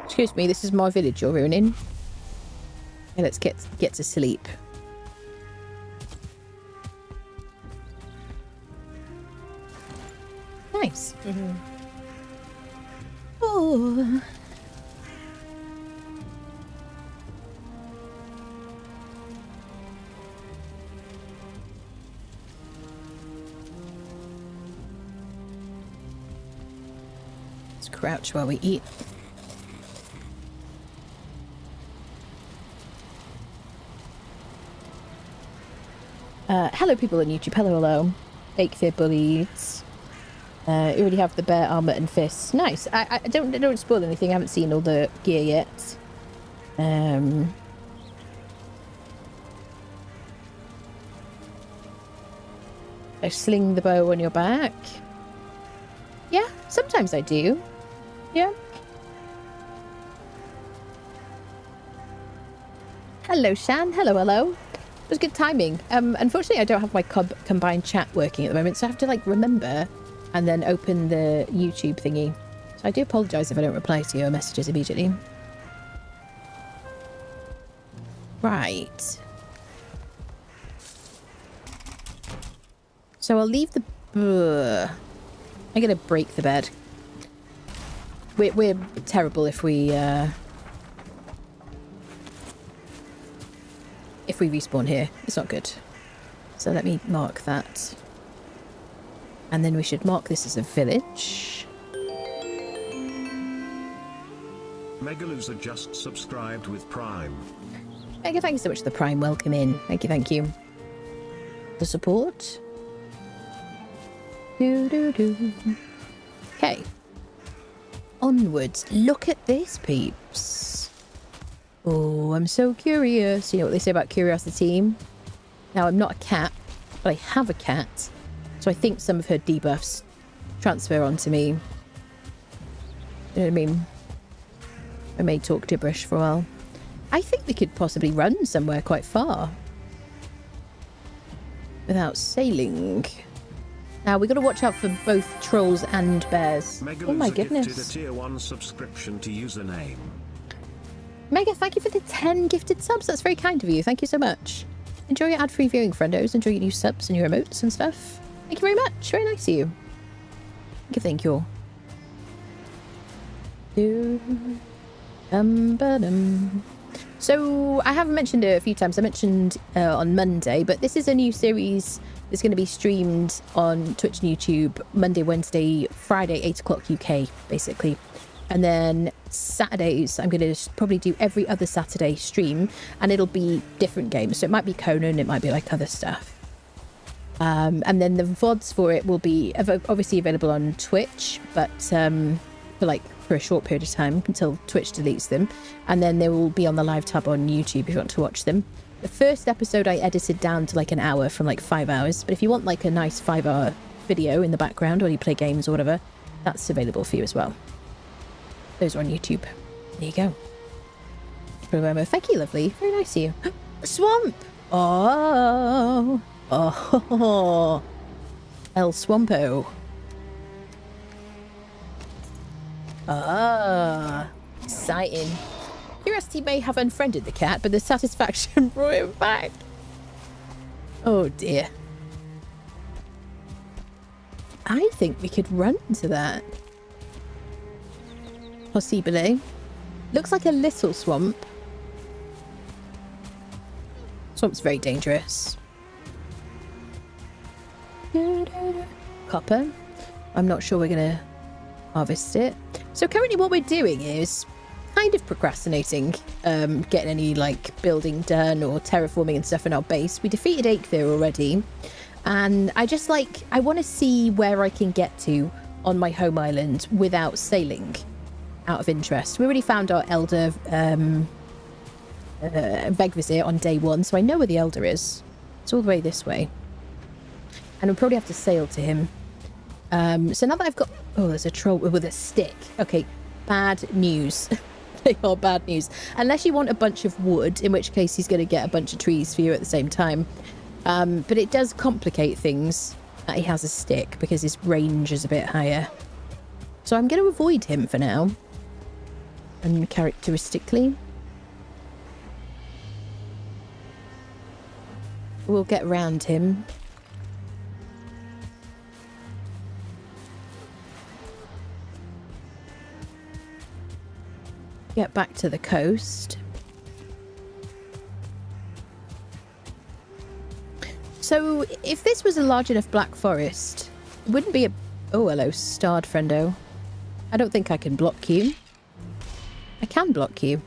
Excuse me, this is my village you're ruining. Okay, let's get to sleep. Nice. Oh. Let's crouch while we eat. Hello people on YouTube, hello. Eikthyr bullies. You already have the bear armor and fists. Nice. I don't spoil anything, I haven't seen all the gear yet. I sling the bow on your back. Yeah, sometimes I do. Yeah. Hello Shan, hello. It was good timing. Unfortunately, I don't have my combined chat working at the moment, so I have to like remember and then open the YouTube thingy. So I do apologise if I don't reply to your messages immediately. Right. So I'll leave the... I'm going to break the bed. We're terrible if we respawn here. It's not good. So let me mark that. And then we should mark this as a village. Megaloser just subscribed with Prime. Mega, thank you so much for the Prime. Welcome in. Thank you. The support. Okay. Onwards. Look at this, peeps. Oh, I'm so curious. You know what they say about curiosity? Now, I'm not a cat, but I have a cat. So I think some of her debuffs transfer onto me. You know what I mean? I may talk gibberish for a while. I think we could possibly run somewhere quite far. Without sailing. Now, we've got to watch out for both trolls and bears. Oh my goodness. Gifted a tier 1 subscription to username. Mega, thank you for the 10 gifted subs. That's very kind of you. Thank you so much. Enjoy your ad-free viewing, friendos. Enjoy your new subs and your emotes and stuff. Thank you very much. Very nice of you. Thank you. So, I haven't mentioned it a few times. I mentioned on Monday, but this is a new series that's going to be streamed on Twitch and YouTube Monday, Wednesday, Friday, 8 o'clock UK, basically. And then Saturdays, I'm going to probably do every other Saturday stream, and it'll be different games. So it might be Conan, it might be like other stuff. And then the VODs for it will be obviously available on Twitch, but for a short period of time until Twitch deletes them. And then they will be on the live tab on YouTube if you want to watch them. The first episode I edited down to like an hour from like 5 hours. But if you want like a nice 5-hour video in the background while you play games or whatever, that's available for you as well. Those are on YouTube. There you go. Thank you, lovely. Very nice of you. Swamp! Oh! Oh! El Swampo. Ah! Exciting. Curiosity may have unfriended the cat, but the satisfaction brought him back. Oh dear. I think we could run to that. Possibly. Looks like a little swamp. Swamp's very dangerous. Copper. I'm not sure we're going to harvest it. So currently what we're doing is kind of procrastinating getting any like building done or terraforming and stuff in our base. We defeated Eikthyr already. And I want to see where I can get to on my home island without sailing. Out of interest. We already found our elder Veg visit on day 1, so I know where the elder is. It's all the way this way. And we'll probably have to sail to him. So now that I've got... Oh, there's a troll with a stick. Okay, bad news. They are bad news. Unless you want a bunch of wood, in which case he's going to get a bunch of trees for you at the same time. But it does complicate things that he has a stick, because his range is a bit higher. So I'm going to avoid him for now. Uncharacteristically. We'll get around him. Get back to the coast. So, if this was a large enough black forest, it wouldn't be a... Oh, hello, starred friendo. I don't think I can block you. I can block you.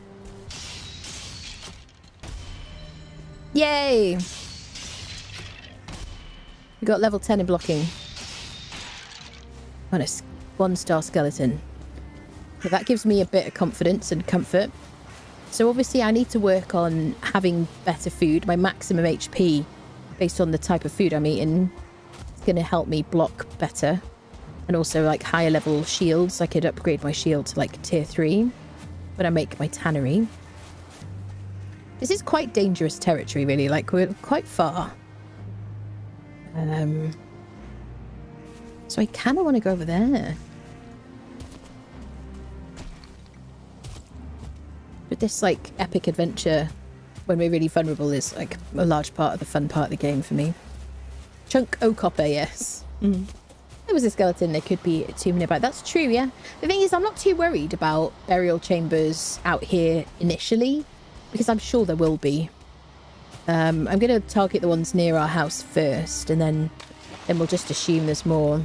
Yay! We got level 10 in blocking. On a 1-star skeleton. But that gives me a bit of confidence and comfort. So obviously I need to work on having better food. My maximum HP, based on the type of food I'm eating, is going to help me block better. And also like higher level shields. I could upgrade my shield to like tier 3 when I make my tannery. This is quite dangerous territory really. Like we're quite far. So I kind of want to go over there. But this like epic adventure when we're really vulnerable is like a large part of the fun part of the game for me. Chunk o' copper, yes. There was a skeleton there could be a tomb nearby. That's true, yeah. The thing is, I'm not too worried about burial chambers out here initially, because I'm sure there will be. I'm going to target the ones near our house first, and then we'll just assume there's more.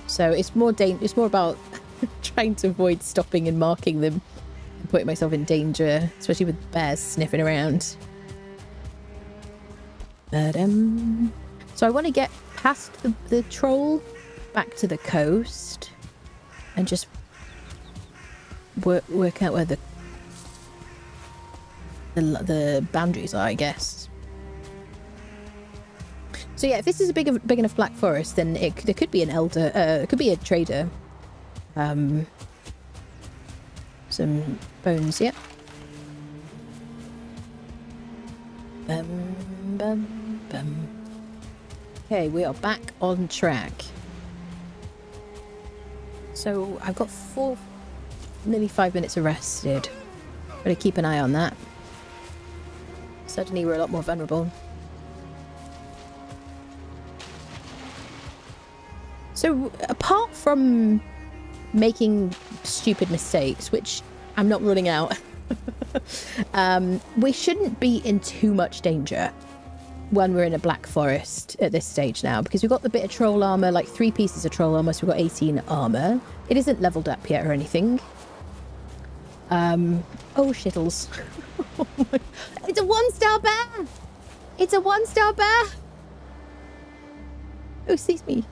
So it's more about trying to avoid stopping and marking them. Putting myself in danger, especially with bears sniffing around. But, so I want to get past the troll, back to the coast, and just work out where the boundaries are, I guess. So yeah, if this is a big enough black forest, then there could be an elder, it could be a trader. Some bones, yep. Okay, we are back on track. So I've got nearly 5 minutes arrested. Better keep an eye on that. Suddenly we're a lot more vulnerable. So apart from making stupid mistakes, which I'm not ruling out, we shouldn't be in too much danger when we're in a black forest at this stage now, because we've got the bit of troll armor, like 3 pieces of troll armor, so we've got 18 armor. It isn't leveled up yet or anything. Oh shittles. It's a 1-star bear. It's a 1-star bear. Oh, sees me.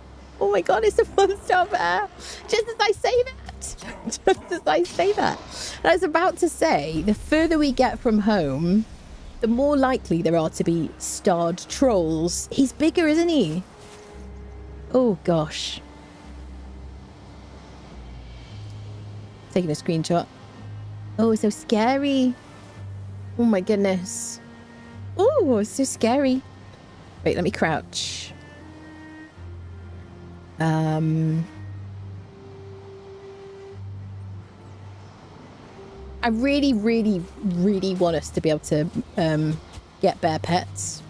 Oh my god, it's a 1-star bear. Just as I say that. Just as I say that. And I was about to say, the further we get from home, the more likely there are to be starred trolls. He's bigger, isn't he? Oh gosh. Taking a screenshot. Oh, so scary. Oh my goodness. Oh, it's so scary. Wait, let me crouch. I really, really, really want us to be able to get bear pets.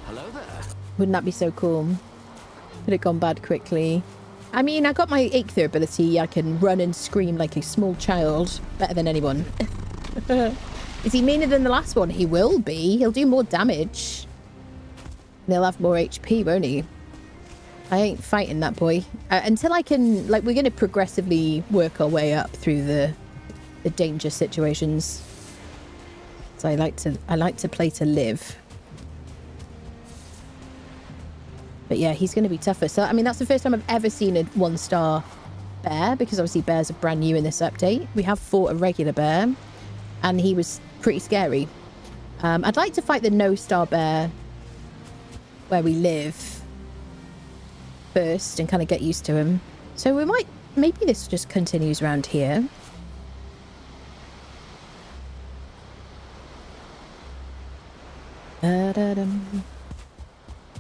Hello there. Wouldn't that be so cool? Could have gone bad quickly. I mean, I got my Eikthyr ability. I can run and scream like a small child. Better than anyone. Is he meaner than the last one? He will be. He'll do more damage. And he'll have more HP, won't he? I ain't fighting that boy. Until I can... Like, we're going to progressively work our way up through the danger situations. So I like to play to live. But yeah, he's going to be tougher. So, I mean, that's the first time I've ever seen a 1-star bear, because obviously bears are brand new in this update. We have fought a regular bear, and he was pretty scary. I'd like to fight the no-star bear where we live first and kind of get used to him. So we might... Maybe this just continues around here.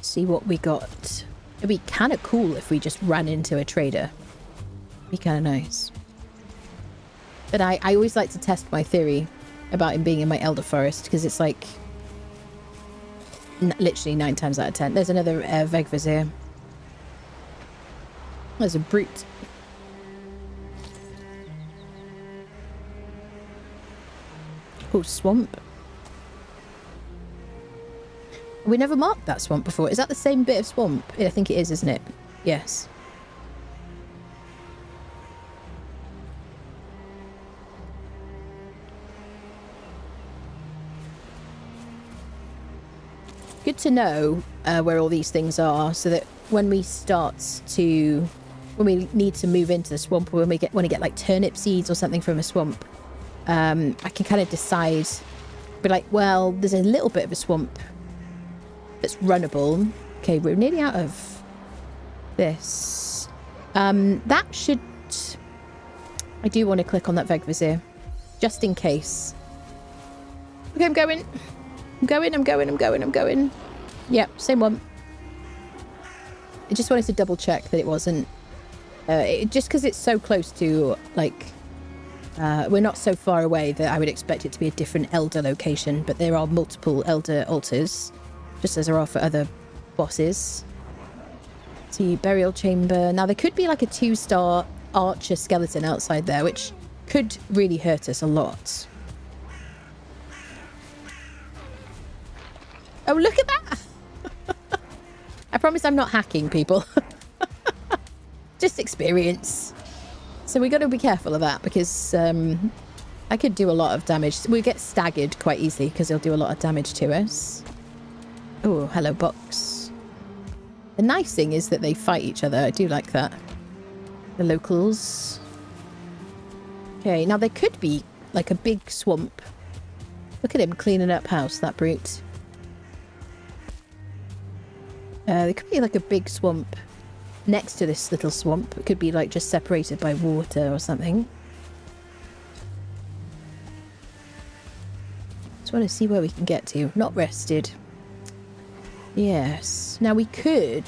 See what we got. It'd be kind of cool if we just ran into a trader. Be kind of nice. But I always like to test my theory about him being in my Elder Forest, because it's like literally 9 times out of 10. There's another Vegvizier. There's a brute. Oh, swamp. We never marked that swamp before. Is that the same bit of swamp? I think it is, isn't it? Yes. Good to know where all these things are, so that when we need to move into the swamp, or when we want to get like turnip seeds or something from a swamp, I can kind of decide, be like, well, there's a little bit of a swamp that's runnable. Okay, we're nearly out of this. That should... I do want to click on that Vegvizier, just in case. Okay, I'm going. I'm going. Yep, same one. I just wanted to double check that it wasn't... just because it's so close to, like... we're not so far away that I would expect it to be a different Elder location, but there are multiple Elder altars, just as there are for other bosses. See, burial chamber. Now, there could be like a 2-star archer skeleton outside there, which could really hurt us a lot. Oh, look at that! I promise I'm not hacking, people. Just experience. So we got to be careful of that, because I could do a lot of damage. We get staggered quite easily because they'll do a lot of damage to us. Oh, hello, box. The nice thing is that they fight each other. I do like that. The locals. Okay, now there could be like a big swamp. Look at him cleaning up house, that brute. There could be like a big swamp next to this little swamp. It could be like just separated by water or something. Just want to see where we can get to. Not rested. Yes. Now we could...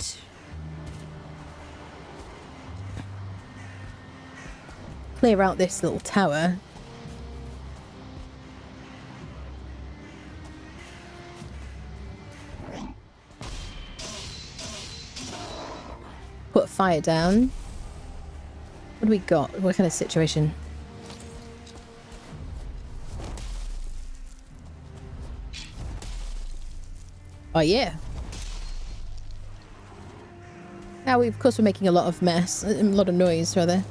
clear out this little tower. Put fire down. What do we got? What kind of situation? Oh, yeah. Now, of course, we're making a lot of mess. A lot of noise, rather.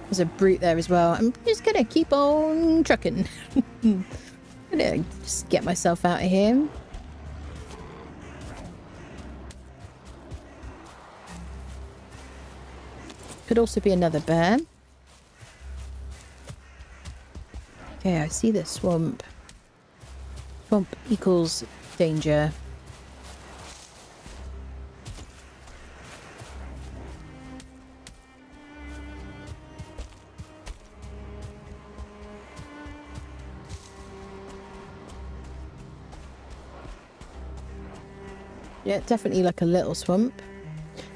There's a brute there as well. I'm just going to keep on trucking. I'm going to just get myself out of here. Could also be another bear. Okay, I see the swamp. Swamp equals danger. Yeah, definitely like a little swamp.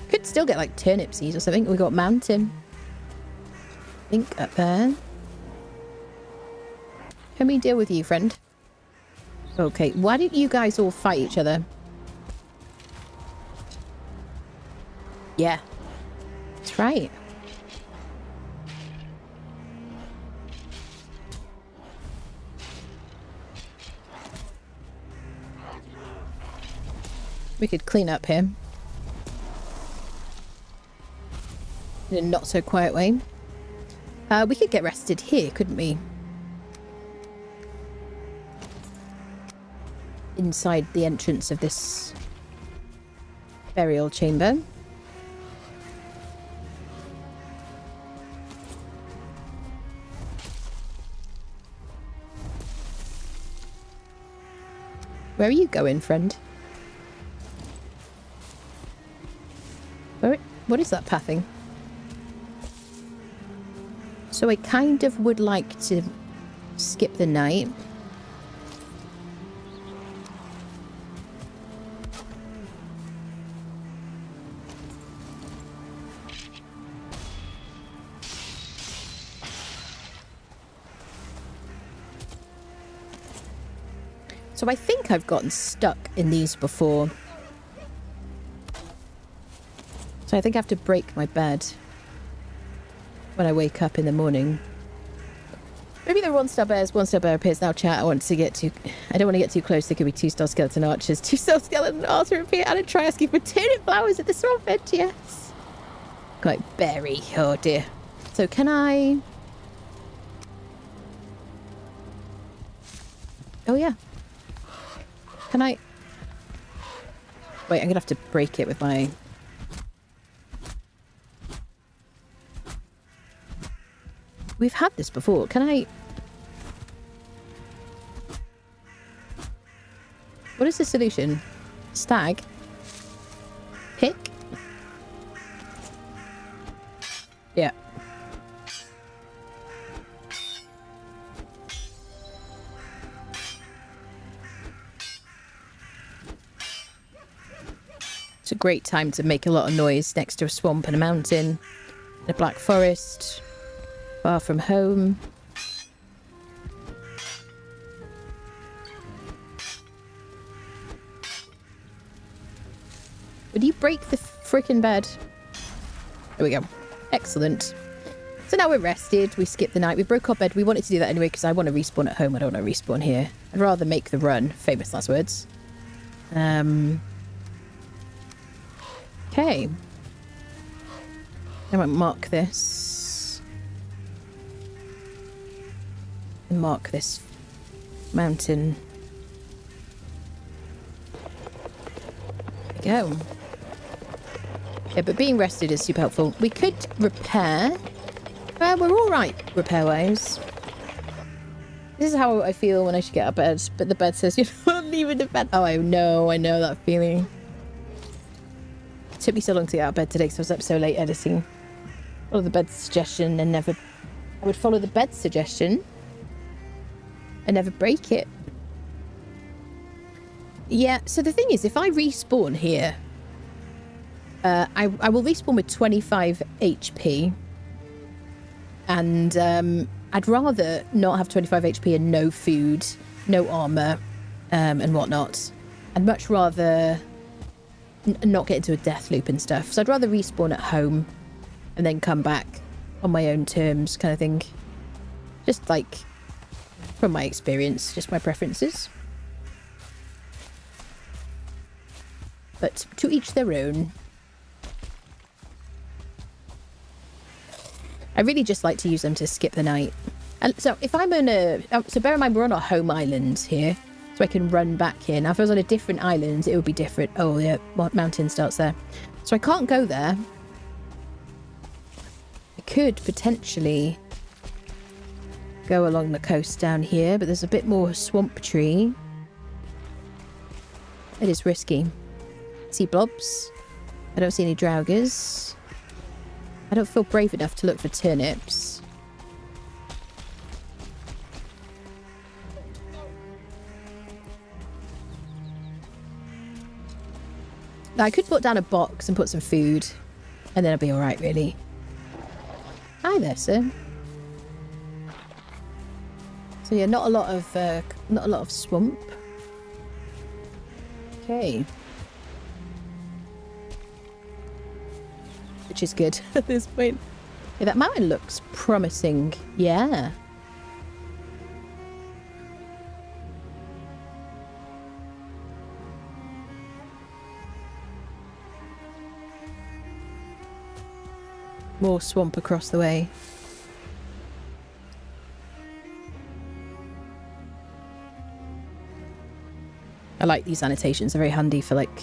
Could still get like turnip seeds or something. We got mountain. I think up there. Can we deal with you, friend? Okay, why don't you guys all fight each other? Yeah. That's right. We could clean up here. In a not so quiet way. We could get rested here, couldn't we? Inside the entrance of this burial chamber. Where are you going, friend? What is that pathing? So I kind of would like to skip the night. So I think I've gotten stuck in these before. So I think I have to break my bed when I wake up in the morning. Maybe they're one-star bears. One-star bear appears now, chat. I don't want to get too close. There could be two-star skeleton archers. Two-star skeleton archer appear and try asking for turnip flowers at the swamp end. Yes. Quite berry. Oh dear. So can I... Oh yeah. Can I... Wait, I'm going to have to break it with my... We've had this before. Can I... What is the solution? Stag? Pick? Yeah. It's a great time to make a lot of noise next to a swamp and a mountain, in a black forest, far from home. Would you break the freaking bed? There we go. Excellent. So now we're rested. We skipped the night. We broke our bed. We wanted to do that anyway because I want to respawn at home. I don't want to respawn here. I'd rather make the run. Famous last words. Okay. I might mark this. And mark this mountain. There we go. Yeah, but being rested is super helpful. We could repair. Well, we're all right repair-wise. This is how I feel when I should get out of bed, but the bed says you're not leaving the bed. Oh, I know that feeling. It took me so long to get out of bed today because I was up so late editing. Follow the bed's suggestion and never... I would follow the bed's suggestion and never break it. Yeah, so the thing is, if I respawn here, I will respawn with 25 HP. And I'd rather not have 25 HP and no food, no armor, and whatnot. I'd much rather not get into a death loop and stuff. So I'd rather respawn at home and then come back on my own terms kind of thing. Just like from my experience, just my preferences. But to each their own. I really just like to use them to skip the night. And so if I'm on a... So bear in mind, we're on our home island here. So I can run back here. Now, if I was on a different island, it would be different. Oh, yeah, mountain starts there. So I can't go there. I could potentially go along the coast down here, but there's a bit more swamp tree. It is risky. I see blobs. I don't see any draugrs. I don't feel brave enough to look for turnips. Now, I could put down a box and put some food, and then I'll be alright, really. Hi there, sir. So yeah, not a lot of swamp. Okay. Which is good at this point. Yeah, that mountain looks promising. Yeah. More swamp across the way. I like these annotations. They're very handy for like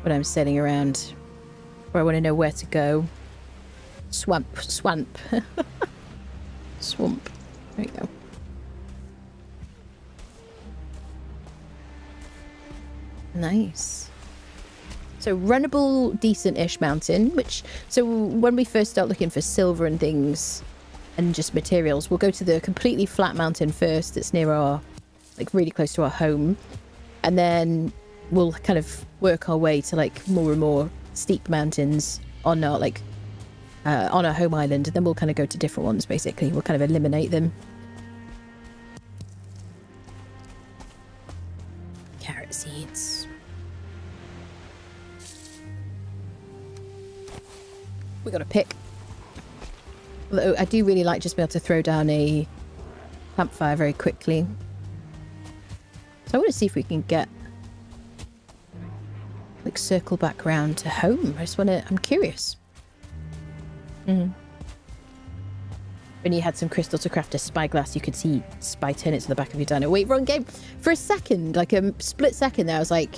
when I'm sailing around. Where I want to know where to go. Swamp. Swamp. There you go. Nice. So runnable, decent-ish mountain, which... So when we first start looking for silver and things and just materials, we'll go to the completely flat mountain first that's near our... Like, really close to our home. And then we'll kind of work our way to, like, more and more steep mountains on our, like... on our home island. And then we'll kind of go to different ones, basically. We'll kind of eliminate them. Carrot seeds. We got a pick. Although I do really like just being able to throw down a campfire very quickly. So I want to see if we can get... like, circle back round to home. I just want to... I'm curious. When you had some crystal to craft a spyglass, you could see spy turnip to the back of your dino. Wait, wrong game. For a second, like a split second there, I was like,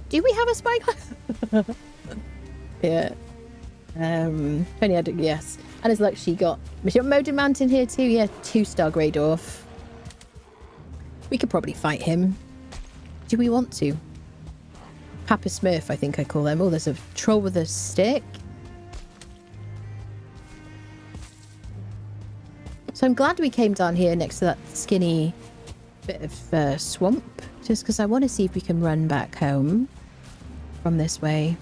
do we have a spyglass? Yeah. Only had, yes. And as luck, she got Modin Mountain here too. Yeah, 2-star Grey Dwarf. We could probably fight him. Do we want to? Papa Smurf, I think I call them. Oh, there's a troll with a stick. So I'm glad we came down here next to that skinny bit of swamp. Just because I want to see if we can run back home from this way.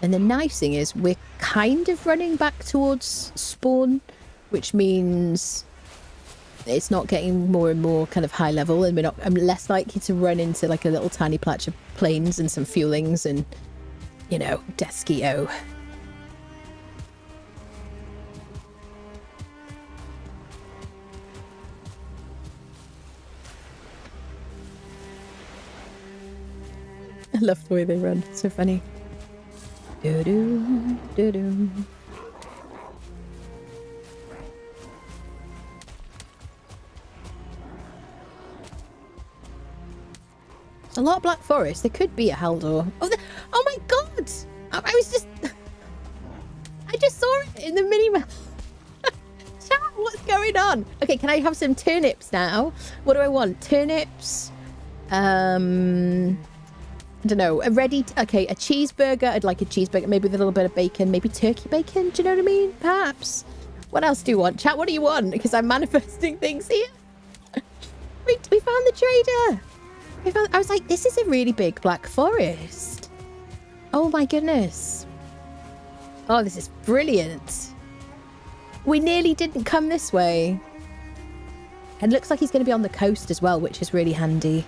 And the nice thing is we're kind of running back towards spawn, which means it's not getting more and more kind of high level, and I'm less likely to run into like a little tiny patch of plains and some fuelings and, you know, Deskio. I love the way they run. It's so funny. Do-do, do-do. A lot of Black Forest. There could be a Haldor. Oh my god! I was just... I just saw it in the mini-map. Chat, what's going on? Okay, can I have some turnips now? What do I want? Turnips. I don't know, okay, a cheeseburger. I'd like a cheeseburger, maybe with a little bit of bacon, maybe turkey bacon. Do you know what I mean? Perhaps. What else do you want? Chat, what do you want? Because I'm manifesting things here. We found the trader. I was like, this is a really big Black Forest. Oh my goodness. Oh, this is brilliant. We nearly didn't come this way. And looks like he's going to be on the coast as well, which is really handy.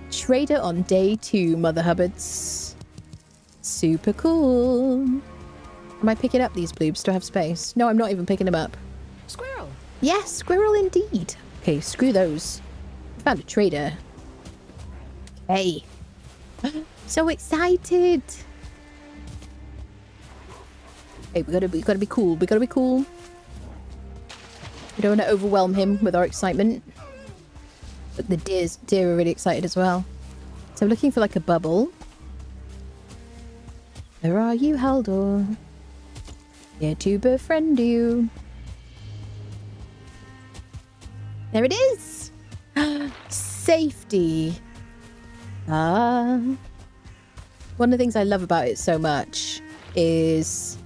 Trader on day 2, Mother Hubbards. Super cool. Am I picking up these bloobs? Do I have space? No, I'm not even picking them up. Squirrel. Yes, squirrel indeed. Okay, screw those. Found a trader. Hey. So excited. Hey, we gotta be cool. We gotta be cool. We don't want to overwhelm him with our excitement. But the deer are really excited as well. So I'm looking for like a bubble. Where are you, Haldor? Here to befriend you. There it is. Safety. One of the things I love about it so much is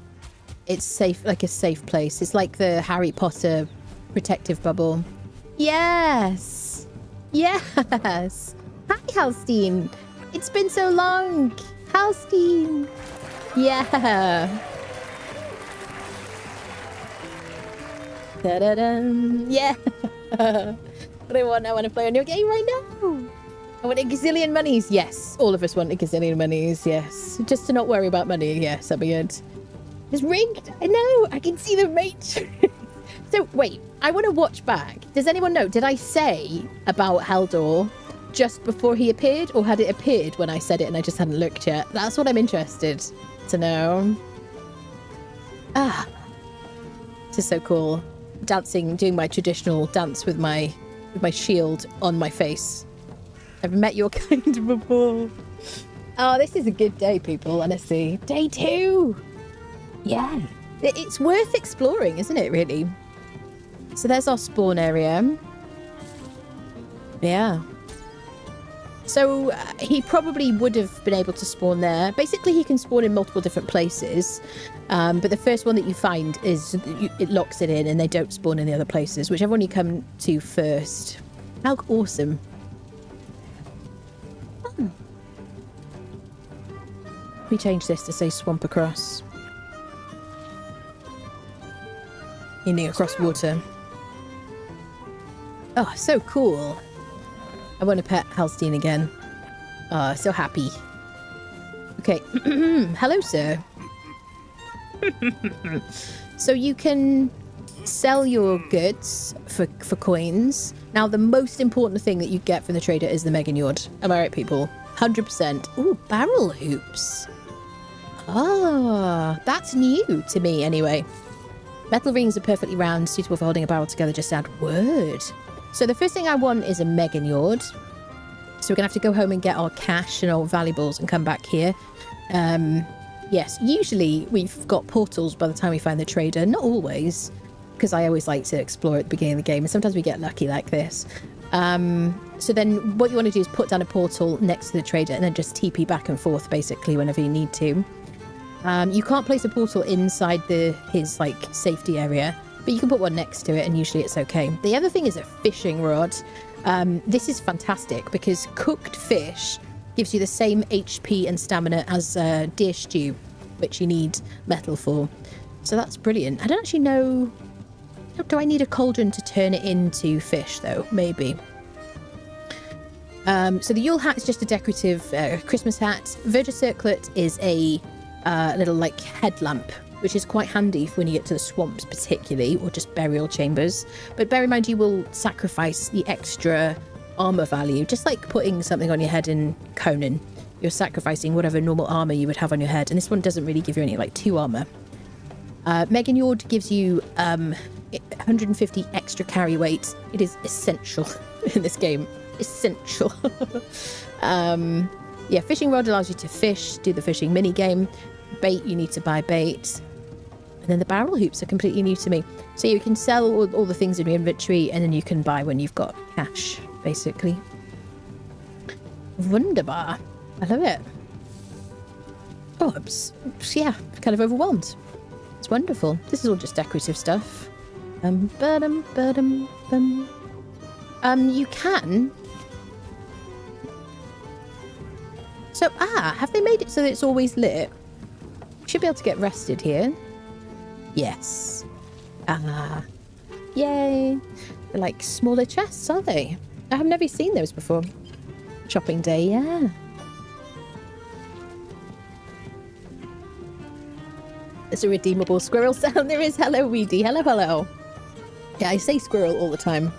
it's safe, like a safe place. It's like the Harry Potter protective bubble. Yes. Yes. Hi, Halstein. It's been so long. Halstein. Yeah. Da-da-dum. Yeah. What I want to play on your game right now. I want a gazillion monies. Yes. All of us want a gazillion monies. Yes. Just to not worry about money. Yes, that'd be good. It's rigged. I know. I can see the matrix. So, wait. I want to watch back. Does anyone know? Did I say about Haldor just before he appeared, or had it appeared when I said it and I just hadn't looked yet? That's what I'm interested to know. Ah. This is so cool. Dancing, doing my traditional dance with my shield on my face. I've met your kind before. Oh, this is a good day, people, honestly. Day 2. Yeah. It's worth exploring, isn't it, really? So there's our spawn area. Yeah. So he probably would have been able to spawn there. Basically, he can spawn in multiple different places. But the first one that you find is it locks it in and they don't spawn in the other places, whichever one you come to first. How awesome. Oh. We change this to say swamp across. Meaning across water. Oh, so cool. I want to pet Halstein again. Oh, so happy. Okay. Hello, sir. So you can sell your goods for coins. Now, the most important thing that you get from the trader is the Mega Njord. Am I right, people? 100%. Ooh, barrel hoops. Ah, that's new to me anyway. Metal rings are perfectly round, suitable for holding a barrel together. Just add word. So the first thing I want is a Mega Njord. So we're going to have to go home and get our cash and our valuables and come back here. Yes, usually we've got portals by the time we find the trader. Not always, because I always like to explore at the beginning of the game. And sometimes we get lucky like this. So then what you want to do is put down a portal next to the trader and then just TP back and forth, basically, whenever you need to. You can't place a portal inside his safety area, but you can put one next to it and usually it's okay. The other thing is a fishing rod. This is fantastic because cooked fish gives you the same HP and stamina as deer stew, which you need metal for. So that's brilliant. I don't actually know... Do I need a cauldron to turn it into fish, though? Maybe. So the Yule hat is just a decorative Christmas hat. Verdure circlet is a little headlamp, which is quite handy for when you get to the swamps particularly, or just burial chambers. But bear in mind you will sacrifice the extra armor value, just like putting something on your head in Conan. You're sacrificing whatever normal armor you would have on your head, and this one doesn't really give you any 2 armor. Mega Njord gives you 150 extra carry weight. It is essential in this game. Essential. Yeah, fishing rod allows you to fish, do the fishing mini game. Bait, you need to buy bait. And then the barrel hoops are completely new to me. So you can sell all the things in your inventory and then you can buy when you've got cash, basically. Wunderbar. I love it. Oh, yeah, kind of overwhelmed. It's wonderful. This is all just decorative stuff. You can... So, have they made it so that it's always lit? Should be able to get rested here. Yes. Yay. They're like smaller chests, are they? I have never seen those before. Shopping day, yeah. There's a redeemable squirrel sound. There is. Hello, Weedy. Hello, hello. Yeah, I say squirrel all the time.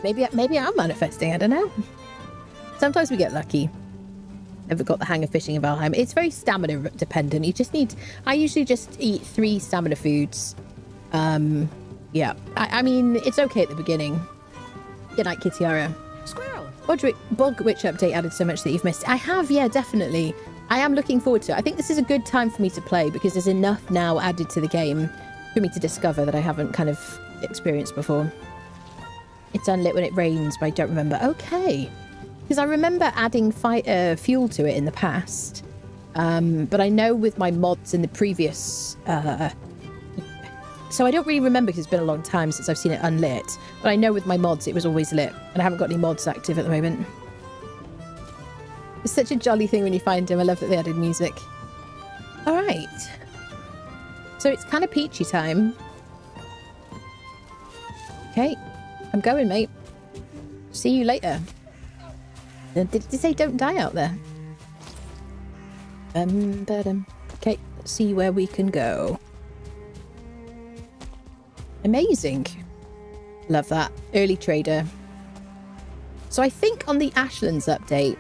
Maybe I'm manifesting. I don't know. Sometimes we get lucky. Never got the hang of fishing in Valheim. It's very stamina dependent. You just need... I usually just eat 3 stamina foods. Yeah. I mean, it's okay at the beginning. Good night, Kitiara. Squirrel! Bog Witch update added so much that you've missed. I have, yeah, definitely. I am looking forward to it. I think this is a good time for me to play because there's enough now added to the game for me to discover that I haven't kind of experienced before. It's unlit when it rains, but I don't remember. Okay. Because I remember adding fuel to it in the past. But I know with my mods in the previous... So I don't really remember because it's been a long time since I've seen it unlit. But I know with my mods it was always lit. And I haven't got any mods active at the moment. It's such a jolly thing when you find them. I love that they added music. Alright. So it's kind of peachy time. Okay. I'm going, mate. See you later. Did they say don't die out there? Okay, let's see where we can go. Amazing. Love that. Early trader. So I think on the Ashlands update,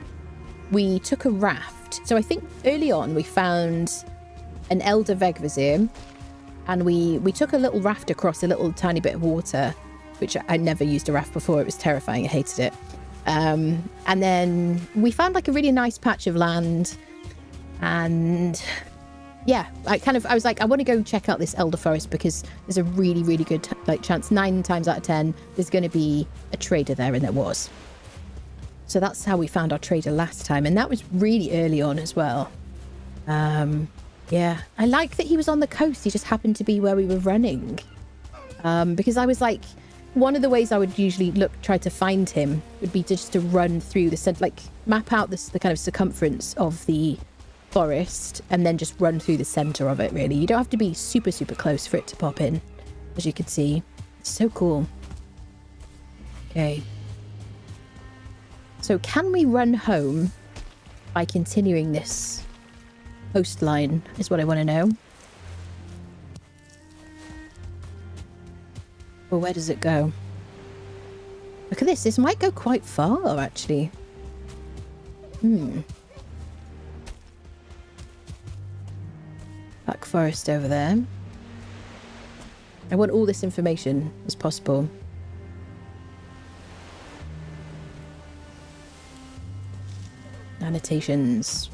we took a raft. So I think early on we found an Elder Vegvizir and we took a little raft across a little tiny bit of water, which I never used a raft before. It was terrifying. I hated it. And then we found like a really nice patch of land and yeah, I was like, I want to go check out this Elder Forest because there's a really, really good like chance 9 times out of 10 there's going to be a trader there, and there was. So that's how we found our trader last time, and that was really early on as well. Yeah, I like that he was on the coast. He just happened to be where we were running, because I was like, one of the ways I would usually try to find him would be just to run through the center, like map out the kind of circumference of the forest and then just run through the center of it. Really, you don't have to be super close for it to pop in, as you can see. It's so cool. Okay, so can we run home by continuing this coastline is what I want to know. Well, where does it go? Look at this. This might go quite far, actually. Black forest over there. I want all this information as possible. Annotations.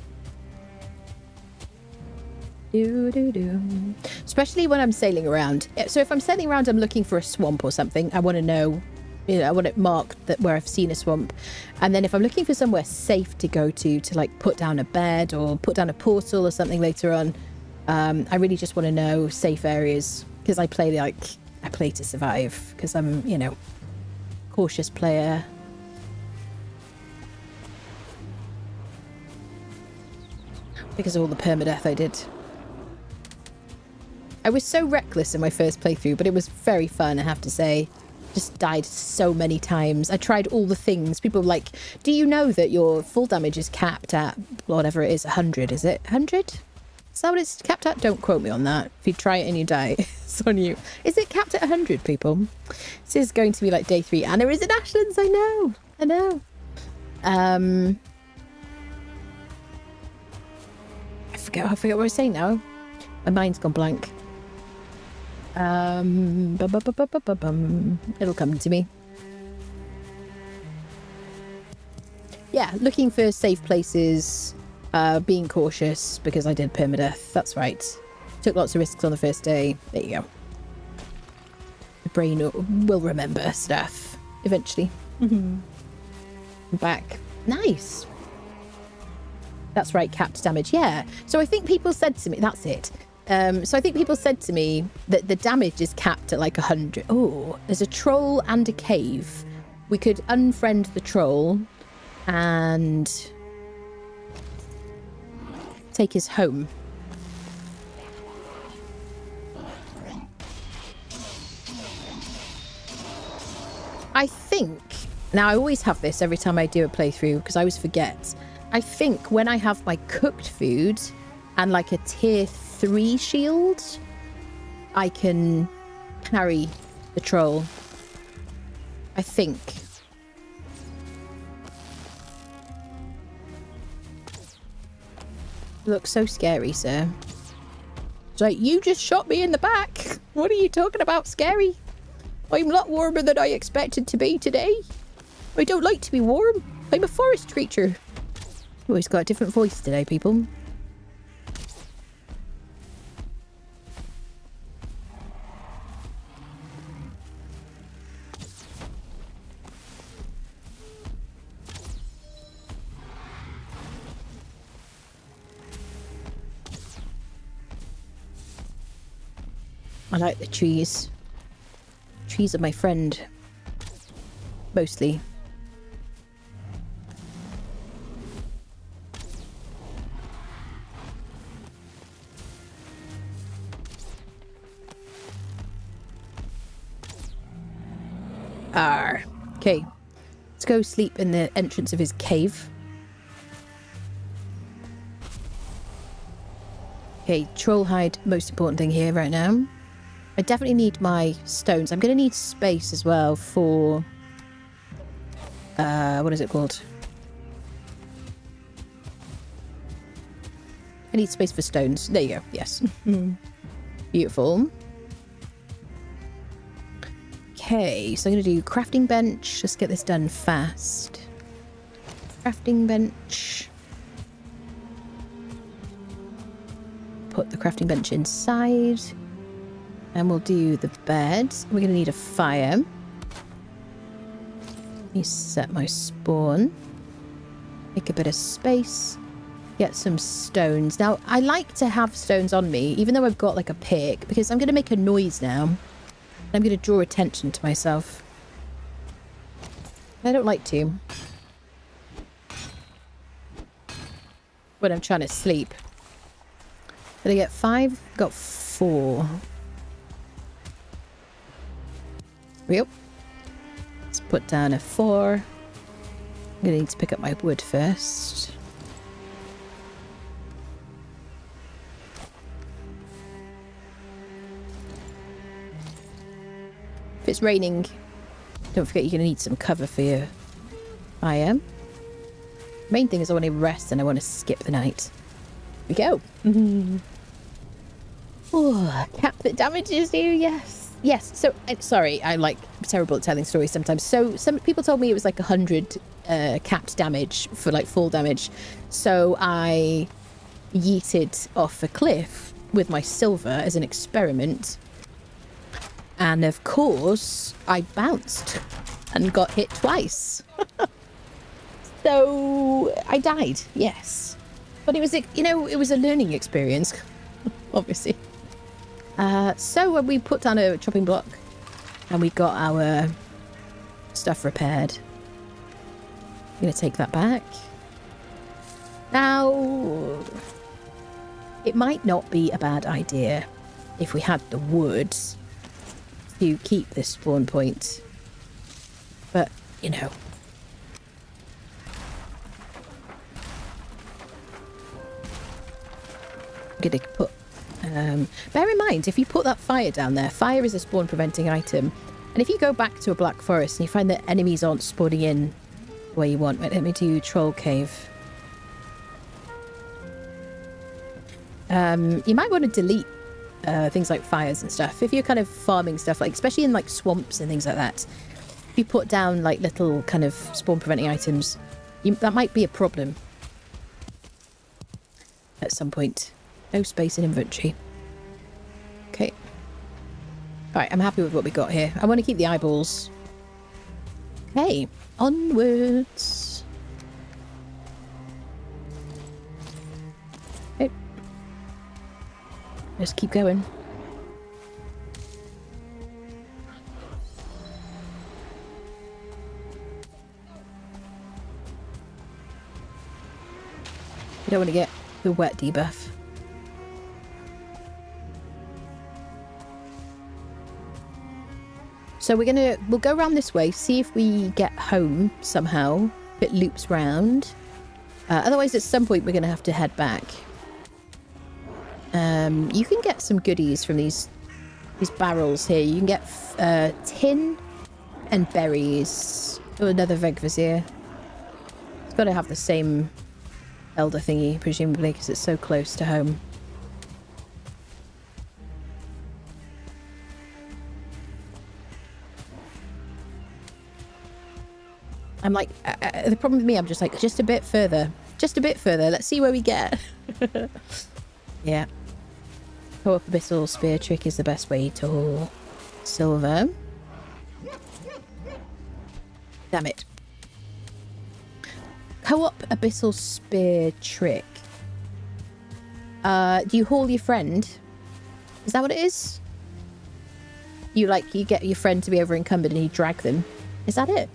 Especially when I'm sailing around. So if I'm sailing around, I'm looking for a swamp or something. I want to know, you know, I want it marked that where I've seen a swamp. And then if I'm looking for somewhere safe to go to like put down a bed or put down a portal or something later on, I really just want to know safe areas, because I play to survive, because I'm, you know, cautious player. Because of all the permadeath I did. I was so reckless in my first playthrough, but it was very fun, I have to say. Just died so many times. I tried all the things. People were like, do you know that your full damage is capped at whatever it is, 100, is it? 100? Is that what it's capped at? Don't quote me on that. If you try it and you die, it's on you. Is it capped at 100, people? This is going to be like day 3. Anna is in Ashlands, I know. I forget what I was saying now. My mind's gone blank. It'll come to me. Yeah, looking for safe places, being cautious because I did permadeath. That's right. Took lots of risks on the first day. There you go. The brain will remember stuff eventually. I'm back. Nice. That's right, capped damage. Yeah. So I think people said to me, that's it. So I think people said to me that the damage is capped at like 100. Oh, there's a troll and a cave. We could unfriend the troll and take his home. I think, now I always have this every time I do a playthrough because I always forget. I think when I have my cooked food and like a tier 3 shield, I can carry the troll. I think. Looks so scary, sir. It's like, you just shot me in the back. What are you talking about, scary? I'm a lot warmer than I expected to be today. I don't like to be warm. I'm a forest creature. Oh, he's got a different voice today, people. I like the trees. Trees are my friend. Mostly. Okay. Let's go sleep in the entrance of his cave. Okay, troll hide, most important thing here right now. I definitely need my stones. I'm going to need space as well for... what is it called? I need space for stones. There you go. Yes. Beautiful. Okay, so I'm going to do crafting bench. Just get this done fast. Crafting bench. put the crafting bench inside. And we'll do the bed. We're going to need a fire. Let me set my spawn. Make a bit of space. Get some stones. Now, I like to have stones on me, even though I've got like a pick, because I'm going to make a noise now. I'm going to draw attention to myself. I don't like to. When I'm trying to sleep. Did I get 5? Got 4. Yep. Let's put down a 4. I'm going to need to pick up my wood first. If it's raining, don't forget you're going to need some cover for your fire. Main thing is I want to rest and I want to skip the night. Here we go. Oh, cap that damages you, yes. Yes, so, sorry, I'm terrible at telling stories sometimes. So, some people told me it was like 100 capped damage for like full damage. So, I yeeted off a cliff with my silver as an experiment. And of course, I bounced and got hit twice. So I died, yes. But it was, it was a learning experience, obviously. So we put down a chopping block and we got our stuff repaired. I'm going to take that back. Now, it might not be a bad idea if we had the wood to keep this spawn point, but I'm gonna put bear in mind, if you put that fire down there, fire is a spawn preventing item, and if you go back to a black forest and you find that enemies aren't spawning in where you want, let me do troll cave. You might want to delete things like fires and stuff. If you're kind of farming stuff, like especially in like swamps and things like that, if you put down like little kind of spawn preventing items, that might be a problem at some point. No space in inventory. Okay. Alright, I'm happy with what we got here. I want to keep the eyeballs. Okay, onwards. Okay. Just keep going. You don't want to get the wet debuff. So we'll go around this way, see if we get home somehow, if it loops round. Otherwise, at some point, we're going to have to head back. You can get some goodies from these barrels here. You can get tin and berries. Oh, another Vegvizier. It's got to have the same elder thingy, presumably, because it's so close to home. I'm like, the problem with me, I'm just like, just a bit further. Just a bit further. Let's see where we get. Yeah. Co-op abyssal spear trick is the best way to haul silver. Damn it. Co-op abyssal spear trick. Do you haul your friend? Is that what it is? You get your friend to be over encumbered and you drag them. Is that it?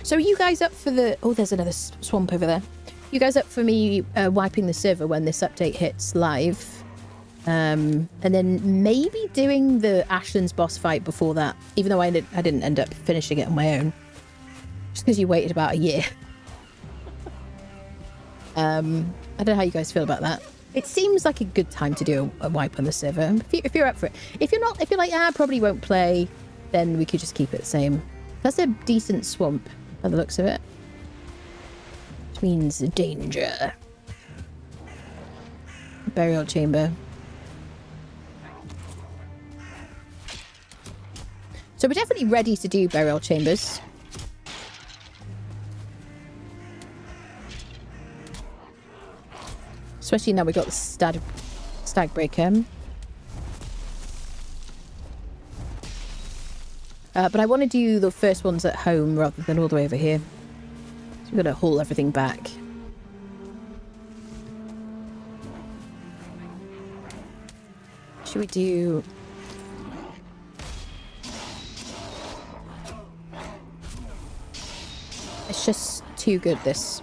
So are you guys up for the... Oh, there's another swamp over there. You guys up for me wiping the server when this update hits live? And then maybe doing the Ashlands boss fight before that, even though I didn't end up finishing it on my own. Just because you waited about a year. I don't know how you guys feel about that. It seems like a good time to do a wipe on the server. If you're up for it. If you're not, if you're like, I probably won't play, then we could just keep it the same. That's a decent swamp, by the looks of it. Which means danger. Burial chamber. So we're definitely ready to do burial chambers. Especially now we've got the stag breaker. But I want to do the first ones at home rather than all the way over here. So we've got to haul everything back. Should we do... It's just too good, this.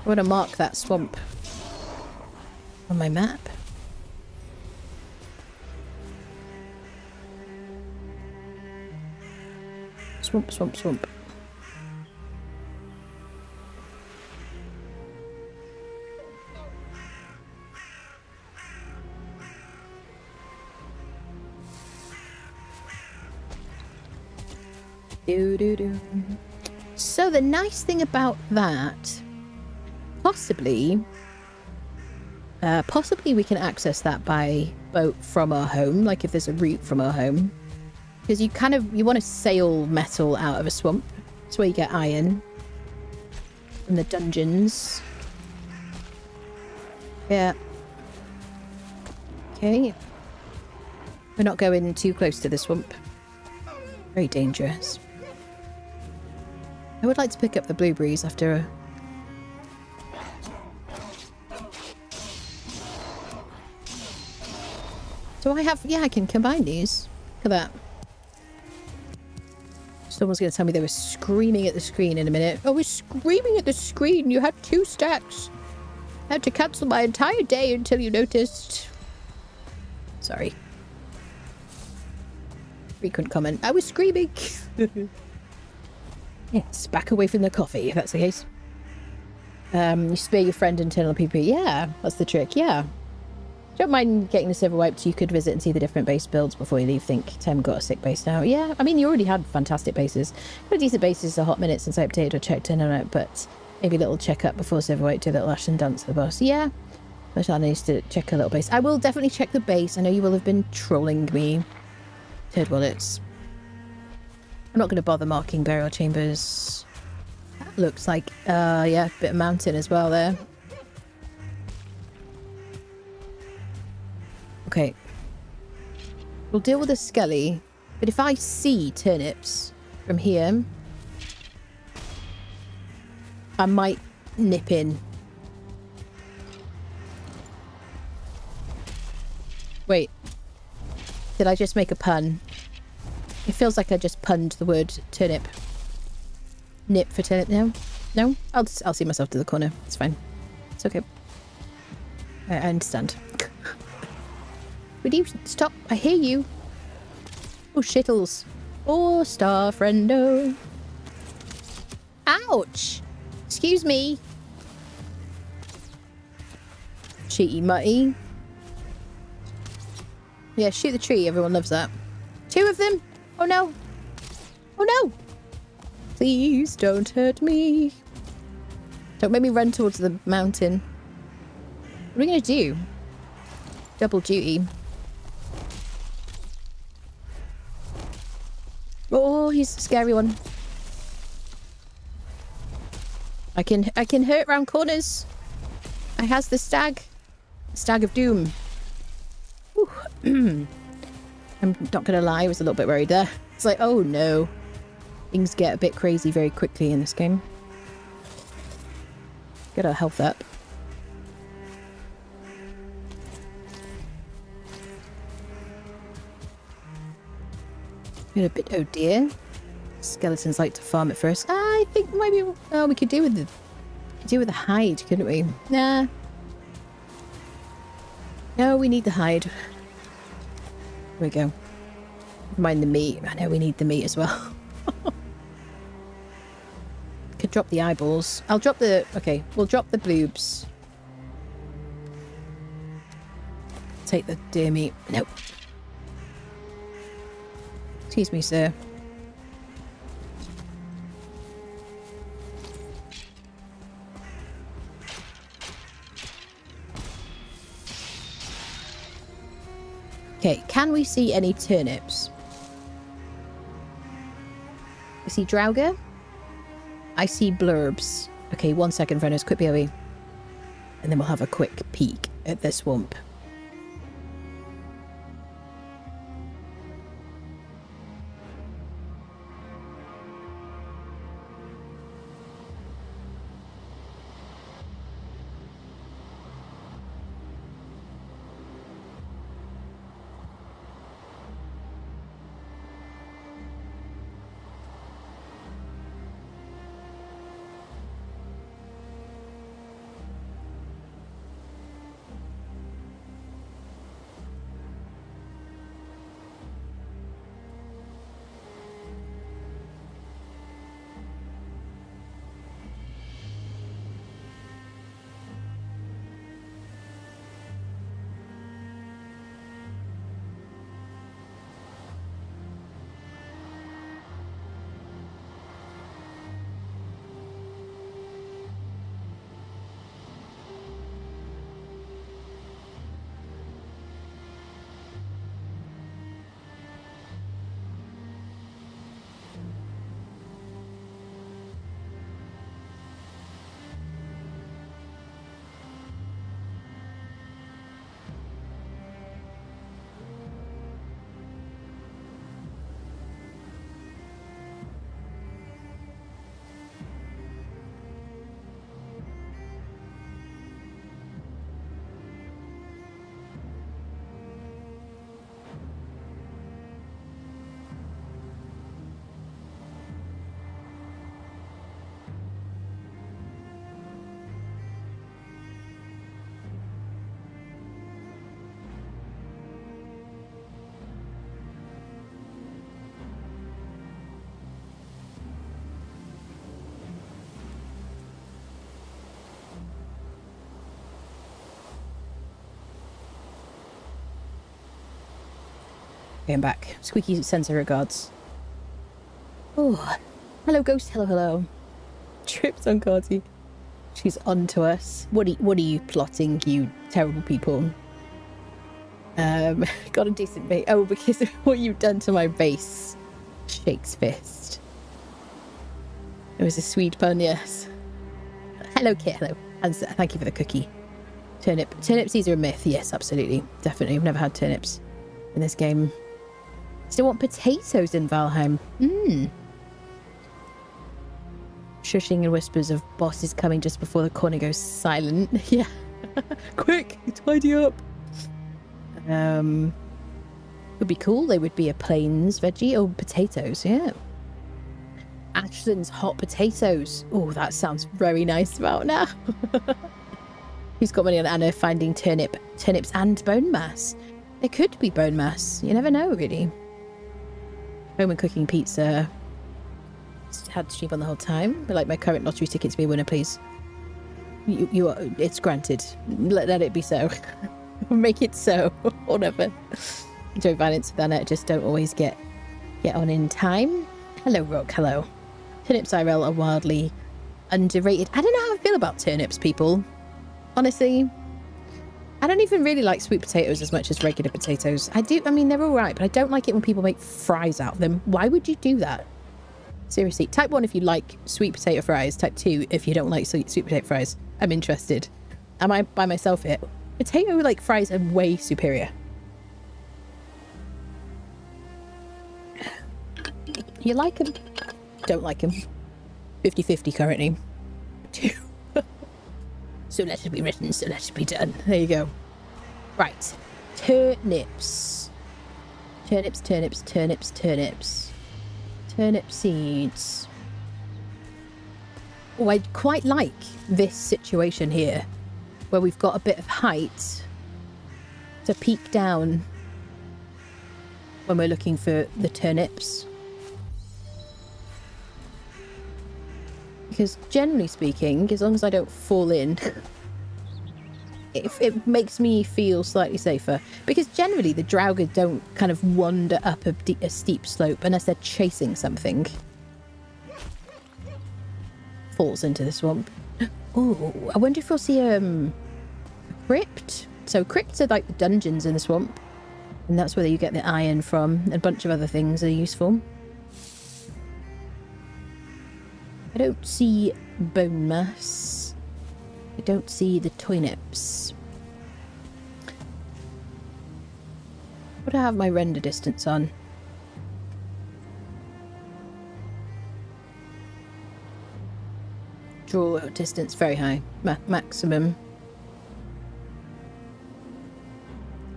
I want to mark that swamp on my map. Swamp, swamp, swamp. Do. So the nice thing about that, possibly we can access that by boat from our home, like if there's a route from our home. Because you want to sail metal out of a swamp. That's where you get iron. From the dungeons. Yeah. Okay. We're not going too close to the swamp. Very dangerous. I would like to pick up the blueberries after Do I have... Yeah, I can combine these. Look at that. Someone's going to tell me they were screaming at the screen in a minute. I was screaming at the screen. You had 2 stacks. I had to cancel my entire day until you noticed. Sorry. Frequent comment. I was screaming. Yes, back away from the coffee, if that's the case. You spare your friend internal PP. Yeah, that's the trick. Yeah. Don't mind getting the server wiped. You could visit and see the different base builds before you leave. Think Tem got a sick base now. Yeah, I mean, you already had fantastic bases. Got a decent bases. A hot minute since I updated or checked in on it, but maybe a little check up before server wipe. Do a little ash and dance for the boss. Yeah, but I need to check a little base. I will definitely check the base. I know you will have been trolling me. Turd wallets. I'm not going to bother marking burial chambers. That looks like, yeah, a bit of mountain as well there. Okay. We'll deal with the skelly, but if I see turnips from here, I might nip in. Wait. Did I just make a pun? It feels like I just punned the word turnip. Nip for turnip now? No? I'll see myself to the corner. It's fine. It's okay. I understand. Would you stop? I hear you. Oh, shittles. Oh, star friendo. Ouch! Excuse me. Cheaty mutty. Yeah, shoot the tree. Everyone loves that. 2 of them? Oh no. Oh no! Please don't hurt me. Don't make me run towards the mountain. What are we going to do? Double duty. Oh, he's a scary one. I can hurt round corners. I has the stag. Stag of doom. I'm not gonna lie, I was a little bit worried there. It's like, oh no. Things get a bit crazy very quickly in this game. Get our health up. Get a bit, oh dear. Skeletons like to farm at first. I think maybe, oh, we could do with the hide, couldn't we? Nah. No, we need the hide. Here we go. Never mind the meat. I know we need the meat as well. Could drop the eyeballs. I'll drop the... Okay, we'll drop the bloobs. Take the deer meat. Nope. Excuse me, sir. Okay, can we see any turnips? I see Drauga. I see blurbs. Okay, 1 second, friends. Quick BOE. and then we'll have a quick peek at the swamp. Okay, I'm back. Squeaky sends her regards. Oh, hello, ghost. Hello, hello. Trips on Carty. She's on to us. What are you plotting, you terrible people? Got a decent bait. Oh, because of what you've done to my base. Shakes fist. It was a sweet pun, yes. Hello, Kit. Hello. And thank you for the cookie. Turnips, these are a myth. Yes, absolutely. Definitely. I've never had turnips in this game. Still want potatoes in Valheim. Shushing and whispers of bosses coming just before the corner goes silent. Yeah. Quick, tidy up. Would be cool. They would be a plains veggie. Oh, potatoes, yeah. Ashton's hot potatoes. Oh, that sounds very nice about now. Who's got money on Anna finding turnips and bone mass? There could be bone mass. You never know, really. Home and cooking pizza. Had to stream on the whole time. But like my current lottery ticket to be a winner, please. You are, it's granted. Let it be so. Make it so. Or never. Enjoy violence with Anna. Just don't always get on in time. Hello, Rock. Hello. Turnips IRL are wildly underrated. I don't know how I feel about turnips, people. Honestly. I don't even really like sweet potatoes as much as regular potatoes. I mean, they're all right, but I don't like it when people make fries out of them. Why would you do that? Seriously. Type 1 if you like sweet potato fries. Type 2 if you don't like sweet potato fries. I'm interested. Am I by myself here? Potato like fries are way superior. You like them? Don't like them. 50-50 currently. So let it be written, so let it be done. There you go. Right. Turnips. Turnips. Turnip seeds. Oh, I quite like this situation here, where we've got a bit of height to peek down when we're looking for the turnips. Because generally speaking, as long as I don't fall in, it makes me feel slightly safer. Because generally the Draugr don't kind of wander up a steep slope unless they're chasing something. Falls into the swamp. Oh, I wonder if we'll see a crypt. So crypts are like the dungeons in the swamp. And that's where you get the iron from. And a bunch of other things are useful. I don't see bone mass. I don't see the turnips. What do I have my render distance on? Draw distance very high. Maximum.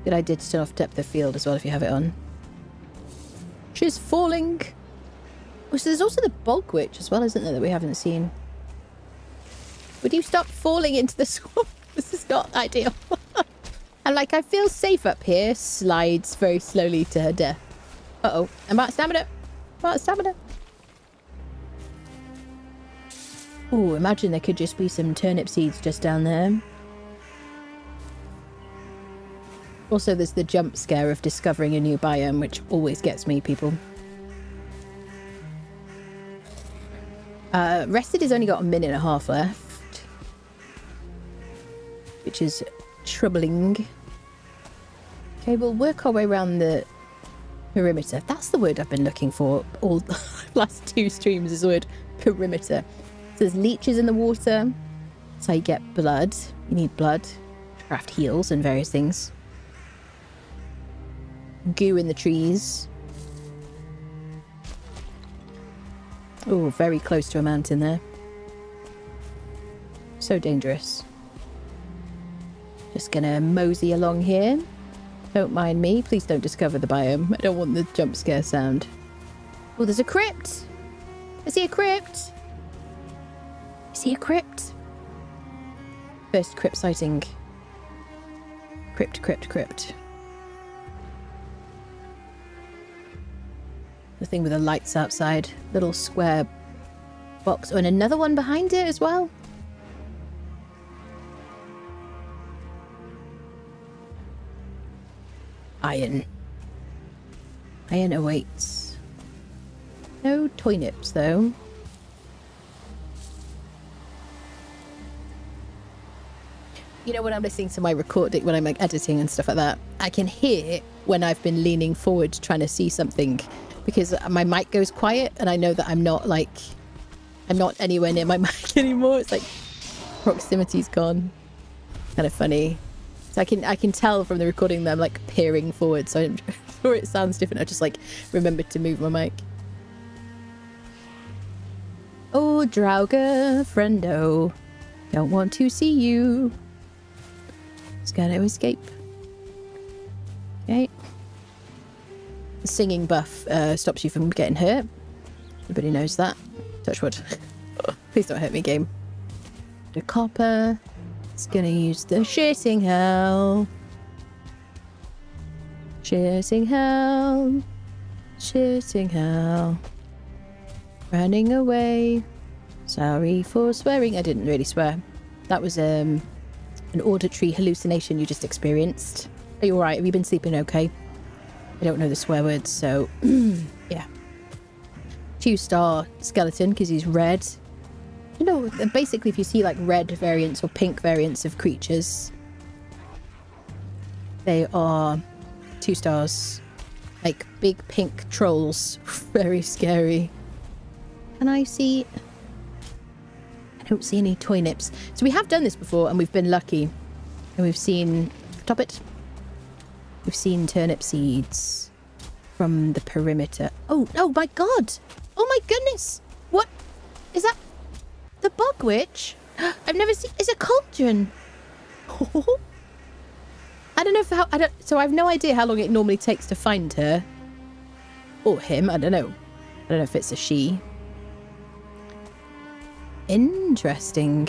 Good idea to turn off depth of field as well if you have it on. She's falling. Oh, so there's also the bog witch as well, isn't there, that we haven't seen? Would you stop falling into the swamp? This is not ideal. And like, I feel safe up here. Slides very slowly to her death. Uh-oh. I'm out of stamina. I'm out of stamina. Oh, imagine there could just be some turnip seeds just down there. Also, there's the jump scare of discovering a new biome, which always gets me, people. Rested has only got 1.5 minutes left, which is troubling. Okay, we'll work our way around the perimeter. That's the word I've been looking for all the last 2 streams, is the word perimeter. So there's leeches in the water. That's how you get blood. You need blood to craft heals and various things. Goo in the trees. Oh, very close to a mountain there. So dangerous. Just gonna mosey along here. Don't mind me. Please don't discover the biome. I don't want the jump scare sound. Oh, there's a crypt. I see a crypt. I see a crypt. First crypt sighting. Crypt, crypt, crypt. The thing with the lights outside. Little square box. Oh, and another one behind it as well. Iron. Iron awaits. No turnips, though. You know, when I'm listening to my recording, when I'm like editing and stuff like that, I can hear when I've been leaning forward trying to see something, because my mic goes quiet and I know that I'm not anywhere near my mic anymore. It's like proximity's gone. Kind of funny. So I can tell from the recording that I'm like peering forward, so I'm sure it sounds different. I just like remembered to move my mic. Oh, Drauga, friendo. Don't want to see you. Just gotta escape. Okay. The singing buff stops you from getting hurt. Everybody knows that. Touch wood. Please don't hurt me, game. The copper. It's gonna use the shitting hell. Shitting hell. Shitting hell. Running away. Sorry for swearing. I didn't really swear. That was an auditory hallucination you just experienced. Are you alright? Have you been sleeping okay? I don't know the swear words, so yeah. 2-star skeleton because he's red. You know, basically if you see like red variants or pink variants of creatures, they are 2 stars. Like big pink trolls. Very scary. And I don't see any turnips. So we have done this before and we've been lucky. And we've seen, stop it. We've seen turnip seeds from the perimeter. Oh my god. Oh my goodness. What is that? The bog witch? I've never seen. It's a cauldron. I don't know if so I have no idea how long it normally takes to find her. Or him, I don't know. I don't know if it's a she. Interesting.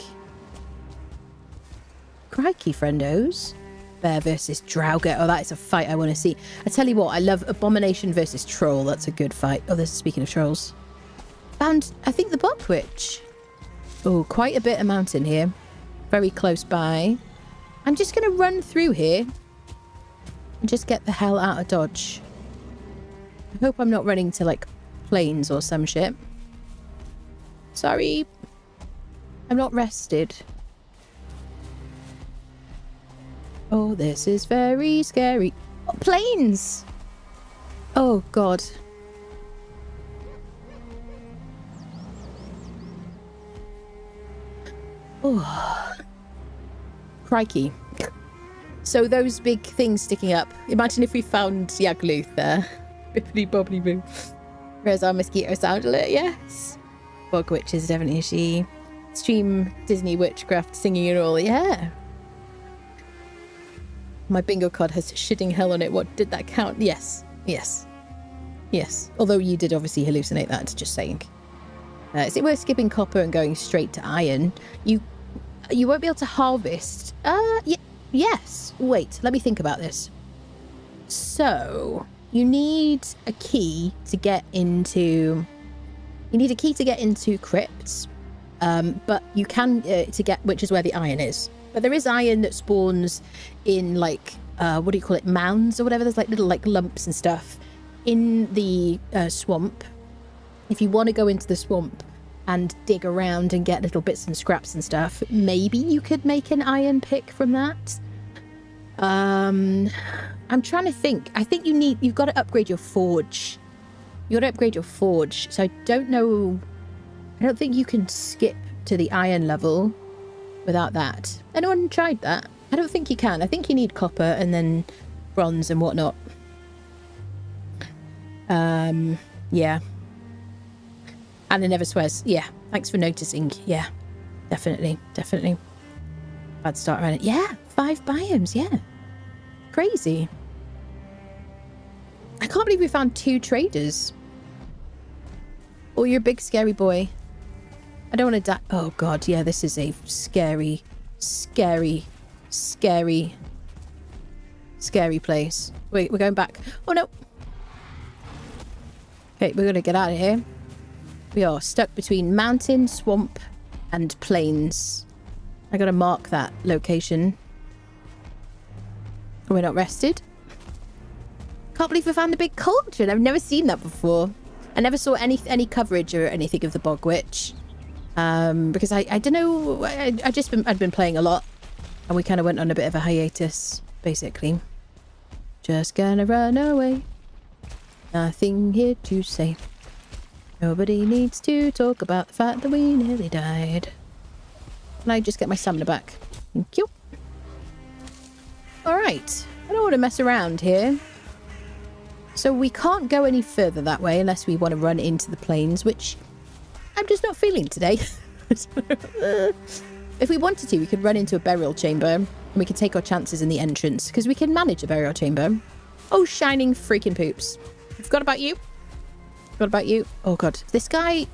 Crikey, friendos. Bear versus Drauga. Oh, that is a fight I want to see. I tell you what, I love Abomination versus Troll. That's a good fight. Oh, this is speaking of trolls. Found, I think, the bog witch. Oh, quite a bit of mountain here. Very close by. I'm just going to run through here and just get the hell out of Dodge. I hope I'm not running to, like, plains or some shit. Sorry. I'm not rested. Oh, this is very scary. Oh, planes! Oh, God. Oh. Crikey. So those big things sticking up. Imagine if we found Yagluth there. Bippity bobbity boo. Where's our mosquito sound alert? Yes. Bog witch is definitely she. Stream Disney witchcraft singing and all. Yeah. My bingo card has shitting hell on it. What did that count? Yes. Yes. Yes. Although you did obviously hallucinate that, just saying. Is it worth skipping copper and going straight to iron? You won't be able to harvest. Yes. Wait, let me think about this. So, you need a key to get into... You need a key to get into crypts. But you can, to get... Which is where the iron is. But there is iron that spawns in, like... what do you call it? Mounds or whatever. There's, like, little, like, lumps and stuff in the swamp. If you want to go into the swamp and dig around and get little bits and scraps and stuff, maybe you could make an iron pick from that. I'm trying to think. I think you've got to upgrade your forge. You got to upgrade your forge. So I don't know. I don't think you can skip to the iron level without that. Anyone tried that? I don't think you can. I think you need copper and then bronze and whatnot. Yeah. And it never swears. Yeah. Thanks for noticing. Yeah. Definitely. Definitely. Bad start around it. Yeah. 5 biomes. Yeah. Crazy. I can't believe we found 2 traders. Oh, you're a big scary boy. I don't want to die. Oh, God. Yeah, this is a scary, scary, scary, scary place. Wait, we're going back. Oh, no. Okay, we're going to get out of here. We are stuck between mountain, swamp, and plains. I got to mark that location. We're not rested. Can't believe we found the big cauldron. I've never seen that before. I never saw any coverage or anything of the bog witch. Because I don't know. I'd been playing a lot, and we kind of went on a bit of a hiatus, basically. Just gonna run away. Nothing here to say. Nobody needs to talk about the fact that we nearly died. Can I just get my stamina back? Thank you. Alright. I don't want to mess around here. So we can't go any further that way unless we want to run into the plains, which I'm just not feeling today. If we wanted to, we could run into a burial chamber and we could take our chances in the entrance because we can manage a burial chamber. Oh, shining freaking poops. I forgot about you. Forgot about you. Oh, God. This guy...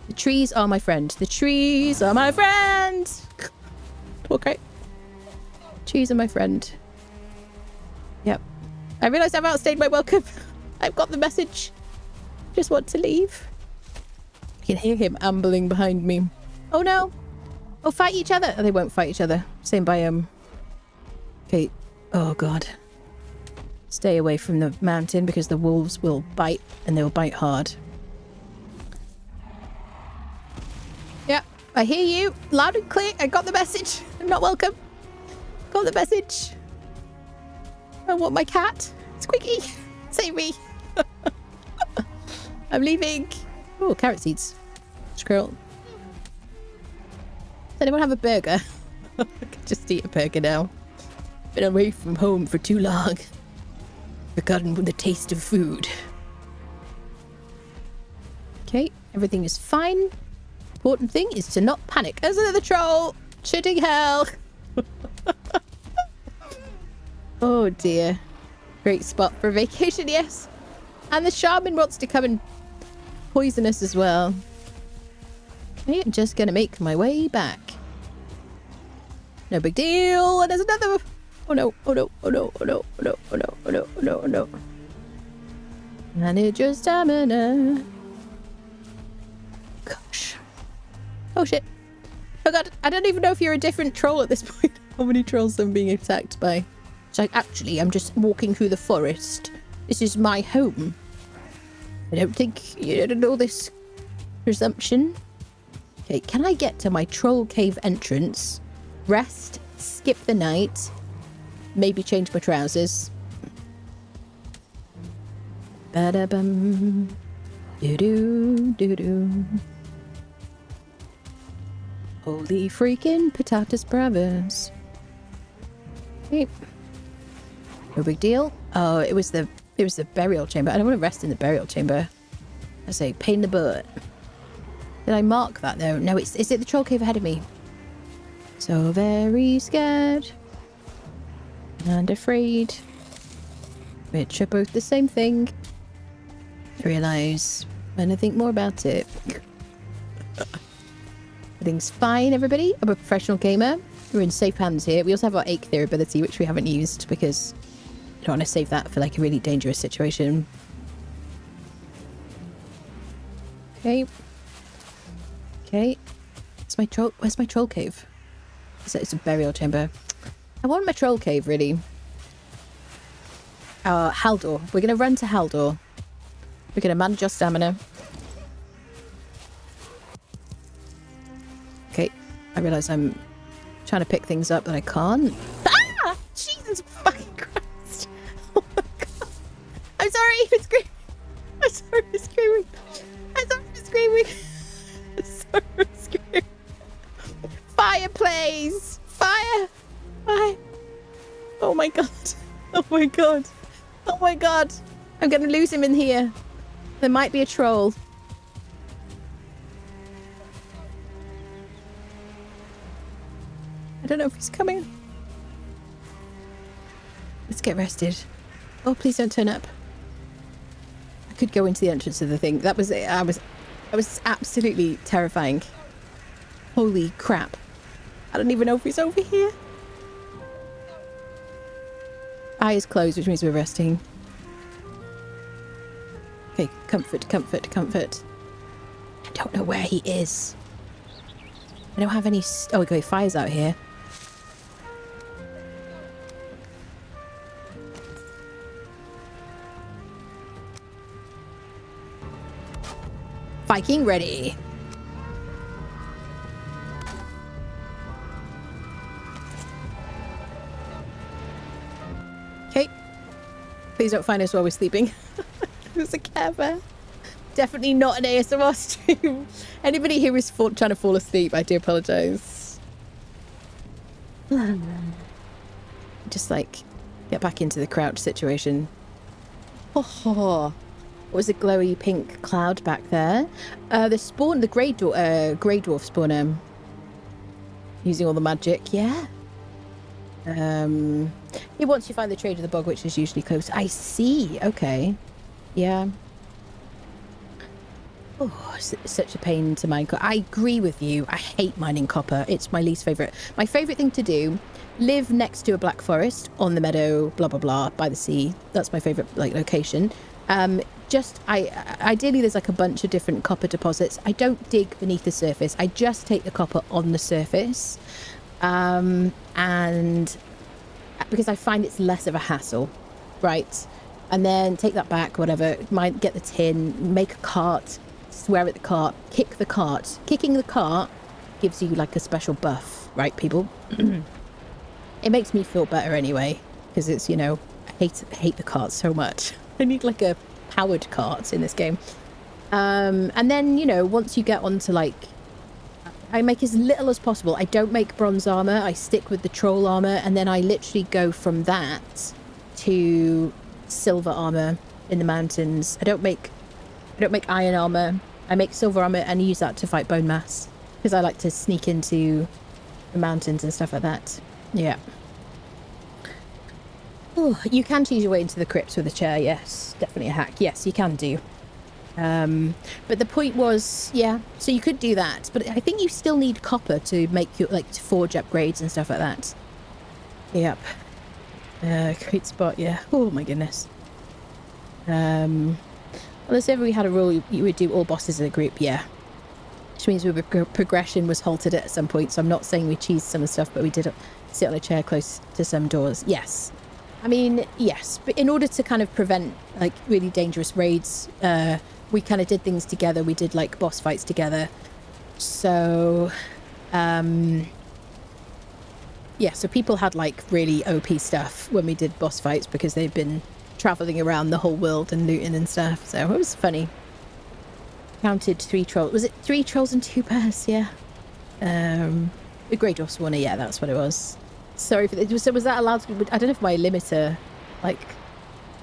The trees are my friend. The trees are my friend. Okay. Trees are my friend. Yep. I realised I've outstayed my welcome. I've got the message. Just want to leave. I can hear him ambling behind me. Oh, no. Oh, fight each other. Oh, they won't fight each other. Same biome. Okay. Oh, God. Stay away from the mountain because the wolves will bite and they will bite hard. Yeah, I hear you. Loud and clear. I got the message. I'm not welcome. Got the message. I want my cat. Squeaky. Save me. I'm leaving. Oh, carrot seeds. Squirrel. Does anyone have a burger? I could just eat a burger now. Been away from home for too long. Forgotten the taste of food. Okay, everything is fine. Important thing is to not panic. There's another troll. Shitting hell. Oh dear. Great spot for a vacation, yes. And the shaman wants to come and poison us as well. Okay, I'm just gonna make my way back. No big deal. And there's another. Oh no, oh no, oh no, oh no, oh no, oh no, oh no, oh no, oh no. I need your stamina. Gosh. Oh shit. Oh god, I don't even know if you're a different troll at this point. How many trolls I'm being attacked by. It's like, actually, I'm just walking through the forest. This is my home. I don't think you don't know this presumption. Okay, can I get to my troll cave entrance? Rest, skip the night. Maybe change my trousers. Ba-da-bum. Do-do, do-do. Holy freaking patatas bravas. Okay. No big deal. Oh, it was the burial chamber. I don't want to rest in the burial chamber. I say, pain in the butt. Did I mark that though? No, is it the troll cave ahead of me? So very scared. And afraid. Which are both the same thing. I realise when I think more about it. Everything's fine, everybody. I'm a professional gamer. We're in safe hands here. We also have our Eikthyr ability, which we haven't used because I don't want to save that for like a really dangerous situation. Okay. Okay. Where's my troll cave? It's a burial chamber. I want my troll cave, really. Haldor. We're going to run to Haldor. We're going to manage our stamina. Okay. I realise I'm trying to pick things up that I can't. Ah! Jesus fucking Christ. Oh my God. I'm sorry for screaming. I'm sorry for screaming. I'm sorry for screaming. I'm sorry for screaming. Fire, please. Fire. Fire. Oh my God. Oh my God. Oh my God. I'm going to lose him in here. There might be a troll. I don't know if he's coming. Let's get rested. Oh, please don't turn up. I could go into the entrance of the thing. That was it. That was absolutely terrifying. Holy crap. I don't even know if he's over here. Eyes closed, which means we're resting. Okay, comfort, comfort, comfort. I don't know where he is. I don't have any... Oh, okay, fire's out here. Viking ready. Okay. Please don't find us while we're sleeping. There's a care bear. Definitely not an ASMR stream. Anybody who is trying to fall asleep, I do apologise. Just like get back into the crouch situation. Oh, what was a glowy pink cloud back there? The grey dwarf spawner. Using all the magic, yeah. Once you find the trade of the bog, which is usually close. I see. Okay. Yeah. Oh, such a pain to mine. I agree with you. I hate mining copper. It's my least favourite. My favourite thing to do, live next to a black forest on the meadow, blah, blah, blah, by the sea. That's my favourite location. Ideally there's like a bunch of different copper deposits. I don't dig beneath the surface. I just take the copper on the surface. And because I find it's less of a hassle, right? And then take that back, whatever. Might get the tin, make a cart, swear at the cart, kick the cart. Kicking the cart gives you like a special buff, right, people? It makes me feel better anyway, because it's, you know, I hate the cart so much. I need like a powered cart in this game. And then, you know, once you get onto like, I make as little as possible. I don't make bronze armor. I stick with the troll armor, and then I literally go from that to silver armor in the mountains. I don't make iron armor. I make silver armor and use that to fight bone mass because I like to sneak into the mountains and stuff like that. Yeah. Oh, you can choose your way into the crypts with a chair. Yes, definitely a hack. Yes, you can do. But the point was, yeah, so you could do that, but I think you still need copper to make your, like, to forge upgrades and stuff like that. Yep. Great spot, yeah. Oh my goodness. Unless ever we had a rule, you would do all bosses in a group, yeah. Which means progression was halted at some point, so I'm not saying we cheesed some of the stuff, but we did sit on a chair close to some doors. Yes. I mean, yes, but in order to kind of prevent, like, really dangerous raids, we kind of did things together. We did, like, boss fights together. So, yeah, so people had, like, really OP stuff when we did boss fights because they'd been traveling around the whole world and looting and stuff. So it was funny. Counted 3 trolls. Was it 3 trolls and 2 bears? Yeah. The Grey Dwarf Spawner, yeah, that's what it was. Sorry for this. So was that allowed to be... I don't know if my limiter, like,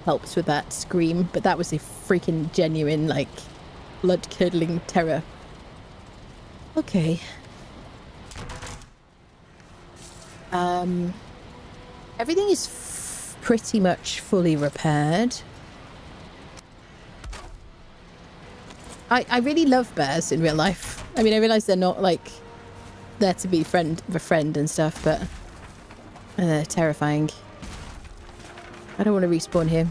helps with that scream, but that was a freaking genuine, like, blood-curdling terror. Okay. Everything is pretty much fully repaired. I really love bears in real life. I mean, I realise they're not, like, there to be a friend and stuff, but they're terrifying. I don't want to respawn here.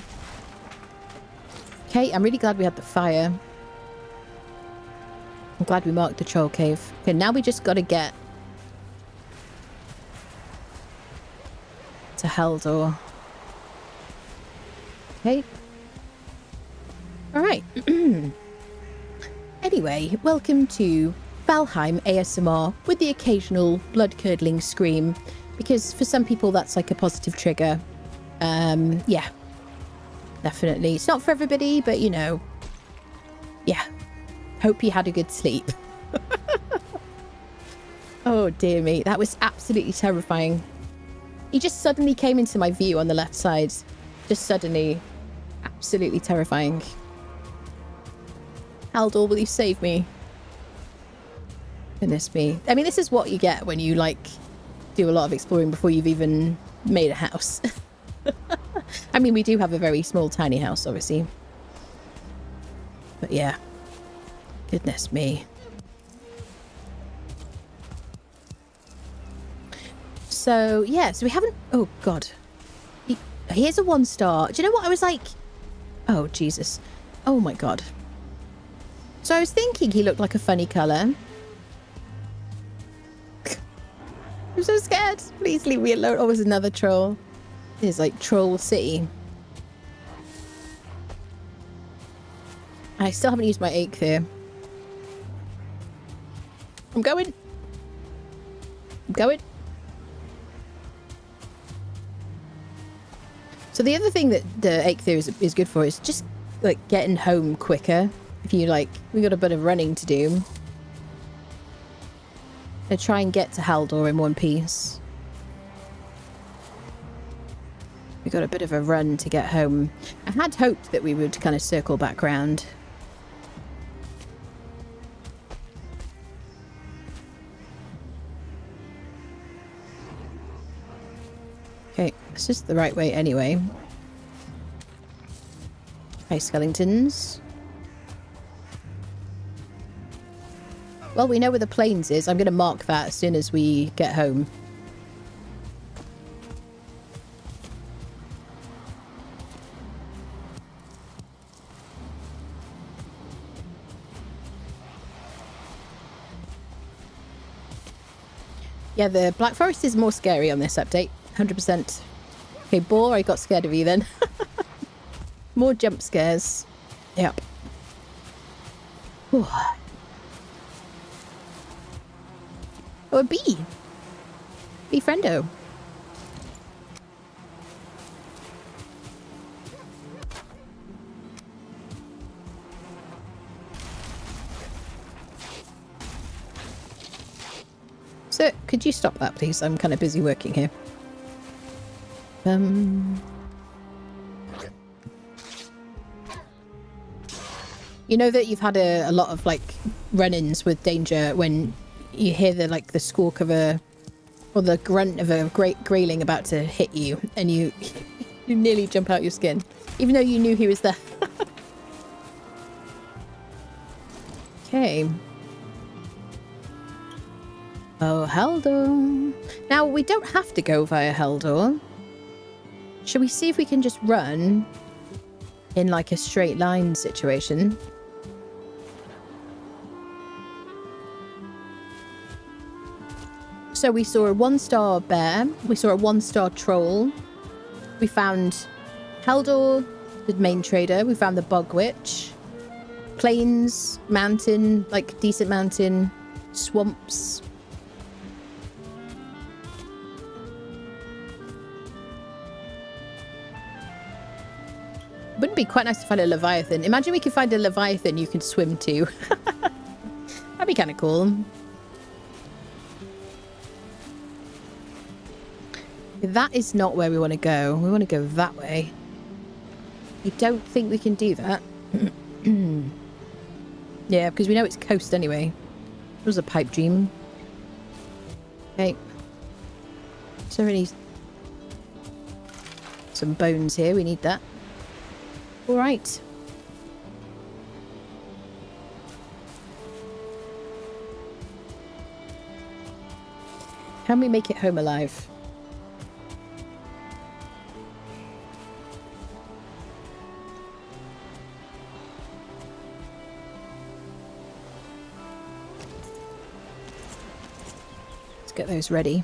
Okay, I'm really glad we had the fire. I'm glad we marked the troll cave. Okay, now we just got to get to Haldor. Okay. Alright. Anyway, welcome to Valheim ASMR with the occasional blood-curdling scream, because for some people that's like a positive trigger. Yeah. Definitely. It's not for everybody, but you know. Yeah. Hope you had a good sleep. Oh dear me, that was absolutely terrifying. He just suddenly came into my view on the left side. Just suddenly. Absolutely terrifying. Haldor, will you save me? Goodness me. I mean, this is what you get when you, like, do a lot of exploring before you've even made a house. I mean, we do have a very small, tiny house, obviously. But yeah. Goodness me. So, yeah, so we haven't... Oh, God. Here's a 1-star. Do you know what? I was like... Oh, Jesus. Oh, my God. So I was thinking he looked like a funny colour. I'm so scared. Please leave me alone. Oh, there's another troll. It's like Troll City. I still haven't used my Eikthyr. I'm going. I'm going. So the other thing that the Eikthyr is good for is just like getting home quicker. If you like, we got a bit of running to do. I'll try and get to Haldor in one piece. We got a bit of a run to get home. I had hoped that we would kind of circle back round. Okay, this is the right way anyway. Hi, skeletons. Well, we know where the plains is. I'm going to mark that as soon as we get home. Yeah, the Black Forest is more scary on this update. 100%. Okay, boar, I got scared of you then. More jump scares. Yep. Whew. Oh, a bee. Bee friendo. So, could you stop that, please? I'm kind of busy working here. You know that you've had a lot of, like, run-ins with danger when you hear the, like, the squawk of a... or the grunt of a great grayling about to hit you, and you you nearly jump out your skin, even though you knew he was there. Okay. Oh, Haldor. Now, we don't have to go via Haldor. Shall we see if we can just run in, like, a straight line situation? So we saw a 1-star bear. We saw a 1-star troll. We found Haldor, the main trader. We found the bog witch. Plains, mountain, like decent mountain, swamps. Wouldn't it be quite nice to find a Leviathan? Imagine we could find a Leviathan you could swim to. That'd be kind of cool. That is not where we want to go. We want to go that way. I don't think we can do that. Yeah, because we know it's coast anyway. It was a pipe dream. Okay. So really some bones here. We need that. All right. Can we make it home alive? Let's get those ready.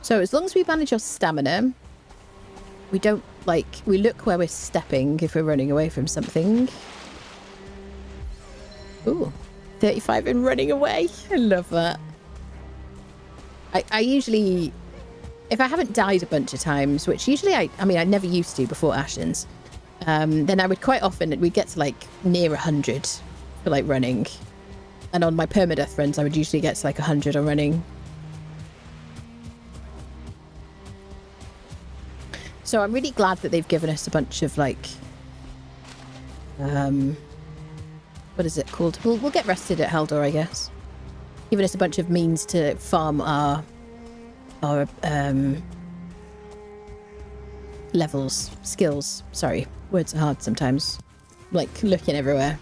So as long as we manage our stamina, we don't, like, we look where we're stepping if we're running away from something. Ooh, 35 and running away. I love that. I usually, if I haven't died a bunch of times, which usually I mean, I never used to before Ashen's, then I would quite often, we'd get to like near 100 for like running. And on my permadeath runs, I would usually get to like 100 on running. So I'm really glad that they've given us a bunch of like, what is it called? We'll get rested at Haldor, I guess. Giving us a bunch of means to farm our levels, skills. Sorry, words are hard sometimes. Like looking everywhere.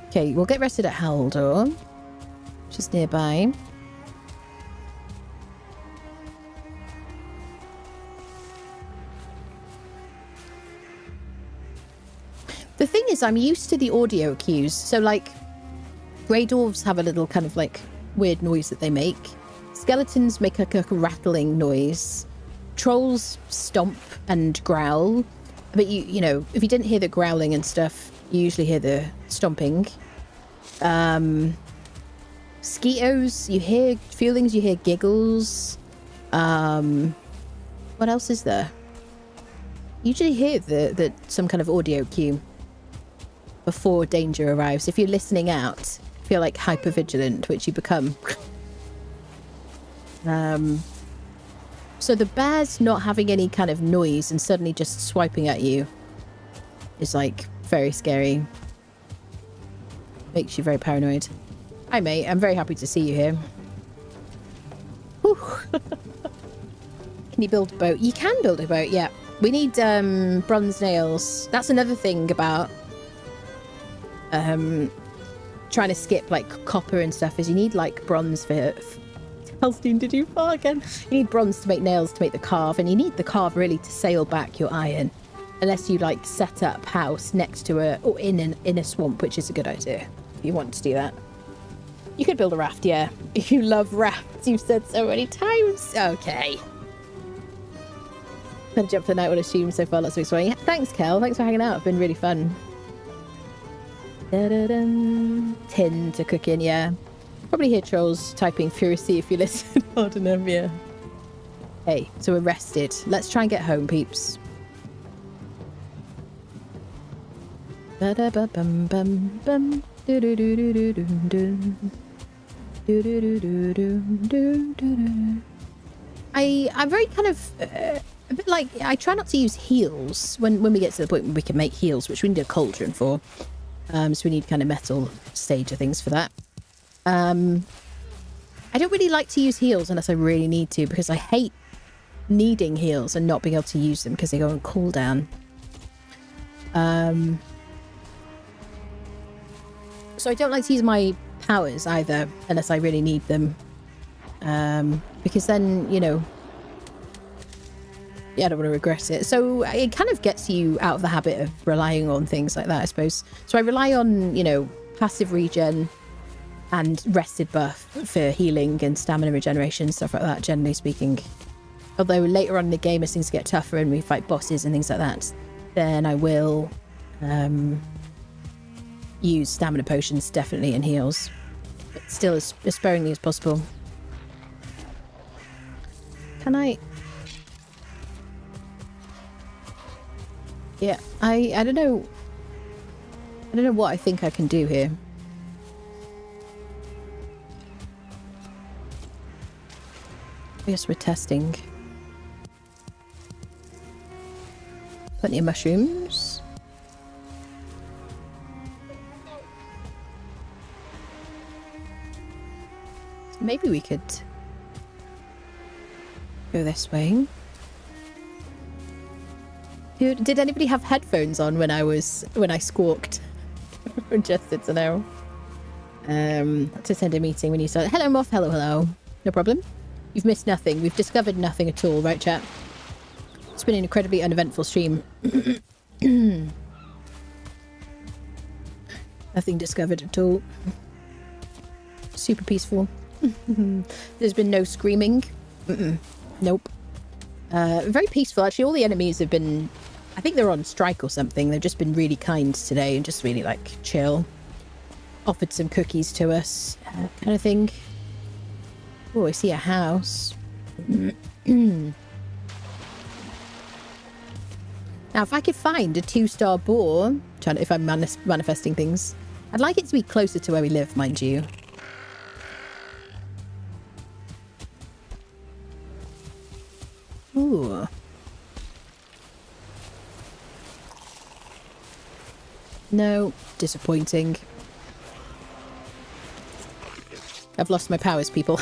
Okay, we'll get rested at Haldor, which is nearby. The thing is, I'm used to the audio cues. So, like, grey dwarves have a little kind of, like, weird noise that they make. Skeletons make, like, a rattling noise. Trolls stomp and growl. But, you know, if you didn't hear the growling and stuff, you usually hear the stomping. Skeetos, you hear feelings, you hear giggles. What else is there? You usually hear the some kind of audio cue before danger arrives. If you're listening out, feel like hyper vigilant, which you become. So the bears not having any kind of noise and suddenly just swiping at you is like very scary. Makes you very paranoid. Hi mate, I'm very happy to see you here. Whew. Can you build a boat? You can build a boat, yeah. We need bronze nails. That's another thing about trying to skip like copper and stuff, is you need like bronze for Halstein, did you fall again? You need bronze to make nails to make the carve, and you need the carve really to sail back your iron, unless you like set up house next to or in a swamp, which is a good idea if you want to do that. You could build a raft, yeah. If you love rafts, you've said so many times. Okay. Gonna jump for the night on a stream so far. Lots of exploring. Thanks, Kel. Thanks for hanging out. It's been really fun. Tin to cook in, yeah. Probably hear trolls typing furiously if you listen hard enough, yeah. Hey, so we're rested. Let's try and get home, peeps. I'm very kind of a bit like, I try not to use heals when we get to the point where we can make heals, which we need a cauldron for. So we need kind of metal stage of things for that. I don't really like to use heals unless I really need to, because I hate needing heals and not being able to use them because they go on cooldown. So I don't like to use my powers either unless I really need them. Because then, you know, yeah, I don't want to regret it. So it kind of gets you out of the habit of relying on things like that, I suppose. So I rely on, you know, passive regen and rested buff for healing and stamina regeneration, stuff like that, generally speaking. Although later on in the game, as things get tougher and we fight bosses and things like that, then I will use stamina potions, definitely, and heals. But still as sparingly as possible. Can I... Yeah, I don't know. I don't know what I think I can do here. Yes, we're testing. Plenty of mushrooms. So maybe we could go this way. Did anybody have headphones on when I squawked? Just to know. To send a meeting when you start. Hello, Moth. Hello, hello. No problem. You've missed nothing. We've discovered nothing at all, right, chat? It's been an incredibly uneventful stream. Nothing discovered at all. Super peaceful. There's been no screaming. Nope. Very peaceful, actually. All the enemies have been... I think they're on strike or something. They've just been really kind today and just really, like, chill. Offered some cookies to us, kind of thing. Oh, I see a house. Now, if I could find a 2-star boar, if I'm manifesting things, I'd like it to be closer to where we live, mind you. Ooh. No, disappointing. I've lost my powers, people.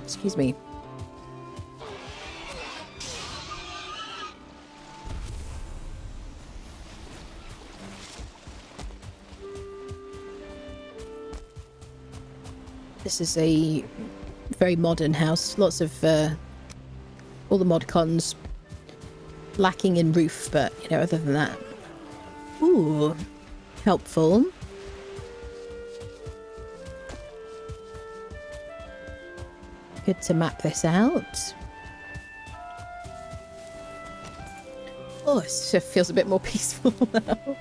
Excuse me. This is a very modern house. Lots of all the mod cons lacking in roof, but you know, other than that. Ooh, helpful. Good to map this out. Oh, it feels a bit more peaceful now.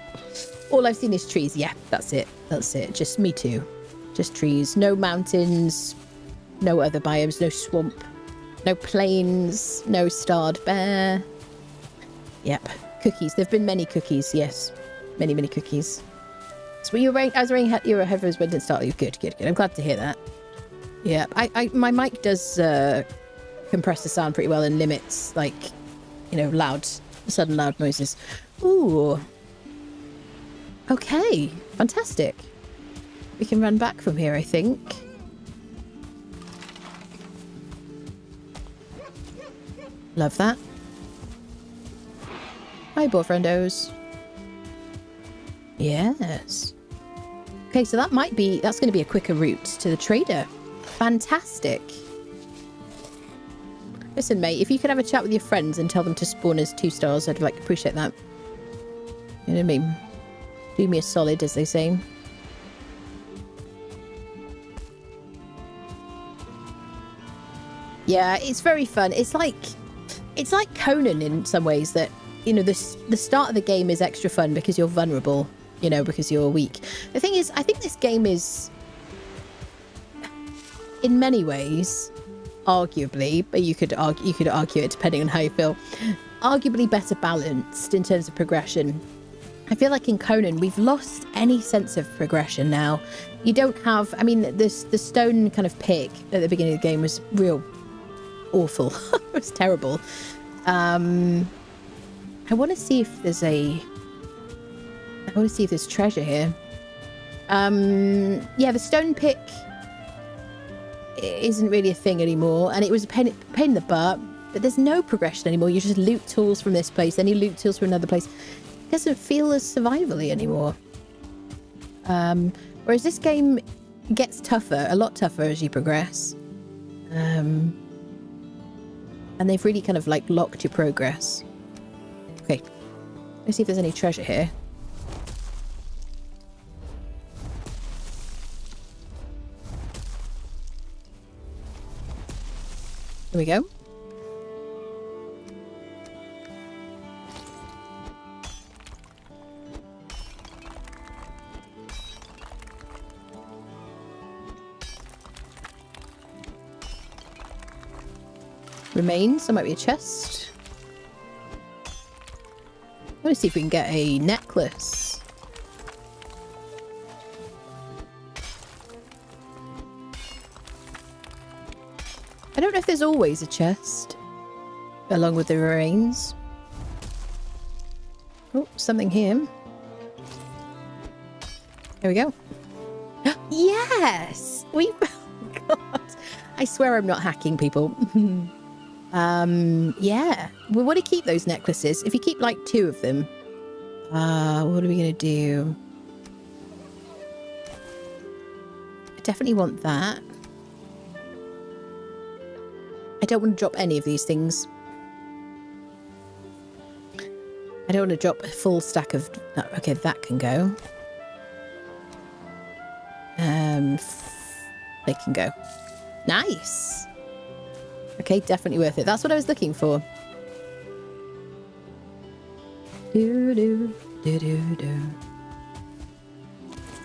All I've seen is trees. Yeah, that's it. That's it. Just me too. Just trees. No mountains. No other biomes. No swamp. No plains. No starred bear. Yep. Cookies. There have been many cookies. Yes. Many, many cookies. So I was wearing your headphones when it started. Good, good, good. I'm glad to hear that. Yeah. My mic does compress the sound pretty well and limits, like, you know, sudden loud noises. Ooh. Okay. Fantastic. We can run back from here, I think. Love that. Hi, boyfriendos. Yes. Okay, so that's going to be a quicker route to the trader. Fantastic. Listen, mate, if you could have a chat with your friends and tell them to spawn as 2 stars, I'd like appreciate that. You know what I mean? Do me a solid, as they say. Yeah, it's very fun. It's like Conan in some ways, that, you know, the start of the game is extra fun because you're vulnerable, you know, because you're weak. The thing is, I think this game is, in many ways, arguably, but you could argue it depending on how you feel, arguably better balanced in terms of progression. I feel like in Conan, we've lost any sense of progression now. You don't have, I mean, the stone kind of pick at the beginning of the game was real awful. It was terrible. I want to see if there's treasure here. Yeah, the stone pick isn't really a thing anymore, and it was a pain in the butt, but there's no progression anymore. You just loot tools from this place, then you loot tools from another place. It doesn't feel as survival-y anymore. Whereas this game gets tougher, a lot tougher as you progress. And they've really kind of like locked your progress. Okay, let's see if there's any treasure here. Here we go. Remains. There might be a chest. Let me see if we can get a necklace. I don't know if there's always a chest along with the remains. Oh, something here. There we go. Yes! We... God. I swear I'm not hacking people. Yeah. We want to keep those necklaces. If you keep like 2 of them. What are we going to do? I definitely want that. I don't want to drop any of these things. I don't want to drop a full stack of... Okay, that can go. They can go. Nice! Okay, definitely worth it. That's what I was looking for. Do-do, do-do-do.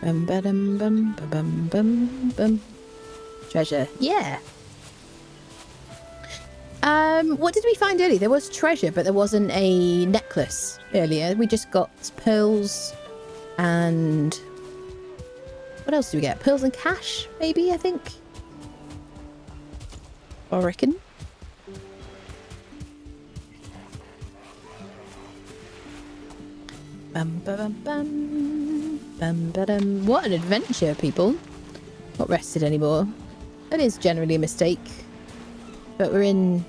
Bum-ba-dum-bum-ba-bum-bum-bum. Treasure. Yeah! What did we find earlier? There was treasure, but there wasn't a necklace earlier. We just got pearls and... What else do we get? Pearls and cash, maybe, I think? I reckon. Bum ba bum bum. Bum ba dum. What an adventure, people. Not rested anymore. That is generally a mistake. But we're in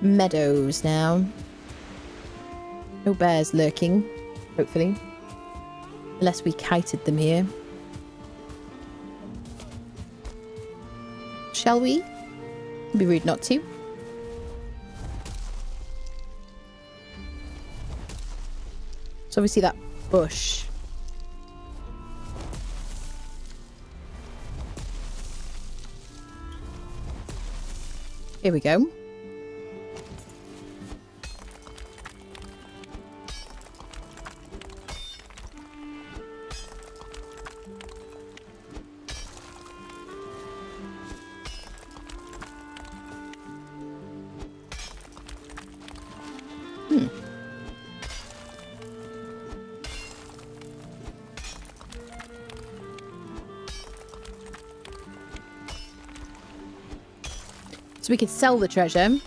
meadows now. No bears lurking, hopefully. Unless we kited them here. Shall we? It'd be rude not to. So obviously that bush. Here we go. So we could sell the treasure,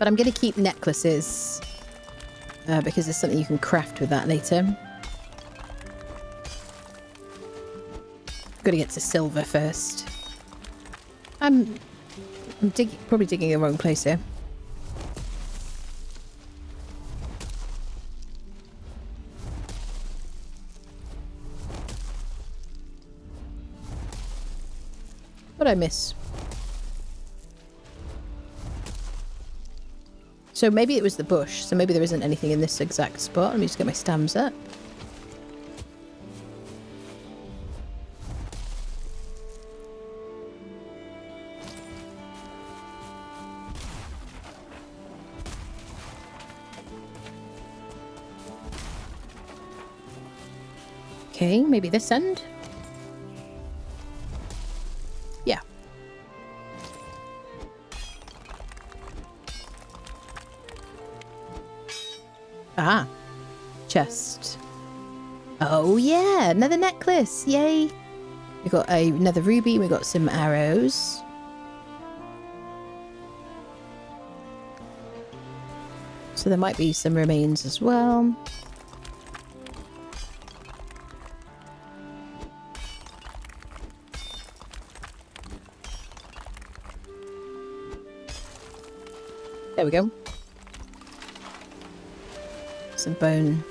but I'm going to keep necklaces because there's something you can craft with that later. Got to get to silver first. I'm probably digging in the wrong place here. What did I miss? So maybe it was the bush. So maybe there isn't anything in this exact spot. Let me just get my stamps up. Okay, maybe this end. Yeah. Ah, chest. Oh yeah, another necklace. Yay. We got another ruby. We got some arrows. So there might be some remains as well. There we go. Some bone.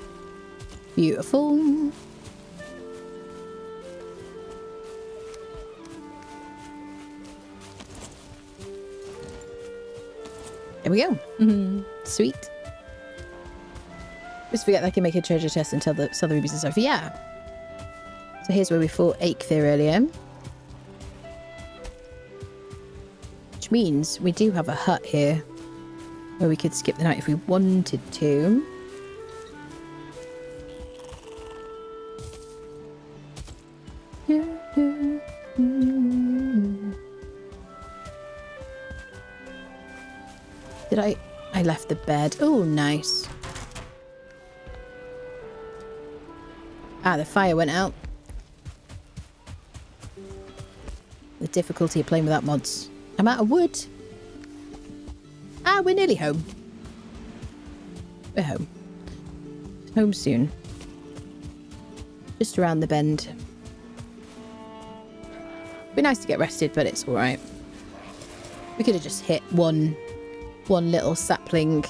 Beautiful. There we go. Sweet. Just forget I can make a treasure chest and sell the rubies and stuff. Yeah. So here's where we fought Eikthyr earlier. Which means we do have a hut here where we could skip the night if we wanted to. Did I left the bed. Oh, nice. Ah, the fire went out. The difficulty of playing without mods. I'm out of wood. Ah, we're nearly home. We're home. Home soon. Just around the bend. Be nice to get rested, but it's alright. We could have just hit one little sapling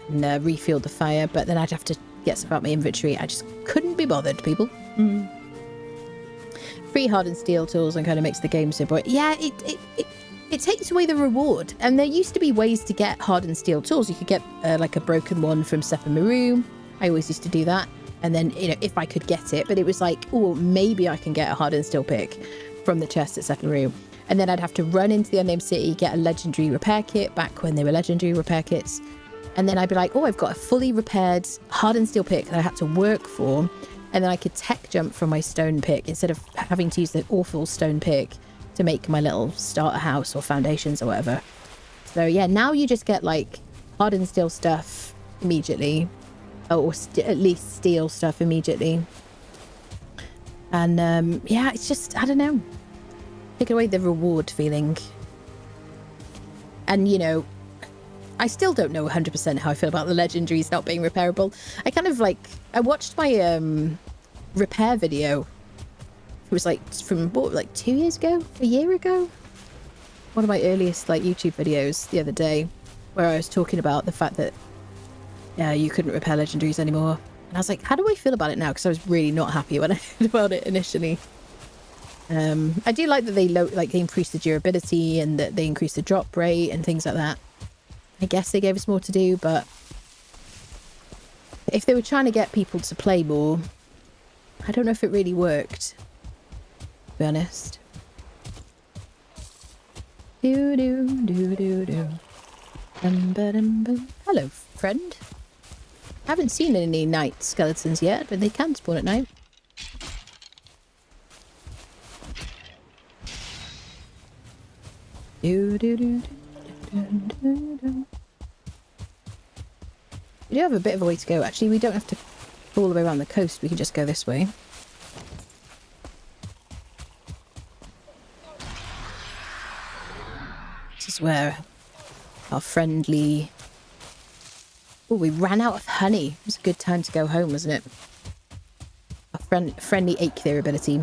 and refilled the fire, but then I'd have to get stuff out my inventory. I just couldn't be bothered, people. Free hardened steel tools and kind of makes the game simpler. Yeah, it takes away the reward. And there used to be ways to get hardened steel tools. You could get like a broken one from Sepa Maroon. I always used to do that. And then, you know, if I could get it, but it was like, oh, maybe I can get a hardened steel pick from the chest at Sepa Maroon. And then I'd have to run into the Unnamed City, get a legendary repair kit back when they were legendary repair kits. And then I'd be like, oh, I've got a fully repaired hardened steel pick that I had to work for. And then I could tech jump from my stone pick instead of having to use the awful stone pick to make my little starter house or foundations or whatever. So yeah, now you just get like hardened steel stuff immediately, or at least steel stuff immediately. And yeah, it's just, I don't know, take away the reward feeling. And you know, I still don't know 100% how I feel about the legendaries not being repairable. I kind of like, I watched my repair video. It was like from what, like 2 years ago, a year ago, one of my earliest like YouTube videos the other day, where I was talking about the fact that you couldn't repair legendaries anymore. And I was like, how do I feel about it now? Because I was really not happy when I heard about it initially. I do like that they increased the durability and that they increased the drop rate and things like that. I guess they gave us more to do, but if they were trying to get people to play more, I don't know if it really worked, to be honest. Hello, friend. Haven't seen any night skeletons yet, but they can spawn at night. We do have a bit of a way to go. Actually, we don't have to go all the way around the coast. We can just go this way. This is where our friendly... Oh, we ran out of honey. It was a good time to go home, wasn't it? Our friendly Eikthyr ability.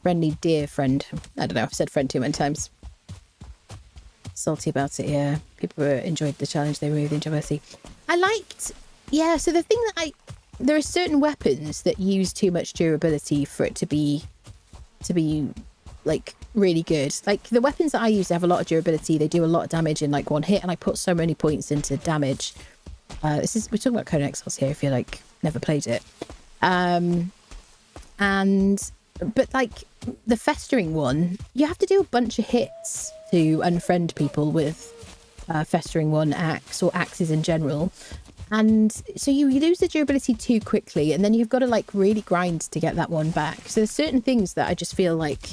Friendly dear friend. I don't know, I've said friend too many times. Salty about it, yeah. People enjoyed the challenge. They really enjoyed it. I liked... Yeah, so the thing that there are certain weapons that use too much durability for it to be like really good. Like the weapons that I use have a lot of durability. They do a lot of damage in like one hit, and I put so many points into damage. We're talking about Reconnaissance here if you like never played it. But like the festering one, you have to do a bunch of hits to unfriend people with festering one axe or axes in general. And so you lose the durability too quickly, and then you've got to like really grind to get that one back. So there's certain things that I just feel like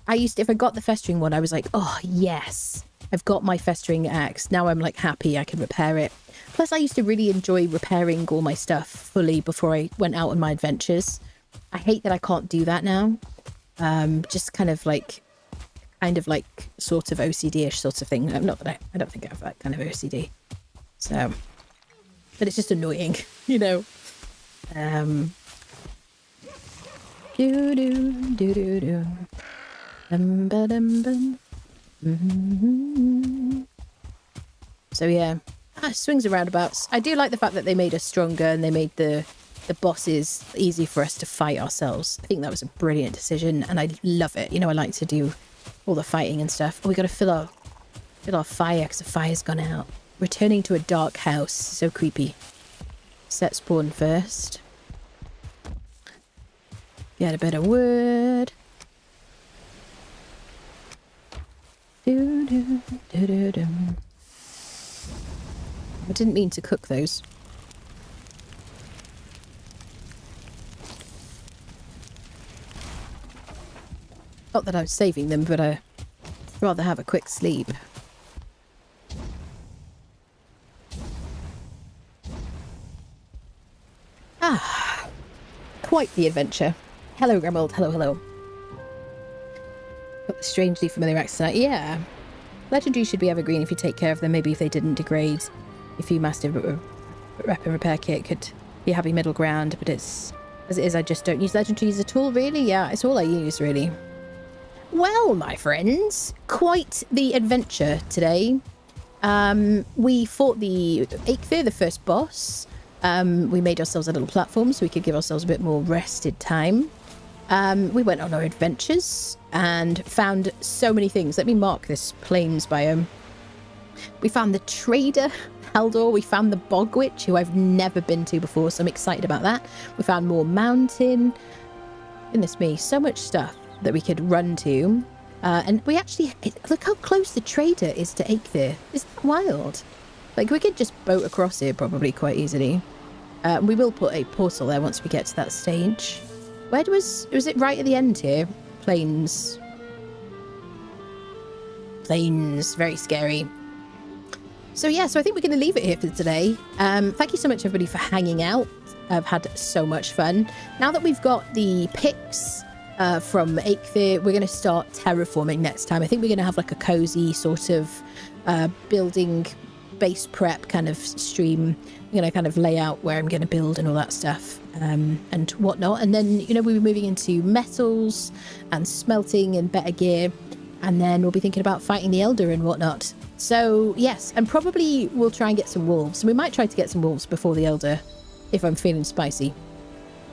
if I got the festering one, I was like, oh yes, I've got my festering axe. Now I'm like happy I can repair it. Plus I used to really enjoy repairing all my stuff fully before I went out on my adventures. I hate that I can't do that now. Just kind of like sort of OCD-ish sort of thing. Not that I don't think I have that kind of OCD. So, but it's just annoying, you know. So yeah, swings and roundabouts. I do like the fact that they made us stronger and they made the bosses easy for us to fight ourselves. I think that was a brilliant decision, and I love it. You know, I like to do all the fighting and stuff. Oh, we got to fill our fire because the fire's gone out. Returning to a dark house. So creepy. Set spawn first. Get a bit of wood. I didn't mean to cook those. Not that I'm saving them, but I'd rather have a quick sleep. quite the adventure. Hello, Grimold. Hello, hello. Got the strangely familiar accent. Yeah. Legendary should be evergreen if you take care of them. Maybe if they didn't degrade. A few massive rep and repair kit could be a happy middle ground, but it's as it is. I just don't use legendaries at all, really. Yeah, it's all I use, really. Well, my friends, quite the adventure today. We fought the Eikthyr, the first boss. We made ourselves a little platform so we could give ourselves a bit more rested time. We went on our adventures and found so many things. Let me mark this plains biome. We found the trader, Haldor. We found the bog witch, who I've never been to before, so I'm excited about that. We found more mountain. Goodness me, so much stuff that we could run to. And we actually, look how close the trader is to Eikthyr. Isn't that wild? Like, we could just boat across here probably quite easily. We will put a portal there once we get to that stage. Where was it right at the end here? Plains. Plains, very scary. So yeah, so I think we're going to leave it here for today. Thank you so much, everybody, for hanging out. I've had so much fun. Now that we've got the picks from Eikthyr, we're going to start terraforming next time. I think we're going to have like a cozy sort of building base prep kind of stream. I'm going to kind of lay out where I'm going to build and all that stuff and whatnot. And then, you know, we'll be moving into metals and smelting and better gear. And then we'll be thinking about fighting the Elder and whatnot. So, yes, and probably we'll try and get some wolves. We might try to get some wolves before the Elder if I'm feeling spicy.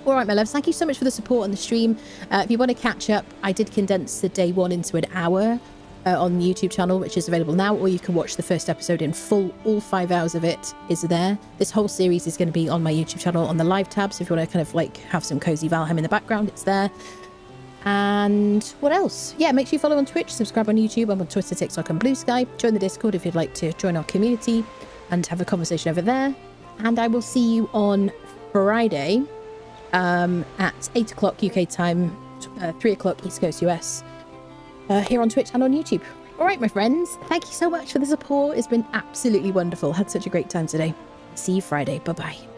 All right, my loves, thank you so much for the support on the stream. If you want to catch up, I did condense the day one into an hour on the YouTube channel, which is available now, or you can watch the first episode in full. All 5 hours of it is there. This whole series is going to be on my YouTube channel on the live tab, so if you want to kind of like have some cozy Valheim in the background, it's there. And what else? Yeah, make sure you follow on Twitch, subscribe on YouTube. I'm on Twitter, TikTok, and Blue Sky. Join the Discord if you'd like to join our community and have a conversation over there. And I will see you on Friday at 8 o'clock UK time, 3 o'clock East Coast US, here on Twitch and on YouTube. All right, my friends, thank you so much for the support. It's been absolutely wonderful. Had such a great time today. See you Friday. Bye-bye.